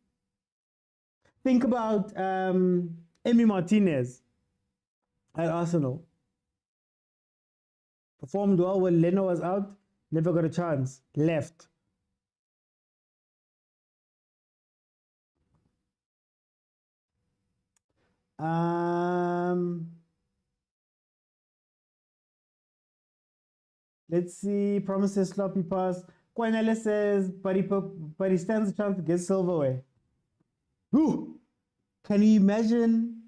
Speaker 1: Think about Emi Martinez at Arsenal. Performed well when Leno was out, never got a chance, left. Let's see, promises sloppy pass. Kwanele says, but he stands a chance to get silverware. Whew. Can you imagine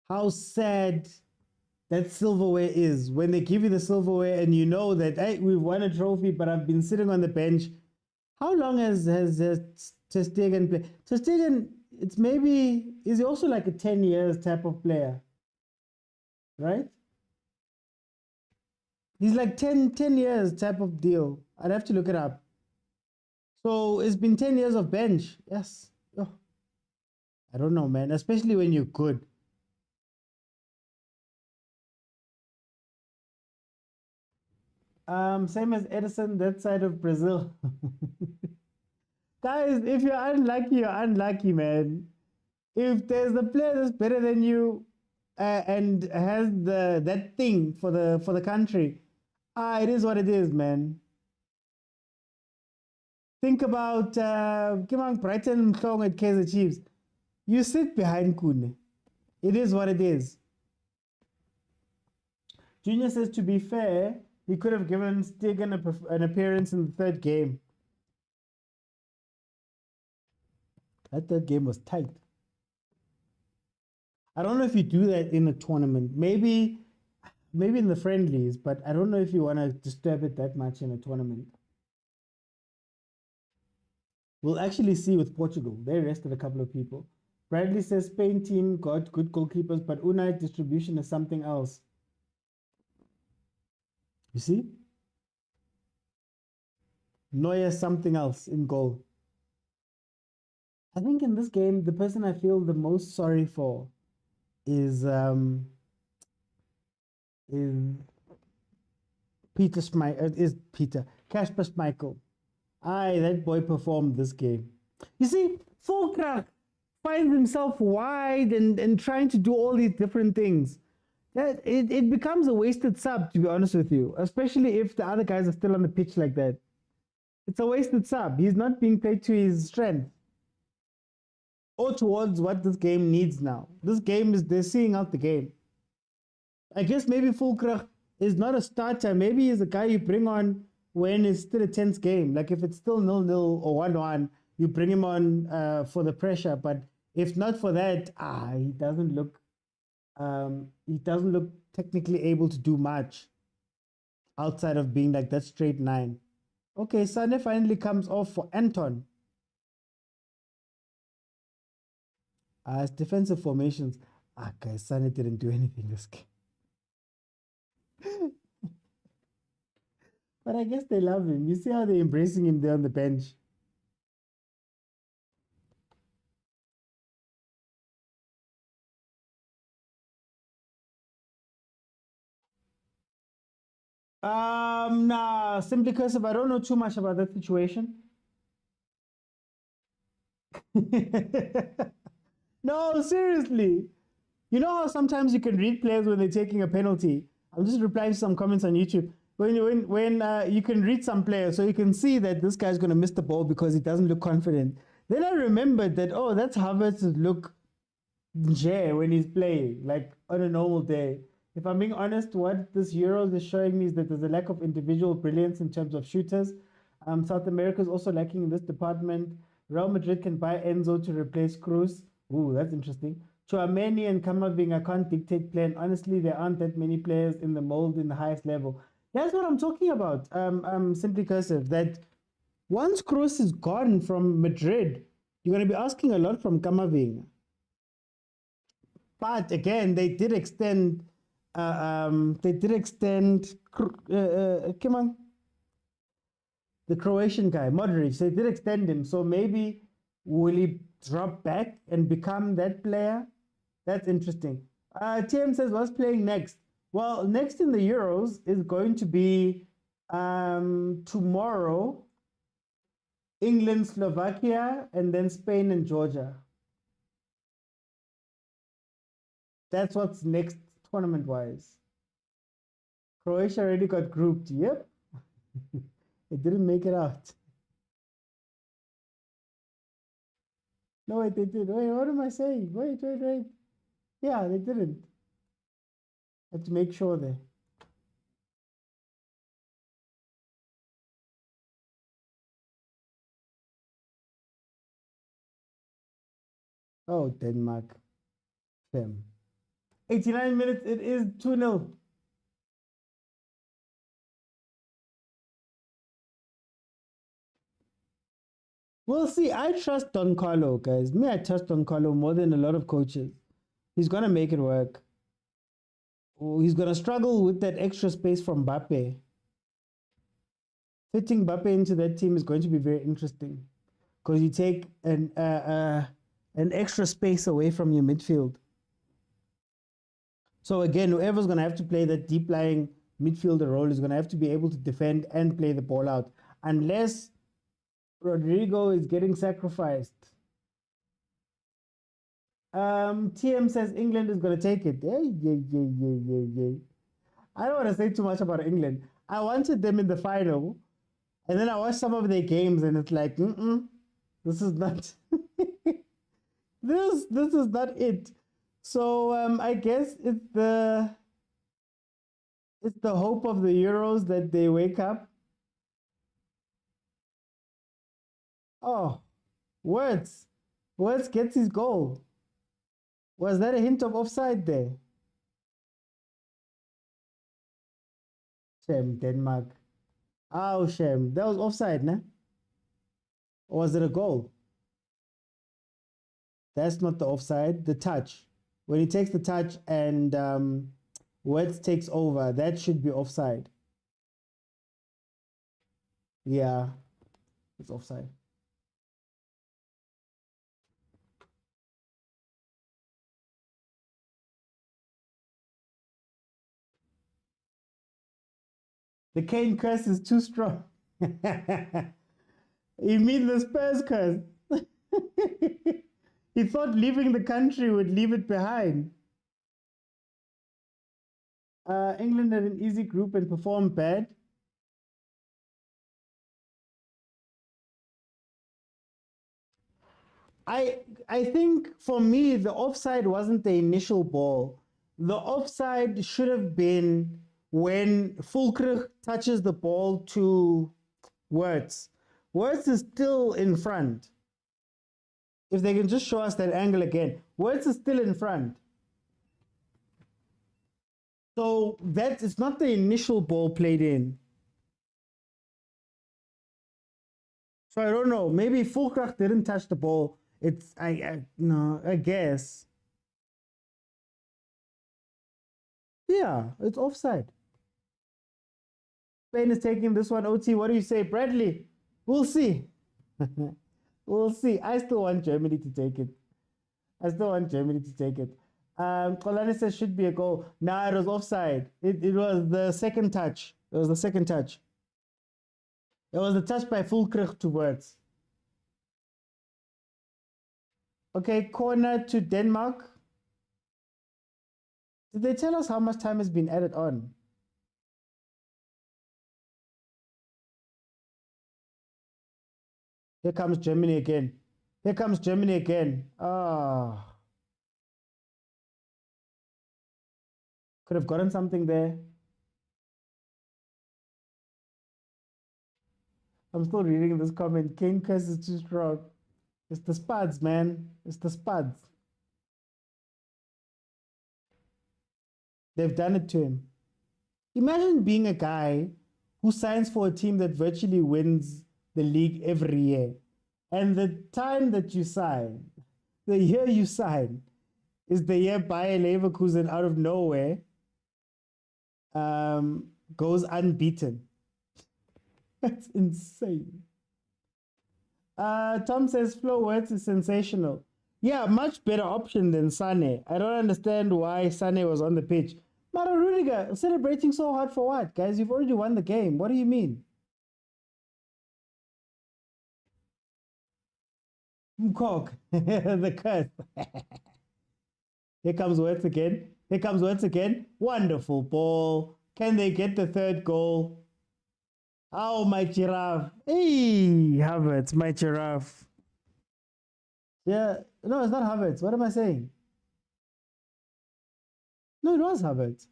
Speaker 1: how sad that silverware is when they give you the silverware and you know that, hey, we've won a trophy, but I've been sitting on the bench. How long has Ter Stegen played? Ter Stegen, it's maybe, is he also like a 10 years type of player? Right? He's like 10 years type of deal. I'd have to look it up. So it's been 10 years of bench. Yes. Oh. I don't know, man. Especially when you're good. Same as Edison, that side of Brazil. Guys, if you're unlucky, you're unlucky, man. If there's a player that's better than you and has that thing for the country, it is what it is, man. Think about Brighton Mhlong at Kaizer Chiefs. You sit behind Kune. It is what it is. Junior says, to be fair, he could have given Stegen an appearance in the third game. That third game was tight. I don't know if you do that in a tournament. Maybe in the friendlies, but I don't know if you want to disturb it that much in a tournament. We'll actually see with Portugal. They rested a couple of people. Bradley says Spain team got good goalkeepers, but Unai distribution is something else. You see? Neuer something else in goal. I think in this game, the person I feel the most sorry for is Kasper Schmeichel. That boy performed this game. You see, Fulkra finds himself wide and trying to do all these different things. That it becomes a wasted sub, to be honest with you, especially if the other guys are still on the pitch like that. It's a wasted sub. He's not being played to his strength or towards what this game needs now. This game they're seeing out the game. I guess maybe Fulkra is not a starter. Maybe he's a guy you bring on when it's still a tense game. Like if it's still 0-0 or 1-1, you bring him on for the pressure. But if not for that, he doesn't look technically able to do much. outside of being like that straight 9. Okay, Sane finally comes off for Anton. It's defensive formations. Guys, Sane didn't do anything this game. But I guess they love him. You see how they're embracing him there on the bench. Nah, simply because I don't know too much about that situation. No, seriously. You know how sometimes you can read players when they're taking a penalty? I'm just replying to some comments on YouTube. When you can read some players, so you can see that this guy's going to miss the ball because he doesn't look confident. Then I remembered that, oh, that's Havertz's look when he's playing, like on a normal day. If I'm being honest, what this Euros is showing me is that there's a lack of individual brilliance in terms of shooters. South America is also lacking in this department. Real Madrid can buy Enzo to replace Cruz. Ooh, that's interesting. Tshwane and Kamavinga can't dictate play, and honestly, there aren't that many players in the mold in the highest level. That's what I'm talking about. Simply cursive. That once Cruz is gone from Madrid, you're going to be asking a lot from Kamavinga. But again, they did extend. Come on. The Croatian guy, Modric. They did extend him. So maybe will he drop back and become that player? That's interesting. TM says, what's playing next? Well, next in the Euros is going to be tomorrow, England, Slovakia, and then Spain and Georgia. That's what's next tournament-wise. Croatia already got grouped. Yep. It didn't make it out. No, wait, they did. Wait, what am I saying? Wait. Yeah, they didn't. I have to make sure there. Oh, Denmark. Them. 89 minutes, it is 2-0. We'll see. I trust Don Carlo, guys. I trust Don Carlo more than a lot of coaches. He's going to make it work. He's going to struggle with that extra space from Mbappe. Fitting Mbappe into that team is going to be very interesting because you take an extra space away from your midfield. So again, whoever's going to have to play that deep-lying midfielder role is going to have to be able to defend and play the ball out. Unless Rodrigo is getting sacrificed. TM says England is going to take it. Yay. I don't want to say too much about England. I wanted them in the final. And then I watched some of their games and it's like, this is not... this is not it. So I guess it's the hope of the Euros that they wake up. Oh, Words gets his goal. Was that a hint of offside there? Shame, Denmark. Oh, shame. That was offside, nah? Or was it a goal? That's not the offside. The touch. When he takes the touch and Words takes over, that should be offside. Yeah, it's offside. The Kane curse is too strong. You mean the Spurs curse? He thought leaving the country would leave it behind. England had an easy group and performed bad. I think for me, the offside wasn't the initial ball. The offside should have been when Fulkrug touches the ball to Words. Words is still in front. If they can just show us that angle again. Words is still in front. So that it's not the initial ball played in. So I don't know. Maybe Fulkrach didn't touch the ball. It's no, I guess. Yeah, it's offside. Spain is taking this one. OT, what do you say, Bradley? We'll see. We'll see. I still want Germany to take it. Kolani says should be a goal. Nah, it was offside. It was the second touch. It was the touch by Fulkrich towards. Okay, corner to Denmark. Did they tell us how much time has been added on? Here comes Germany again. Ah. Could have gotten something there. I'm still reading this comment. Kane curse is too strong. It's the spuds, man. It's the spuds. They've done it to him. Imagine being a guy who signs for a team that virtually wins the league every year. And the time that you sign, the year you sign, is the year Bayer Leverkusen out of nowhere goes unbeaten. That's insane. Tom says Flo Wirtz is sensational. Yeah, much better option than Sane. I don't understand why Sane was on the pitch. Mara Rudiger, celebrating so hard for what? Guys, you've already won the game. What do you mean? Mkok, the curse. Here comes Wirtz again. Wonderful ball. Can they get the third goal? Oh, my giraffe. Hey, Havertz, my giraffe. Yeah, no, it's not Havertz. What am I saying? No, it was Havertz.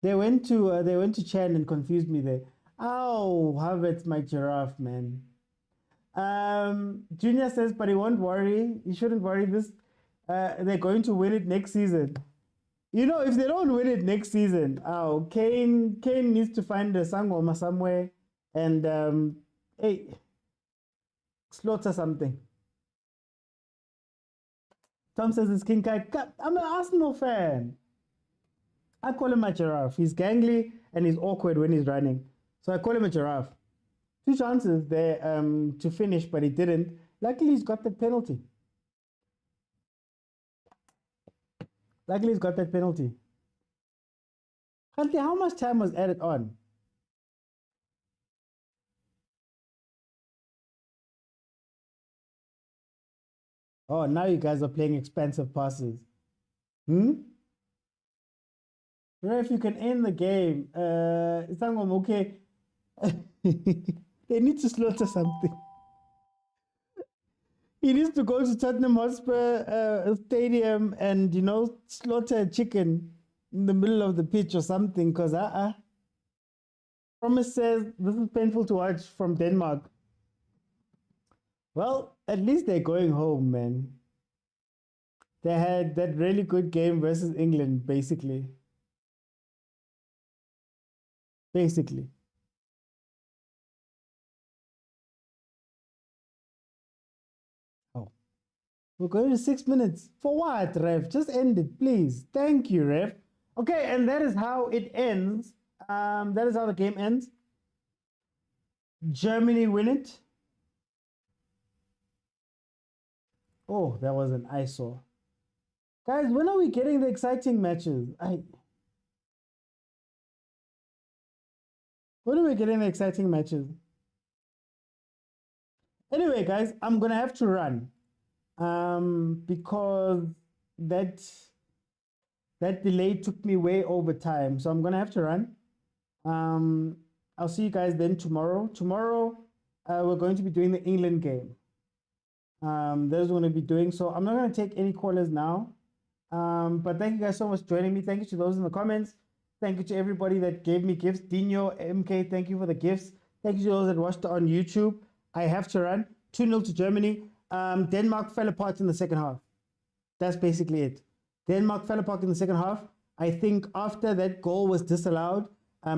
Speaker 1: They went to Chan and confused me there. Oh, Havertz, my giraffe, man. Junior says, but he won't worry. He shouldn't worry. They're going to win it next season. You know, if they don't win it next season, Kane needs to find a sangoma somewhere and slaughter something. Tom says it's King Kai. I'm an Arsenal fan. I call him a giraffe. He's gangly and he's awkward when he's running. So I call him a giraffe. 2 chances there to finish, but he didn't. Luckily, he's got that penalty. Huntley, how much time was added on? Oh, now you guys are playing expensive passes. If you can end the game, okay. They need to slaughter something. He needs to go to Tottenham Hotspur Stadium and, slaughter a chicken in the middle of the pitch or something, because Promise says this is painful to watch from Denmark. Well, at least they're going home, man. They had that really good game versus England, basically. Oh. We're going to 6 minutes. For what, Ref? Just end it, please. Thank you, Ref. Okay, and that is how it ends. That is how the game ends. Germany win it. Oh, that was an eyesore. Guys, when are we getting the exciting matches? When are we getting the exciting matches? Anyway, guys, I'm going to have to run. Because that delay took me way over time. So I'm going to have to run. I'll see you guys then tomorrow. Tomorrow, we're going to be doing the England game. That's what we're going to be doing. So I'm not going to take any callers now. But thank you guys so much for joining me. Thank you to those in the comments. Thank you to everybody that gave me gifts. Dino, MK, thank you for the gifts. Thank you to those that watched it on YouTube. I have to run. 2-0 to Germany. Denmark fell apart in the second half. That's basically it. Denmark fell apart in the second half. I think after that goal was disallowed,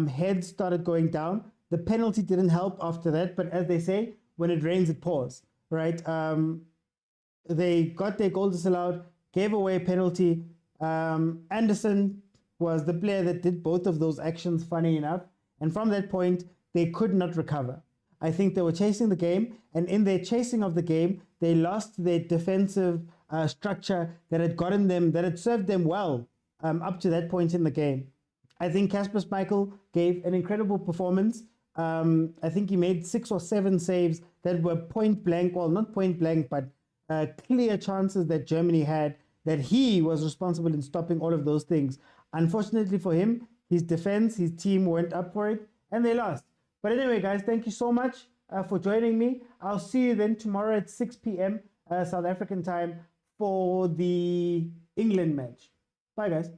Speaker 1: heads started going down. The penalty didn't help after that, but as they say, when it rains, it pours, right? They got their goal disallowed, gave away a penalty. Anderson was the player that did both of those actions, funny enough. And from that point, they could not recover. I think they were chasing the game, and in their chasing of the game, they lost their defensive structure that had gotten them, that had served them well up to that point in the game. I think Casper Schmeichel gave an incredible performance. I think he made 6 or 7 saves that were point blank, well, not point blank, but clear chances that Germany had, that he was responsible in stopping all of those things. Unfortunately for him, his defense, his team went up for it, and they lost. But anyway, guys, thank you so much for joining me. I'll see you then tomorrow at 6 p.m. South African time for the England match. Bye, guys.